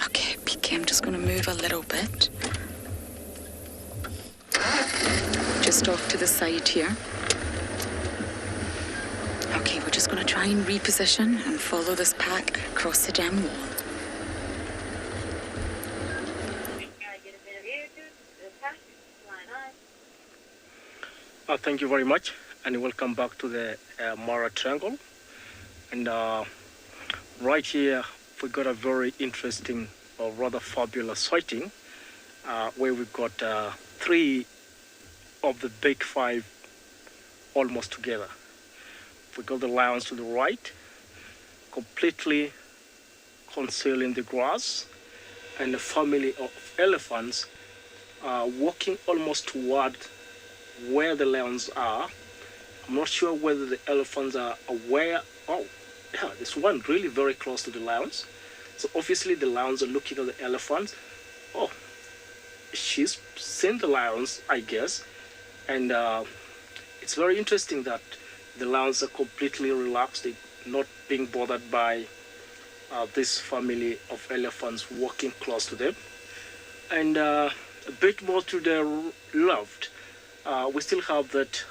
Okay, PK, I'm just going to move a little bit. Just off to the side here. Okay, we're just going to try and reposition and follow this pack across the dam wall. Thank you very much, and welcome back to the Mara Triangle. And right here, we got a very interesting or rather fabulous sighting where we've got 3 of the big 5 almost together. We got the lions to the right, completely concealing the grass, and a family of elephants walking almost toward where the lions are. I'm not sure whether the elephants are aware. Oh, yeah, there's one really very close to the lions. So obviously the lions are looking at the elephants. Oh, she's seen the lions, I guess. And it's very interesting that the lions are completely relaxed. They're not being bothered by this family of elephants walking close to them. And a bit more to the left, we still have that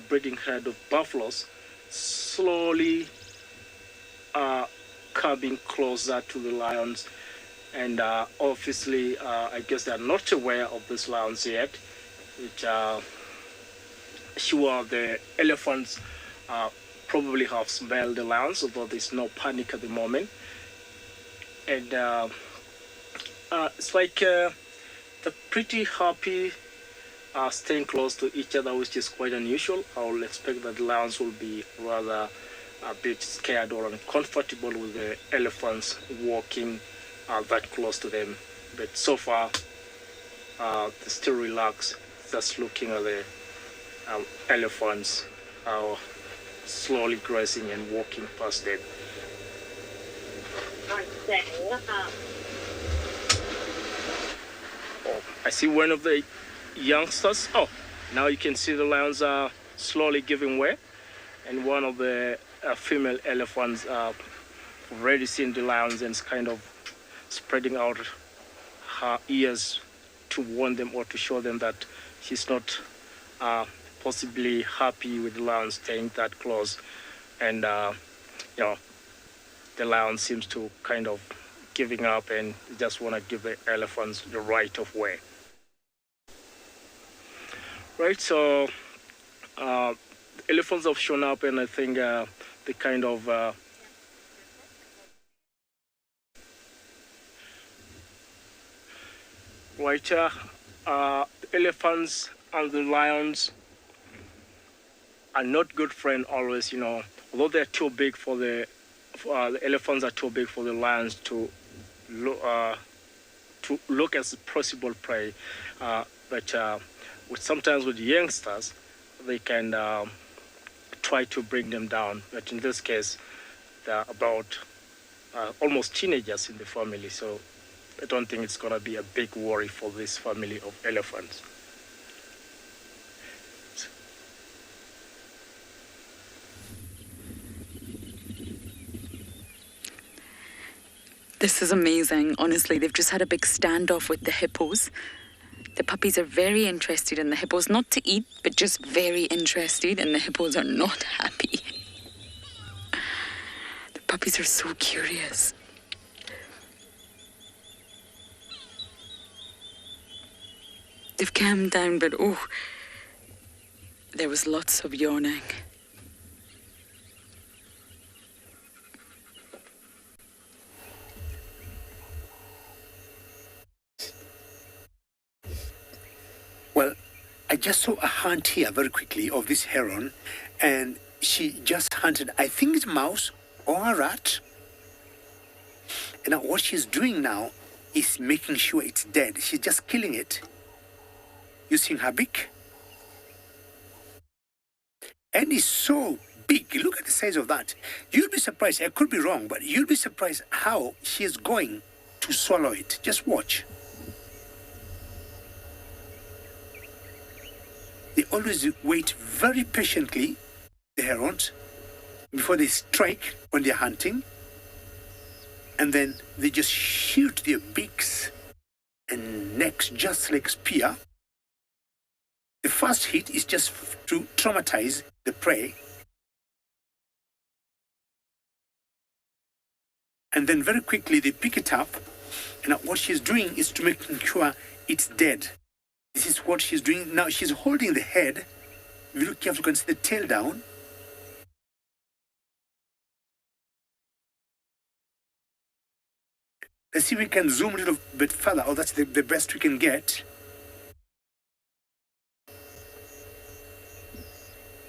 breeding herd of buffaloes slowly coming closer to the lions. And obviously, I guess they're not aware of these lions yet, which sure the elephants probably have smelled the lions, although there's no panic at the moment. And it's like they're pretty happy staying close to each other, which is quite unusual. I will expect that the lions will be rather a bit scared or uncomfortable with the elephants walking that close to them. But so far, they're still relaxed, just looking at the elephants slowly grazing and walking past them. Oh, I see one of the youngsters. Oh, now you can see the lions are slowly giving way, and one of the female elephants already seen the lions and is kind of spreading out her ears to warn them or to show them that she's not possibly happy with the lion staying that close. And you know, the lion seems to kind of giving up and just want to give the elephants the right of way. Right, so the elephants have shown up, and I think they kind of right, the elephants and the lions are not good friends always, you know. Although they're too big for the elephants are too big for the lions to look as possible prey, but sometimes with youngsters, they can try to bring them down. But in this case, they're about almost teenagers in the family, so I don't think it's going to be a big worry for this family of elephants. This is amazing, honestly. They've just had a big standoff with the hippos. The puppies are very interested in the hippos, not to eat, but just very interested, and the hippos are not happy. The puppies are so curious. They've calmed down, but oh, there was lots of yawning. Well, I just saw a hunt here very quickly of this heron, and she just hunted, I think it's a mouse or a rat. And now what she's doing now is making sure it's dead. She's just killing it using her beak. And it's so big. Look at the size of that. You'll be surprised. I could be wrong, but you'll be surprised how she is going to swallow it. Just watch. They always wait very patiently, the herons, before they strike when they're hunting. And then they just shoot their beaks and necks just like spear. The first hit is just to traumatize the prey. And then very quickly they pick it up. And what she's doing is to make sure it's dead. This is what she's doing. Now she's holding the head. If you look carefully, you can see the tail down. Let's see if we can zoom a little bit further. Oh, that's the best we can get.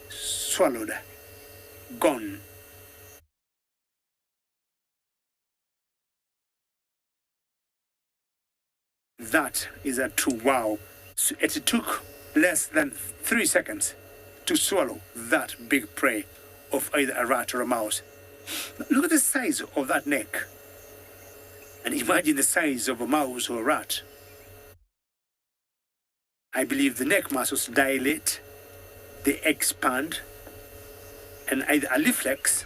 Swallowed. Gone. That is a true wow. So it took less than 3 seconds to swallow that big prey of either a rat or a mouse. Look at the size of that neck. And imagine the size of a mouse or a rat. I believe the neck muscles dilate, they expand, and either a reflex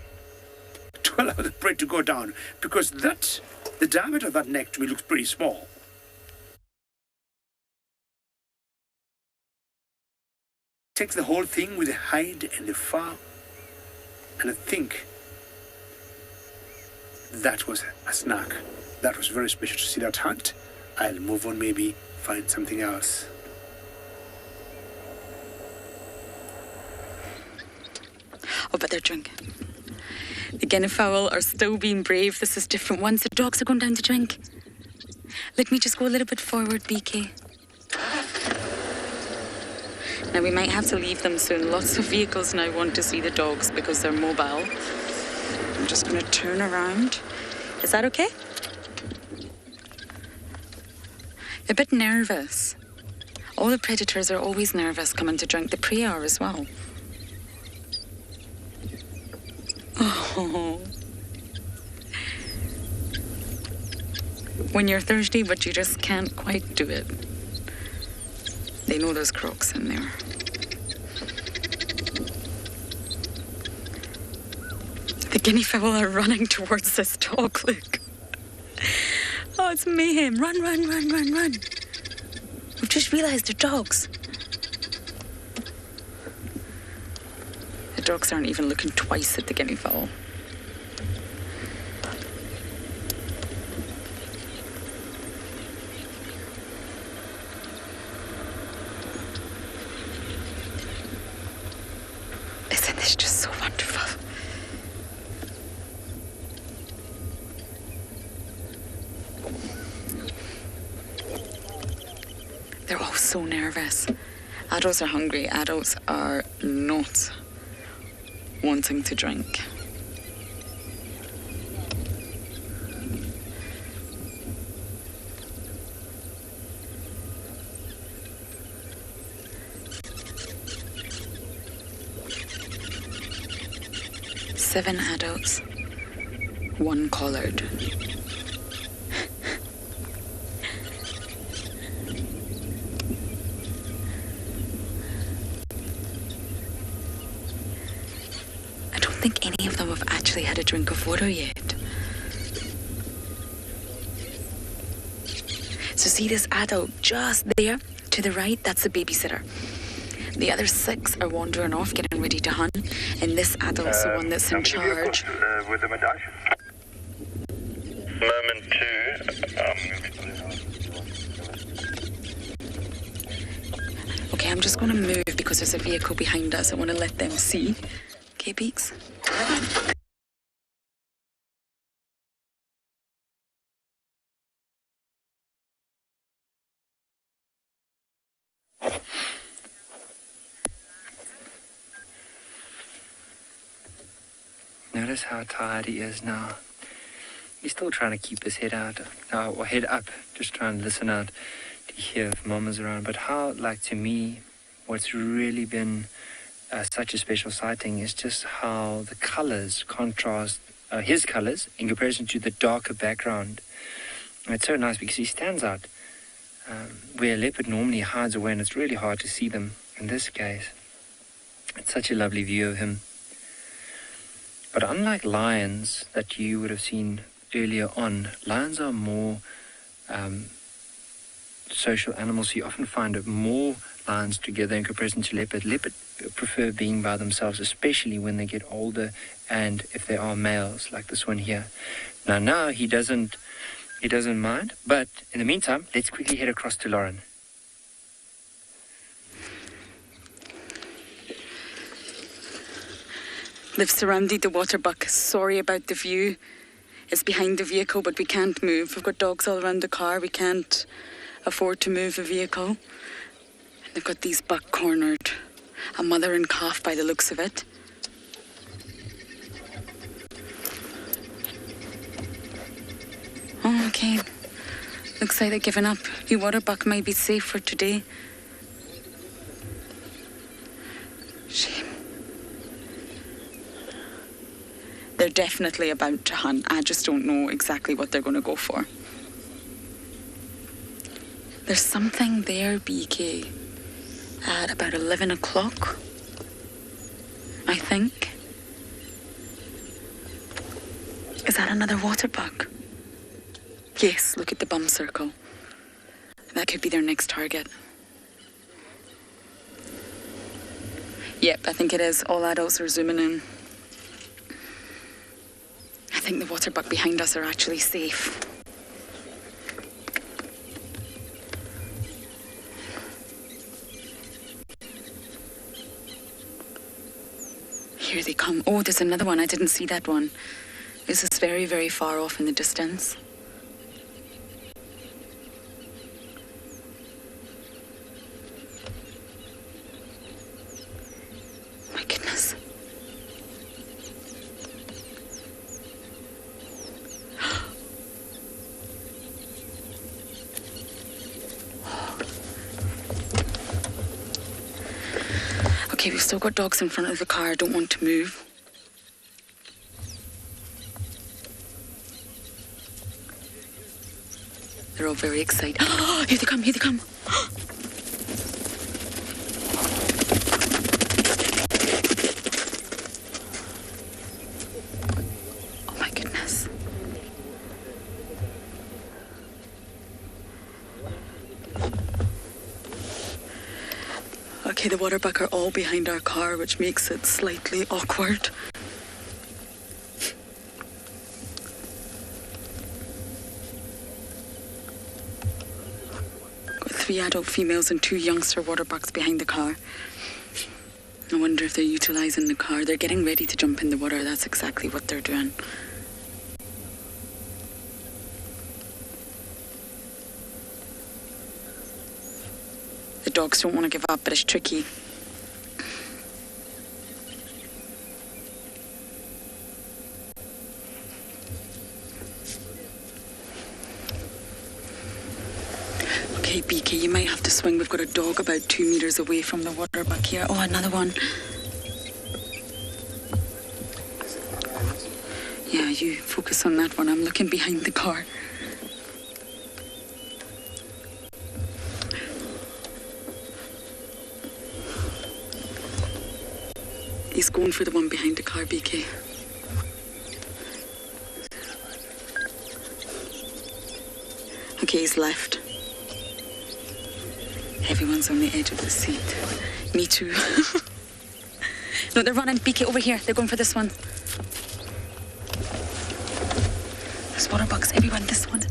to allow the prey to go down, because the diameter of that neck to me looks pretty small. Takes the whole thing with the hide and the fur, and I think that was a snack. That was very special to see that hunt. I'll move on, maybe find something else. Oh, but they're drinking. The guinea fowl are still being brave. This is different ones. The dogs are going down to drink. Let me just go a little bit forward, BK. Now, we might have to leave them soon. Lots of vehicles now want to see the dogs because they're mobile. I'm just going to turn around. Is that okay? They're a bit nervous. All the predators are always nervous coming to drink. The prey are as well. Oh. When you're thirsty, but you just can't quite do it. They know there's crocs in there. The guinea fowl are running towards this dog, look. Oh, it's mayhem. Run, run, run, run, run. We've just realised they're dogs. The dogs aren't even looking twice at the guinea fowl. Isn't this just so wonderful? They're all so nervous. Adults are hungry. Adults are not wanting to drink. Seven adults, one collared. I don't think any of them have actually had a drink of water yet. So see this adult just there to the right? That's the babysitter. The other 6 are wandering off, getting ready to hunt, and this adult's the one that's in charge. With the vantage. Moment 2. Okay, I'm just going to move because there's a vehicle behind us. I want to let them see. Okay, Beaks? Notice how tired he is now. He's still trying to keep his head out, or head up, just trying to listen out to hear if Mama's around. But how, like, to me, what's really been such a special sighting is just how the colors contrast, his colors, in comparison to the darker background. And it's so nice because he stands out. Where a leopard normally hides away and it's really hard to see them. In this case, it's such a lovely view of him. But unlike lions that you would have seen earlier on, lions are more social animals. You often find more lions together in comparison to leopard. Leopard prefer being by themselves, especially when they get older and if they are males, like this one here. Now he doesn't mind, but in the meantime, let's quickly head across to Lauren. They've surrounded the waterbuck. Sorry about the view. It's behind the vehicle, but we can't move. We've got dogs all around the car. We can't afford to move the vehicle. And they've got these buck cornered. A mother and calf by the looks of it. Oh, okay. Looks like they're giving up. Your waterbuck might be safe for today. Shame. They're definitely about to hunt. I just don't know exactly what they're going to go for. There's something there, BK, at about 11 o'clock, I think. Is that another waterbuck? Yes, look at the bum circle. That could be their next target. Yep, I think it is. All adults are zooming in. I think the waterbuck behind us are actually safe. Here they come. Oh, there's another one. I didn't see that one. This is very, very far off in the distance. My goodness. Okay, we've still got dogs in front of the car. I don't want to move. They're all very excited. Oh, here they come, here they come. Oh my goodness. Okay, the waterbuck are all behind our car, which makes it slightly awkward. Got 3 adult females and 2 youngster waterbucks behind the car. I wonder if they're utilising the car. They're getting ready to jump in the water. That's exactly what they're doing. The dogs don't want to give up, but it's tricky. Okay, BK, you might have to swing. We've got a dog about 2 meters away from the waterbuck here. Oh, another one. Yeah, you focus on that one. I'm looking behind the car. He's going for the one behind the car, BK. Okay, he's left. Everyone's on the edge of the seat. Me too. No, they're running. BK, over here. They're going for this one. There's waterbucks everywhere. This one.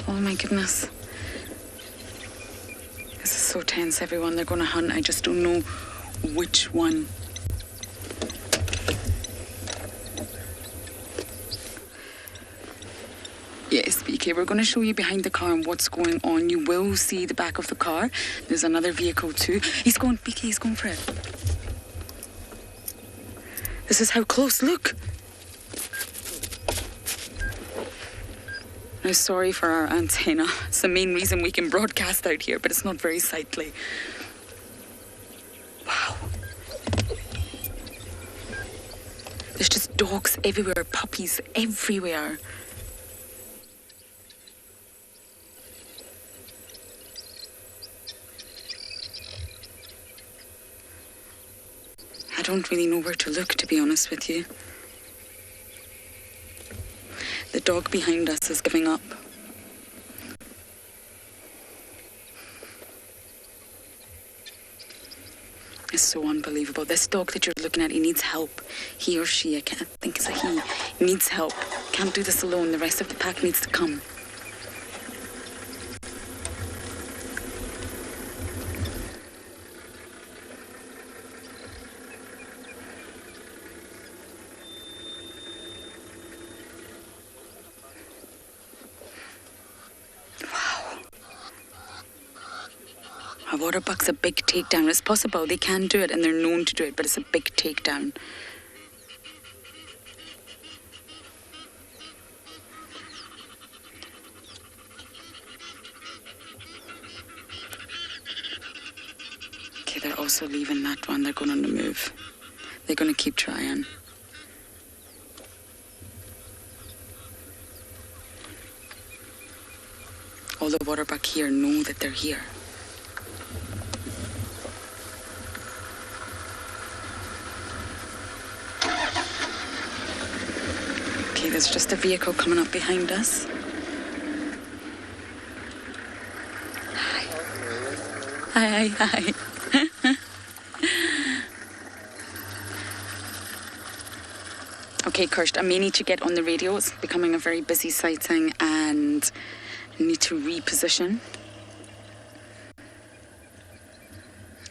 Oh my goodness. This is so tense, everyone. They're going to hunt. I just don't know which one. Yes, BK, we're going to show you behind the car and what's going on. You will see the back of the car. There's another vehicle too. He's going, BK, he's going for it. This is how close, look. I'm sorry for our antenna. It's the main reason we can broadcast out here, but it's not very sightly. Wow. There's just dogs everywhere, puppies everywhere. I don't really know where to look, to be honest with you. The dog behind us is giving up. It's so unbelievable. This dog that you're looking at, he needs help. He or she, I can't think it's a he, needs help. Can't do this alone. The rest of the pack needs to come. A waterbuck's a big takedown. It's possible they can do it and they're known to do it, but it's a big takedown. Okay, they're also leaving that one. They're going on the move. They're going to keep trying. All the waterbuck here know that they're here. There's just a vehicle coming up behind us. Hi. Hi. Okay, Kirst, I may need to get on the radio. It's becoming a very busy sighting and I need to reposition.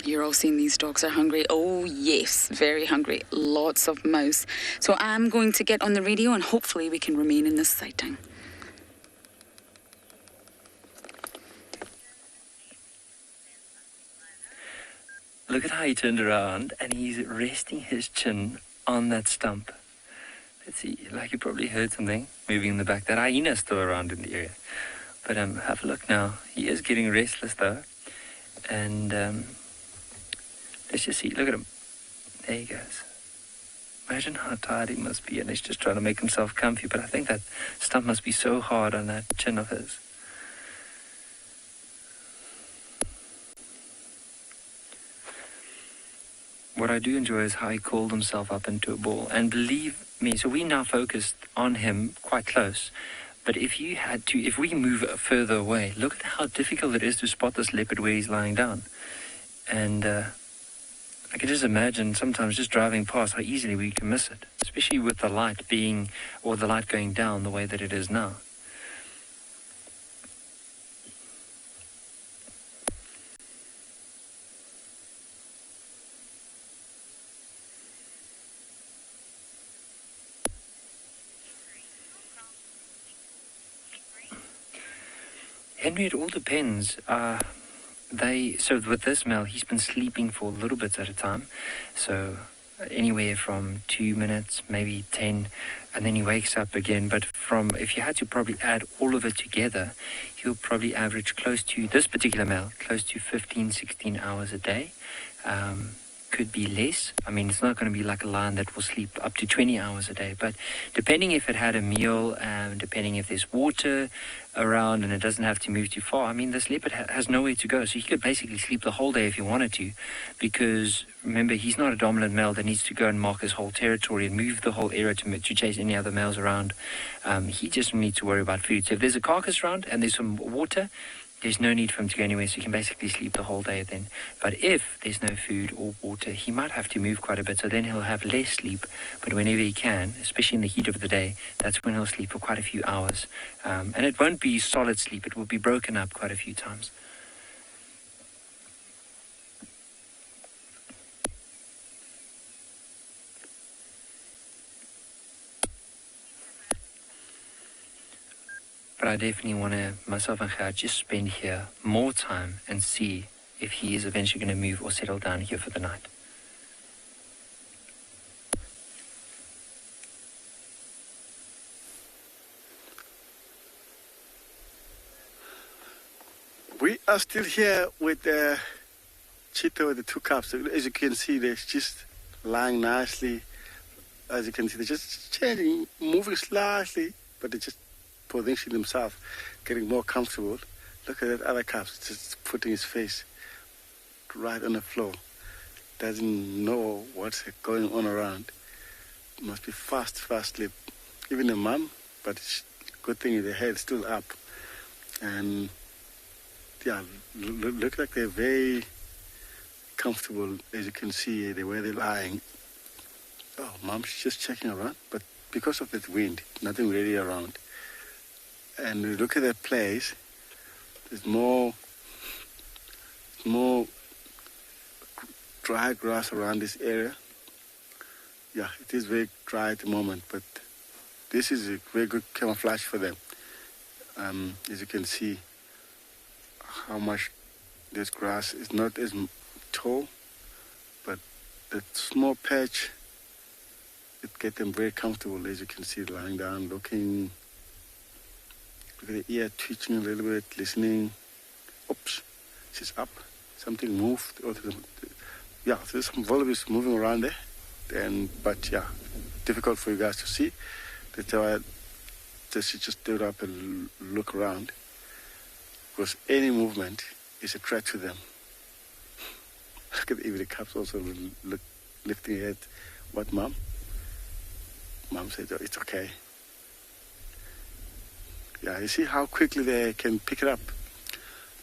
You're all seeing these dogs are hungry. Oh, yes, very hungry. Lots of mouse. So I'm going to get on the radio and hopefully we can remain in this sighting. Look at how he turned around and he's resting his chin on that stump. Let's see, like you probably heard something moving in the back. That hyena's still around in the area. But have a look now. He is getting restless though. And let's just see, look at him. There he goes. Imagine how tired he must be, and he's just trying to make himself comfy. But I think that stump must be so hard on that chin of his. What I do enjoy is how he called himself up into a ball. And believe me, so we now focused on him quite close. But if we move further away, look at how difficult it is to spot this leopard where he's lying down. And I can just imagine sometimes just driving past how easily we can miss it, especially with the light the light going down the way that it is now. Henry, it all depends. So with this male, he's been sleeping for little bits at a time. So anywhere from 2 minutes, maybe 10, and then he wakes up again. But if you had to probably add all of it together, he'll probably average close to, this particular male, close to 15, 16 hours a day. Could be less. I mean, it's not going to be like a lion that will sleep up to 20 hours a day, but depending if it had a meal, depending if there's water around and it doesn't have to move too far, I mean, this leopard has nowhere to go, so he could basically sleep the whole day if he wanted to, because remember, he's not a dominant male that needs to go and mark his whole territory and move the whole area to chase any other males around. He just needs to worry about food. So if there's a carcass around and there's some water, there's no need for him to go anywhere, so he can basically sleep the whole day then. But if there's no food or water, he might have to move quite a bit, so then he'll have less sleep. But whenever he can, especially in the heat of the day, that's when he'll sleep for quite a few hours. And it won't be solid sleep, it will be broken up quite a few times. But I definitely want to, myself and Gerard, just spend here more time and see if he is eventually going to move or settle down here for the night. We are still here with the Cheetah with the two cubs. As you can see, they're just lying nicely. As you can see, they're just changing, moving slightly, but they're just positioning themselves, getting more comfortable. Look at that other cub, just putting his face right on the floor. Doesn't know what's going on around. Must be fast sleep. Even the mom, but it's good thing the head's still up. And yeah, look like they're very comfortable, as you can see, the way they're lying. Oh, mom's just checking around, but because of that wind, nothing really around. And we look at that place, there's more dry grass around this area. Yeah, it is very dry at the moment, but this is a very good camouflage for them. As you can see, how much this grass is not as tall, but that small patch, it gets them very comfortable. As you can see, lying down, looking. Look at the ear twitching a little bit, listening. Oops, she's up. Something moved. Yeah, there's some wallabies moving around there. But yeah, difficult for you guys to see. That's why she just stood up and look around. Because any movement is a threat to them. Look at even the cubs also lifting their head. What, Mom? Mom said, oh, it's okay. Yeah, you see how quickly they can pick it up.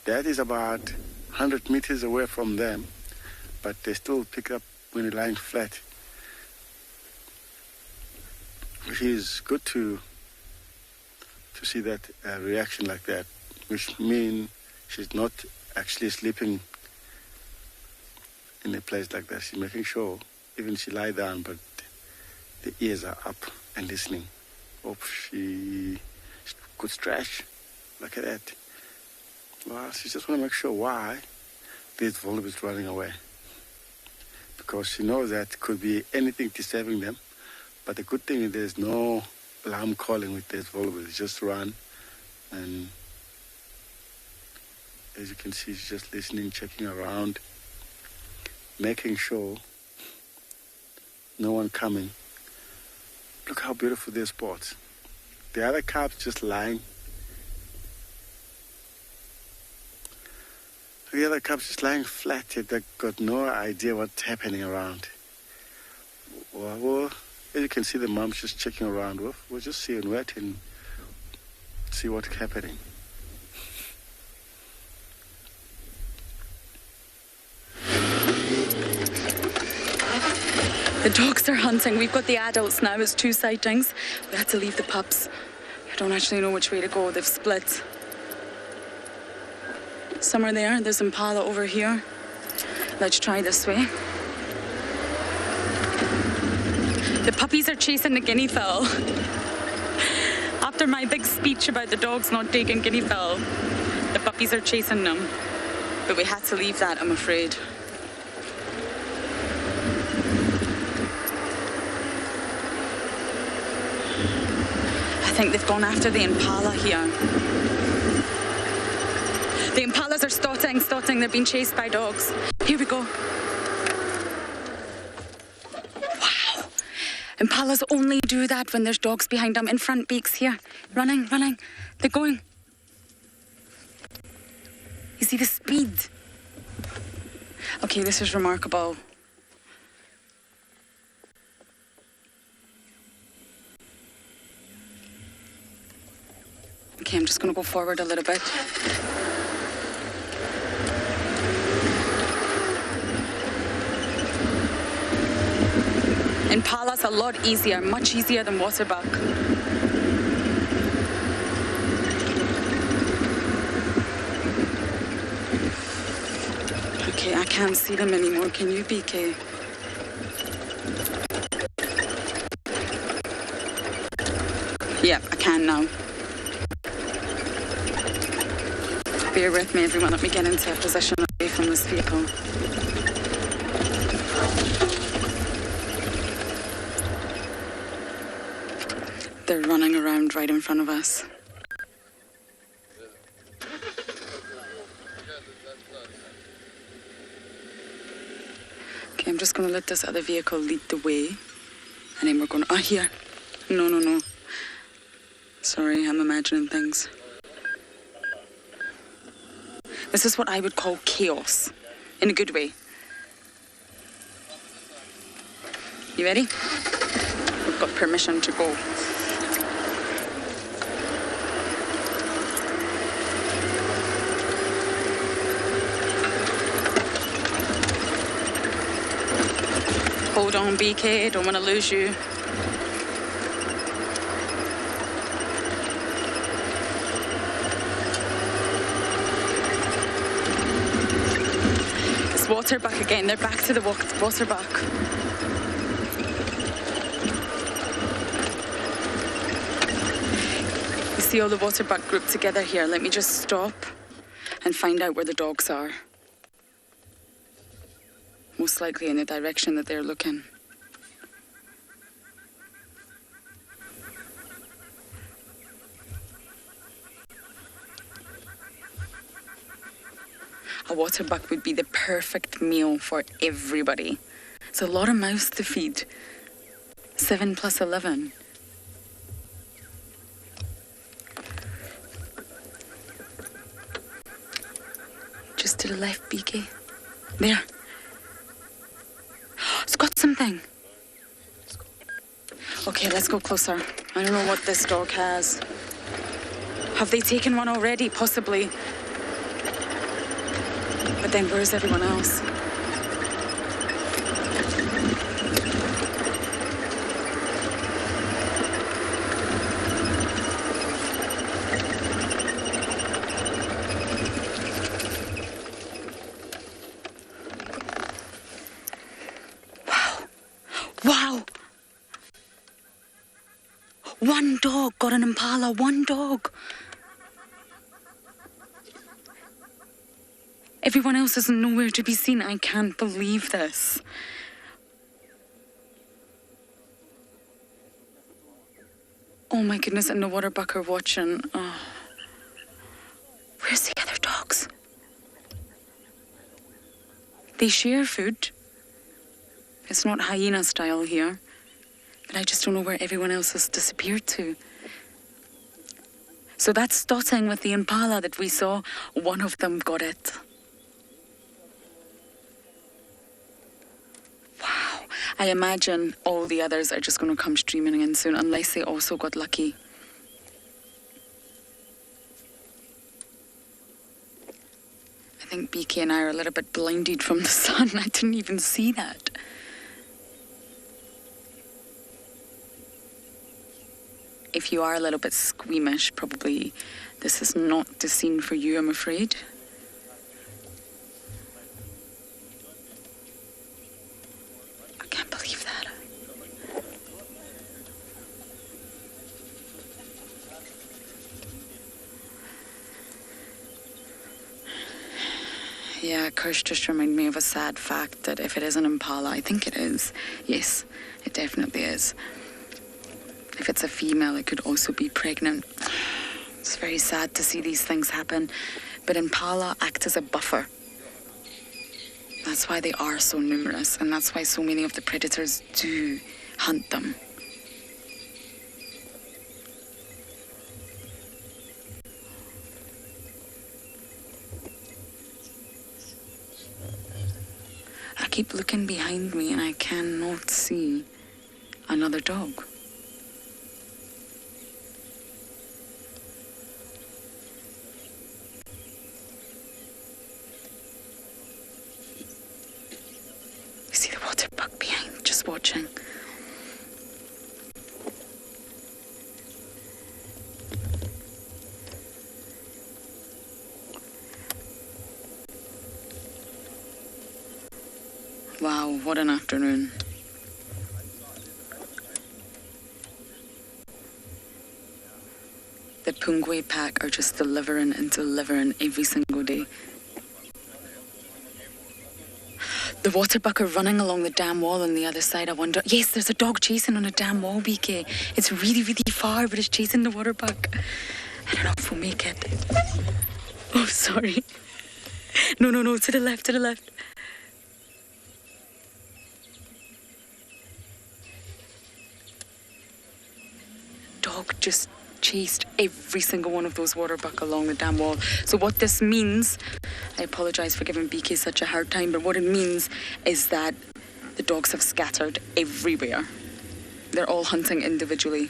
That is about 100 meters away from them, but they still pick it up when they're lying flat. Which is good to see that reaction like that, which means she's not actually sleeping in a place like that. She's making sure, even she lie down, but the ears are up and listening. Hope she could stretch. Look at that. Well, she just want to make sure why this volleyball is running away. Because she knows that could be anything disturbing them. But the good thing is there's no alarm calling with this volleyball. It's just run. And as you can see, she's just listening, checking around, making sure no one coming. Look how beautiful their spots. The other cubs just lying. The other cubs just lying flat. They've got no idea what's happening around. Well, as you can see, the mom's just checking around. We'll just see and wait and see what's happening. The dogs are hunting. We've got the adults now as 2 sightings. We had to leave the pups. I don't actually know which way to go. They've split. Some are there. There's impala over here. Let's try this way. The puppies are chasing the guinea fowl. After my big speech about the dogs not taking guinea fowl, the puppies are chasing them. But we had to leave that, I'm afraid. I think they've gone after the impala here. The impalas are stotting. They're being chased by dogs. Here we go. Wow. Impalas only do that when there's dogs behind them. In front, beaks here. Running. They're going. You see the speed? Okay, this is remarkable. Okay, I'm just going to go forward a little bit. Impala's a lot easier, much easier than waterbuck. Okay, I can't see them anymore. Can you, BK? Yeah, I can now. Bear with me, everyone. Let me get into a position away from this vehicle. They're running around right in front of us. Okay, I'm just going to let this other vehicle lead the way. And then we're going to... here. No. Sorry, I'm imagining things. This is what I would call chaos. In a good way. You ready? We've got permission to go. Hold on, BK, don't want to lose you. It's waterbuck again. They're back to the waterbuck. You see all the waterbuck grouped together here. Let me just stop and find out where the dogs are. Most likely in the direction that they're looking. A waterbuck would be the perfect meal for everybody. It's a lot of mouths to feed. 7 plus 11. Just to the left, BK. There. It's got something. Okay, let's go closer. I don't know what this dog has. Have they taken one already? Possibly. But then where's everyone else? Wow! One dog got an impala, one dog. Everyone else is nowhere to be seen. I can't believe this. Oh my goodness, and the waterbuck are watching. Oh. Where's the other dogs? They share food. It's not hyena style here. But I just don't know where everyone else has disappeared to. So that's dotting with the impala that we saw. One of them got it. Wow. I imagine all the others are just going to come streaming in soon, unless they also got lucky. I think BK and I are a little bit blinded from the sun. I didn't even see that. If you are a little bit squeamish, probably this is not the scene for you, I'm afraid. I can't believe that. Yeah, Kirsch just reminded me of a sad fact that if it is an impala, I think it is. Yes, it definitely is. If it's a female, it could also be pregnant. It's very sad to see these things happen. But impala act as a buffer. That's why they are so numerous, and that's why so many of the predators do hunt them. I keep looking behind me and I cannot see another dog. See the waterbuck behind, just watching. Wow, what an afternoon. The Pungwe pack are just delivering and delivering every single single day. The water buck are running along the dam wall on the other side. I wonder... Yes, there's a dog chasing on a dam wall, BK. It's really, really far, but it's chasing the water buck. I don't know if we'll make it. Oh, sorry. No, to the left, to the left. Dog just chased every single one of those water buck along the dam wall. So what this means, I apologise for giving BK such a hard time, but what it means is that the dogs have scattered everywhere. They're all hunting individually.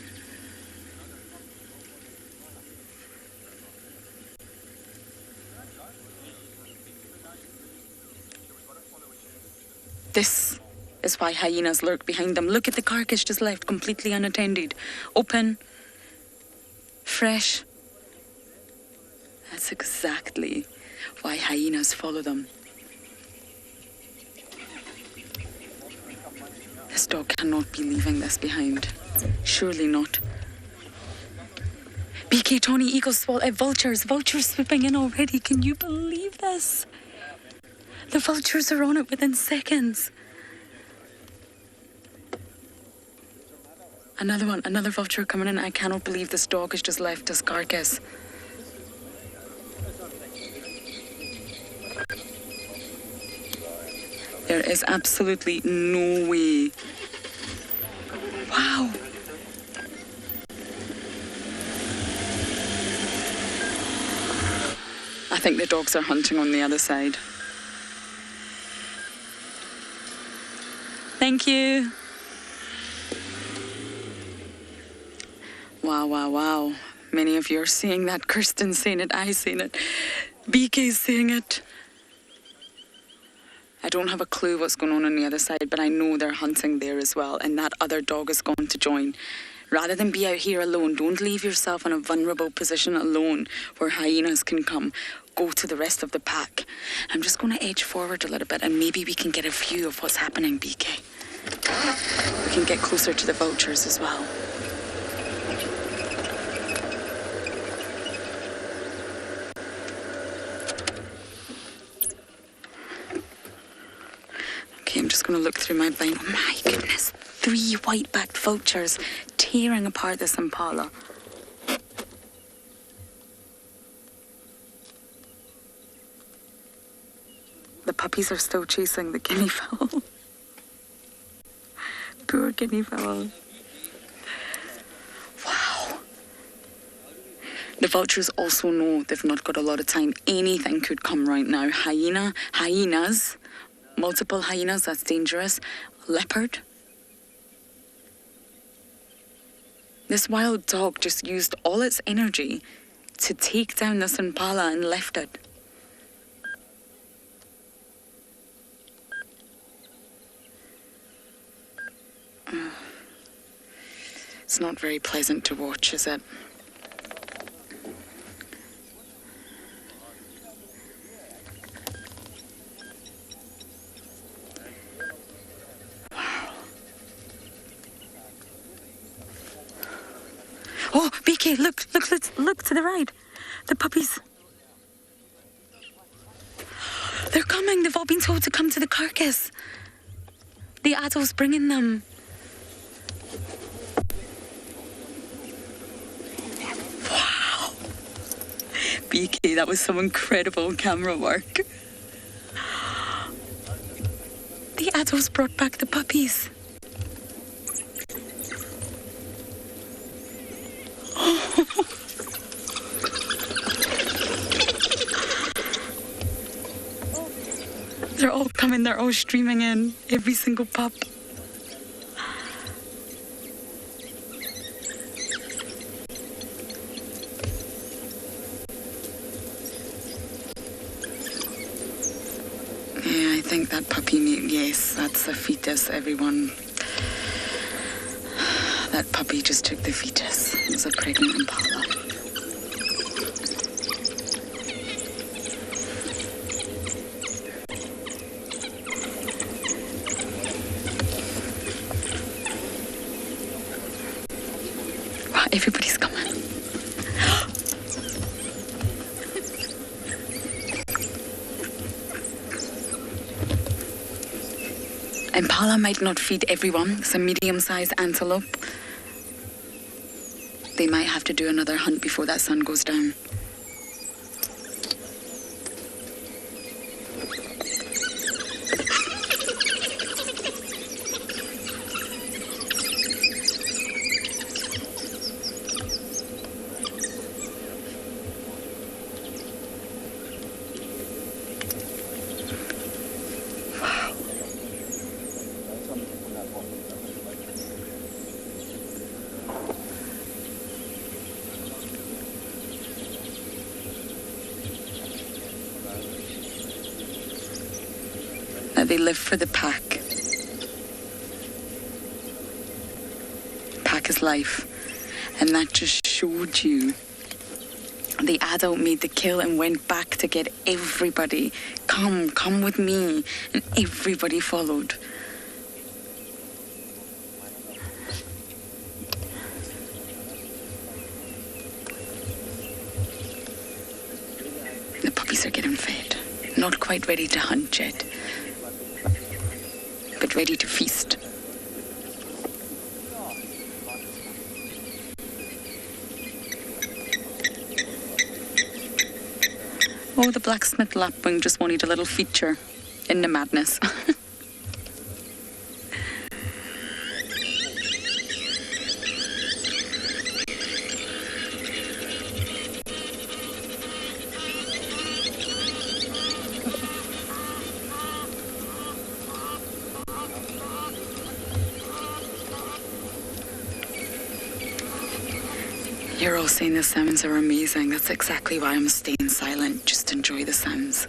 This is why hyenas lurk behind them. Look at the carcass just left, completely unattended. Open. Fresh. That's exactly why hyenas follow them. This dog cannot be leaving this behind. Surely not. BK, Tawny, eagles, vultures swooping in already. Can you believe this? The vultures are on it within seconds. Another one, another vulture coming in. I cannot believe this dog has just left his carcass. There is absolutely no way. Wow. I think the dogs are hunting on the other side. Thank you. Wow. Many of you are seeing that. Kirsten's saying it, I's saying it. BK's saying it. I don't have a clue what's going on the other side, but I know they're hunting there as well, and that other dog is going to join. Rather than be out here alone, don't leave yourself in a vulnerable position alone where hyenas can come. Go to the rest of the pack. I'm just going to edge forward a little bit, and maybe we can get a view of what's happening, BK. We can get closer to the vultures as well. Okay, I'm just going to look through my blind. Oh my goodness, 3 white-backed vultures tearing apart this impala. The puppies are still chasing the guinea fowl. Poor guinea fowl. Wow. The vultures also know they've not got a lot of time. Anything could come right now. Hyenas. Multiple hyenas, that's dangerous. Leopard. This wild dog just used all its energy to take down this impala and left it. It's not very pleasant to watch, is it? Oh, BK, look to the right. The puppies. They're coming. They've all been told to come to the carcass. The adult's bringing them. Wow. BK, that was some incredible camera work. The adults brought back the puppies. They're all coming, they're all streaming in, every single pup. Yeah, I think that puppy, yes, that's a fetus, everyone. That puppy just took the fetus. It was a pregnant impala. Wow, everybody's coming. Impala might not feed everyone. Some medium-sized antelope. They might have to do another hunt before that sun goes down. They live for the pack. Pack is life. And that just showed you. The adult made the kill and went back to get everybody. Come with me. And everybody followed. The puppies are getting fed. Not quite ready to hunt yet, but ready to feast. Oh, the blacksmith lapwing just wanted a little feature in the madness. You're all saying the sounds are amazing. That's exactly why I'm staying silent. Just enjoy the sounds.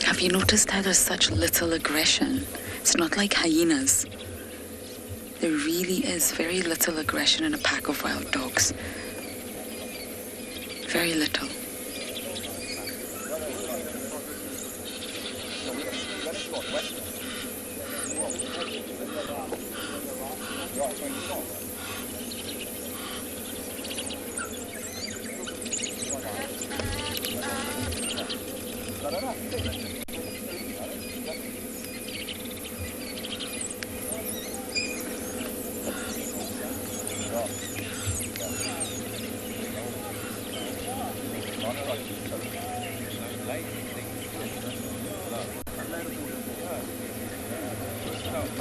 Have you noticed how there's such little aggression? It's not like hyenas. There really is very little aggression in a pack of wild dogs. Very little.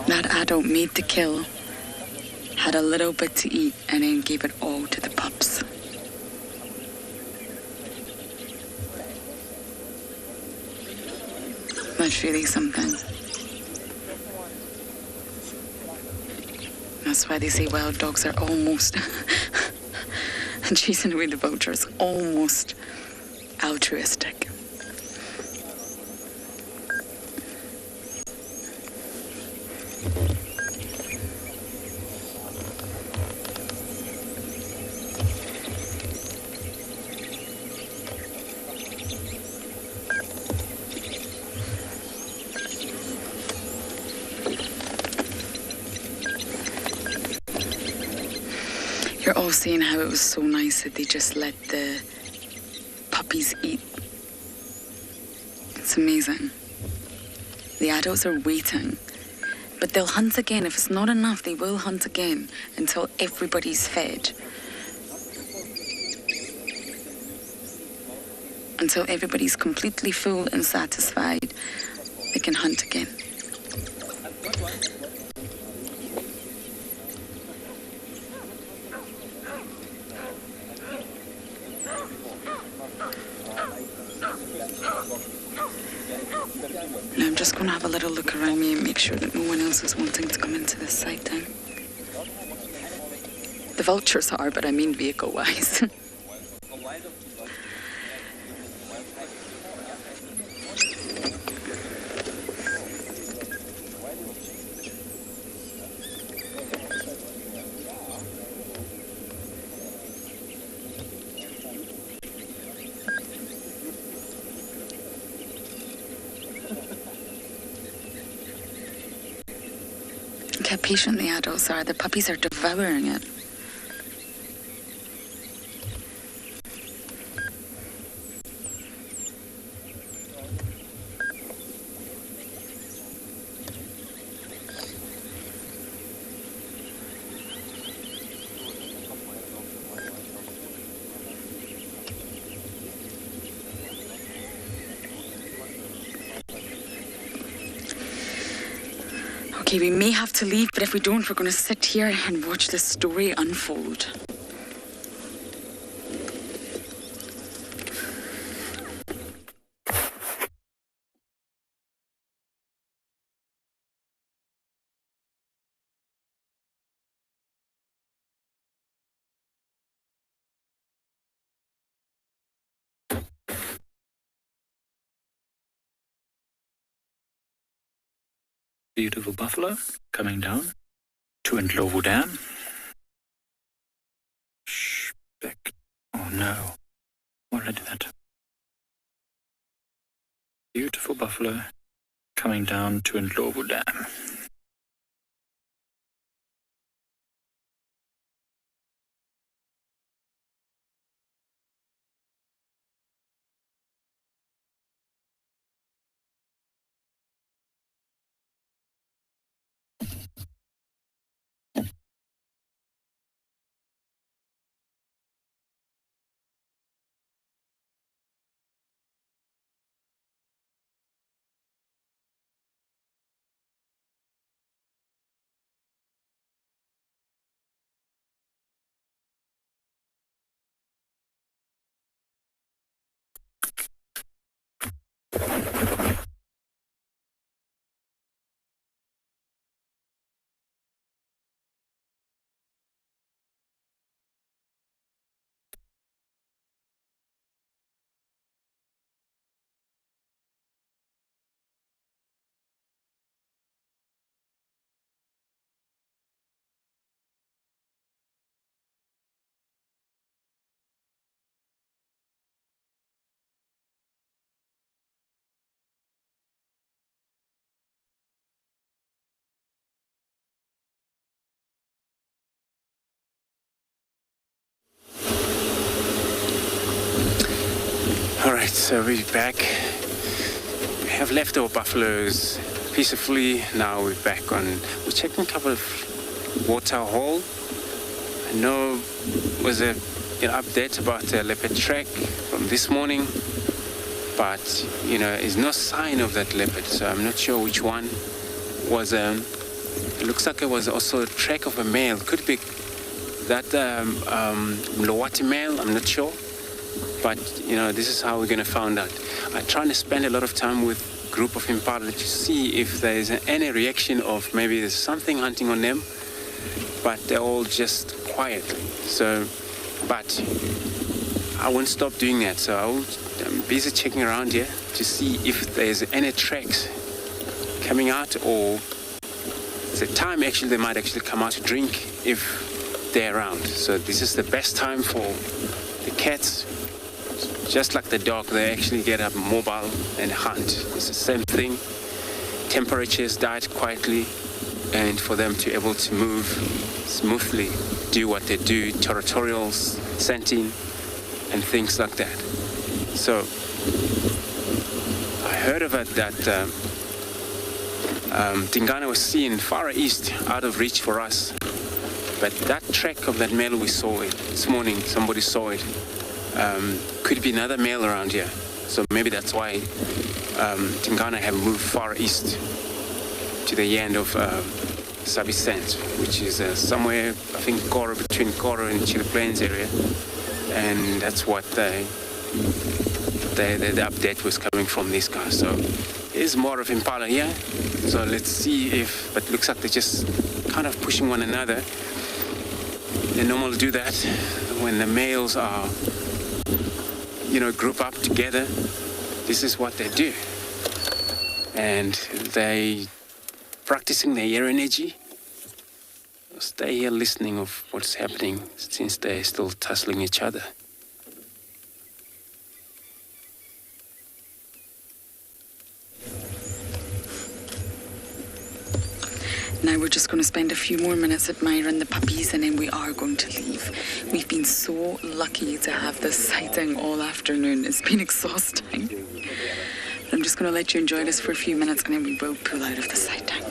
That adult made the kill, had a little bit to eat, and then gave it all to the pups. That's really something. That's why they say wild dogs are almost, chasing away the vultures, almost altruistic. You're all saying how it was so nice that they just let the puppies eat. It's amazing. The adults are waiting, but they'll hunt again. If it's not enough, they will hunt again until everybody's fed. Until everybody's completely full and satisfied, they can hunt again. Now I'm make sure that no one else is wanting to come into this site then. The vultures are, but I mean vehicle-wise. Look how patient the adults are. The puppies are devouring it. Okay, we may have to leave, but if we don't, we're going to sit here and watch this story unfold. Beautiful buffalo coming down to Ndlovu Dam. Shh, back. Oh no. Why did I do that? Beautiful buffalo coming down to Ndlovu Dam. All right, so we're back. We have left our buffaloes peacefully. Now we're back on. We're checking a couple of water hole. I know was an update about the leopard track from this morning, but there's no sign of that leopard, so I'm not sure which one was. It looks like it was also a track of a male. Could be that Mlowati male. I'm not sure. But, this is how we're going to find out. I'm trying to spend a lot of time with a group of impala to see if there is any reaction of maybe there's something hunting on them, but they're all just quietly. So, but I won't stop doing that. So I'm busy checking around here to see if there's any tracks coming out, or it's a time actually they might actually come out to drink if they're around. So this is the best time for the cats. Just like the dog, they actually get up mobile and hunt. It's the same thing. Temperatures died quietly, and for them to be able to move smoothly, do what they do, territorial scenting and things like that. So I heard of it that Tingana was seen far east, out of reach for us. But that track of that male we saw it this morning, somebody saw it. Could be another male around here. So maybe that's why Tingana have moved far east to the end of Sabi Scent, which is somewhere, I think, between Koro and Chile Plains area. And that's what the update was coming from this guy. So is more of impala here. So let's see if, but looks like they're just kind of pushing one another. They normally do that when the males are, group up together. This is what they do. And they practicing their air energy. Stay here listening of what's happening since they're still tussling each other. Now we're just going to spend a few more minutes admiring the puppies and then we are going to leave. We've been so lucky to have this sighting all afternoon. It's been exhausting. I'm just going to let you enjoy this for a few minutes and then we will pull out of the sighting.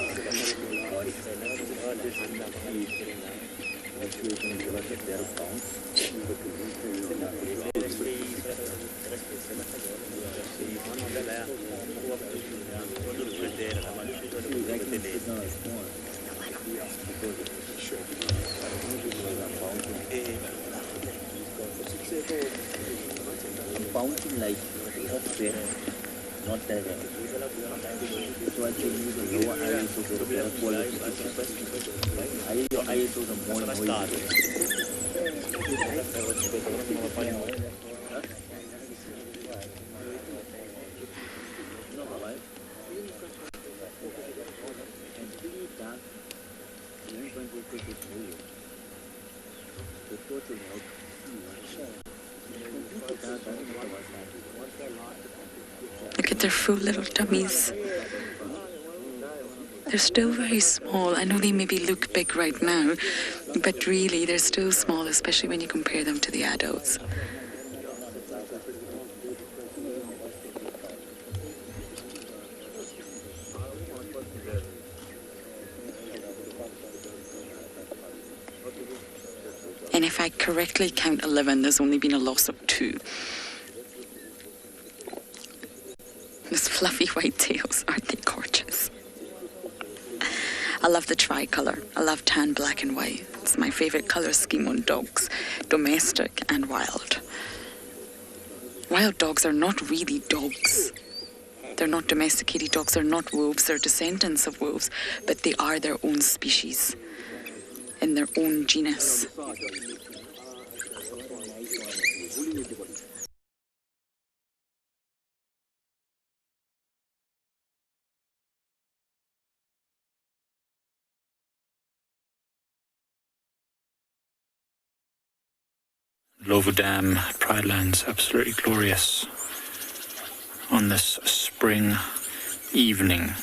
Bouncing like up there, not that way. So I can use a lower ISO for a better quality. Your ISO is a more noisy. Look at their full little tummies. They're still very small. I know they maybe look big right now, but really they're still small, especially when you compare them to the adults. And if I correctly count 11, there's only been a loss of 2. Those fluffy white tails, aren't they gorgeous? I love the tricolour. I love tan, black and white. It's my favourite colour scheme on dogs, domestic and wild. Wild dogs are not really dogs. They're not domesticated dogs, they're not wolves, they're descendants of wolves, but they are their own species, in their own genus. Lovu Dam, Pride Lands, absolutely glorious on this spring evening.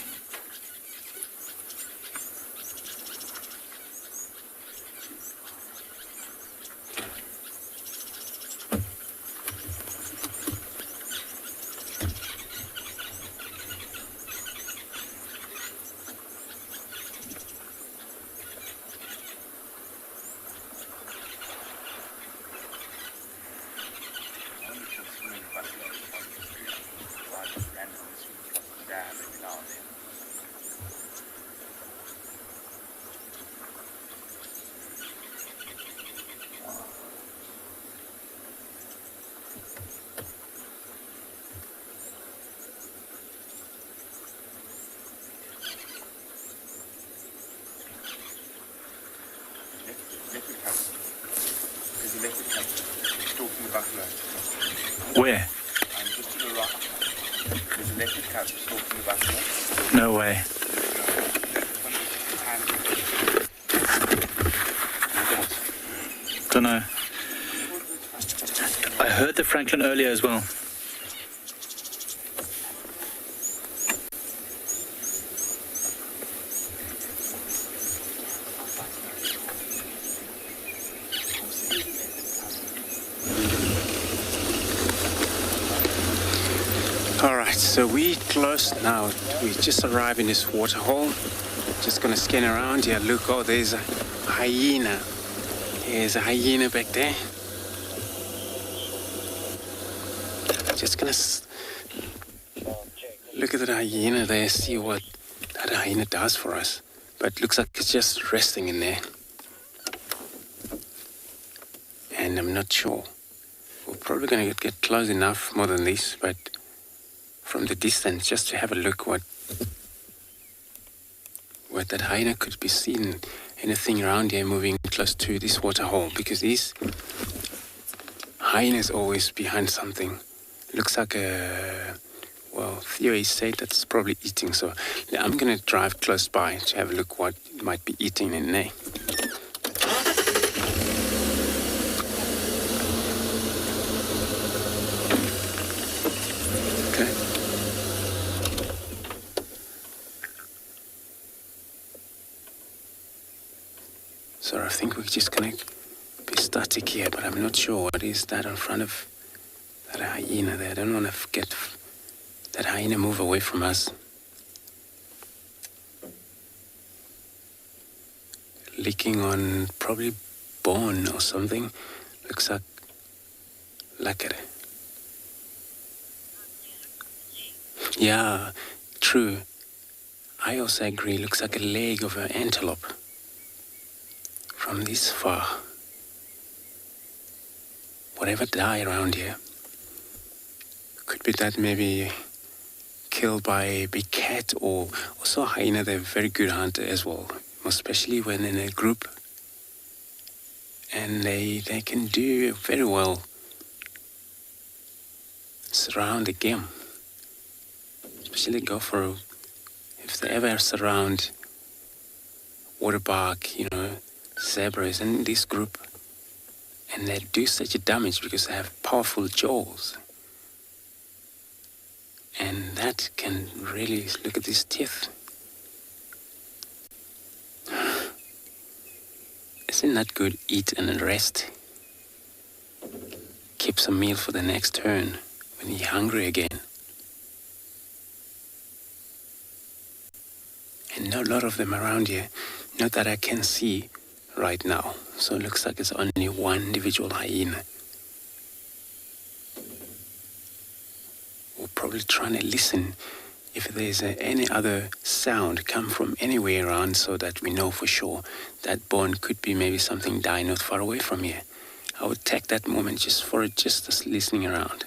Where? Just to the rock. There's a leopard cat stalking the buffalo. No way. Don't know. I heard the Franklin earlier as well. So we close now. We just arrived in this waterhole. Just gonna scan around here. Look, oh, there's a hyena. There's a hyena back there. Just gonna look at that hyena there, see what that hyena does for us. But looks like it's just resting in there. And I'm not sure. We're probably gonna get close enough more than this, but from the distance just to have a look what that hyena could be seen. Anything around here moving close to this water hole, because these hyenas always behind something. Looks like theory say that's probably eating. So I'm gonna drive close by to have a look what it might be eating in there. So I think we're just gonna be static here, but I'm not sure what is that in front of that hyena there. I don't want to get that hyena move away from us. Licking on probably bone or something. Looks like it. Yeah, true. I also agree. Looks like a leg of an antelope. From this far, whatever die around here, could be that maybe killed by a big cat or also a hyena. They're a very good hunter as well, especially when in a group, and they can do very well surround a game, especially go for if they ever surround waterbuck, zebras in this group, and they do such a damage because they have powerful jaws, and that can really look at these teeth. Isn't that good? Eat and rest. Keep some meal for the next turn when you're hungry again. And not a lot of them around here, not that I can see right now. So it looks like it's only one individual hyena. We're probably trying to listen if there's any other sound come from anywhere around, so that we know for sure that bone could be maybe something dying not far away from here. I would take that moment just listening around.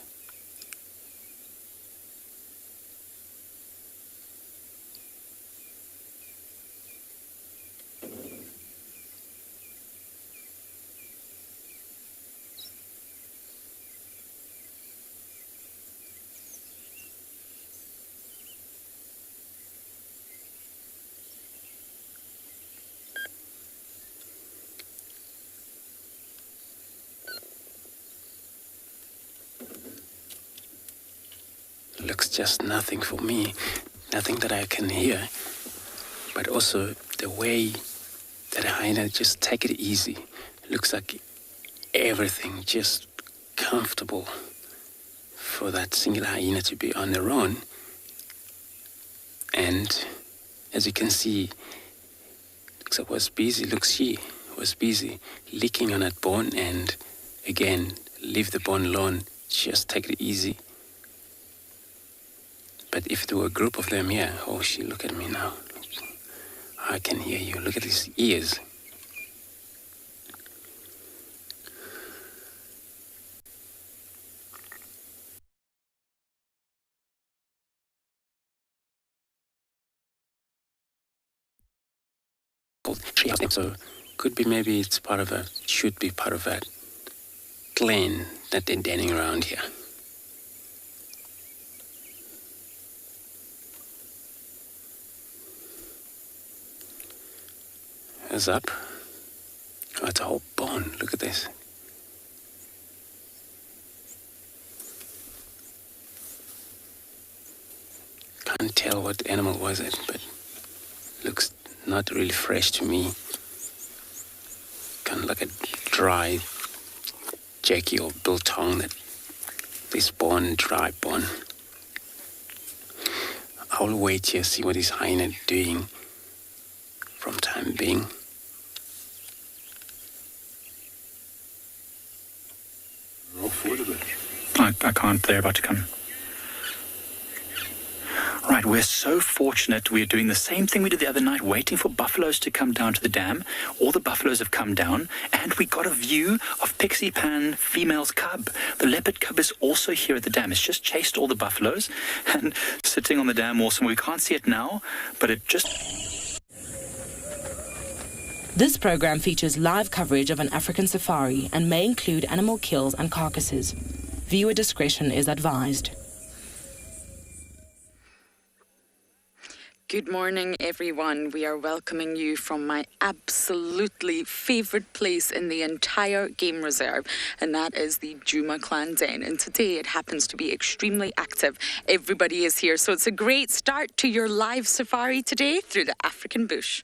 Looks just nothing for me, nothing that I can hear, but also the way that a hyena just take it easy. Looks like everything just comfortable for that single hyena to be on their own. And as you can see, looks like she was busy licking on that bone, and again, leave the bone alone, just take it easy. But if there were a group of them here, look at me now. I can hear you. Look at his ears. So could be maybe it's should be part of that clan that they're denning around here. Is up. Oh, it's a whole bone. Look at this. Can't tell what animal was it, but looks not really fresh to me. Kind of like a dry Jackie or biltong, that this bone, dry bone. I'll wait here, see what this hyena doing from time being. I can't. They're about to come. Right, we're so fortunate. We're doing the same thing we did the other night, waiting for buffaloes to come down to the dam. All the buffaloes have come down, and we got a view of Pixie Pan female's cub. The leopard cub is also here at the dam. It's just chased all the buffaloes and sitting on the dam also. We can't see it now, but it just... This program features live coverage of an African safari and may include animal kills and carcasses. Viewer discretion is advised. Good morning, everyone. We are welcoming you from my absolutely favourite place in the entire game reserve, and that is the Djuma Clan Den. And today it happens to be extremely active. Everybody is here, so it's a great start to your live safari today through the African bush.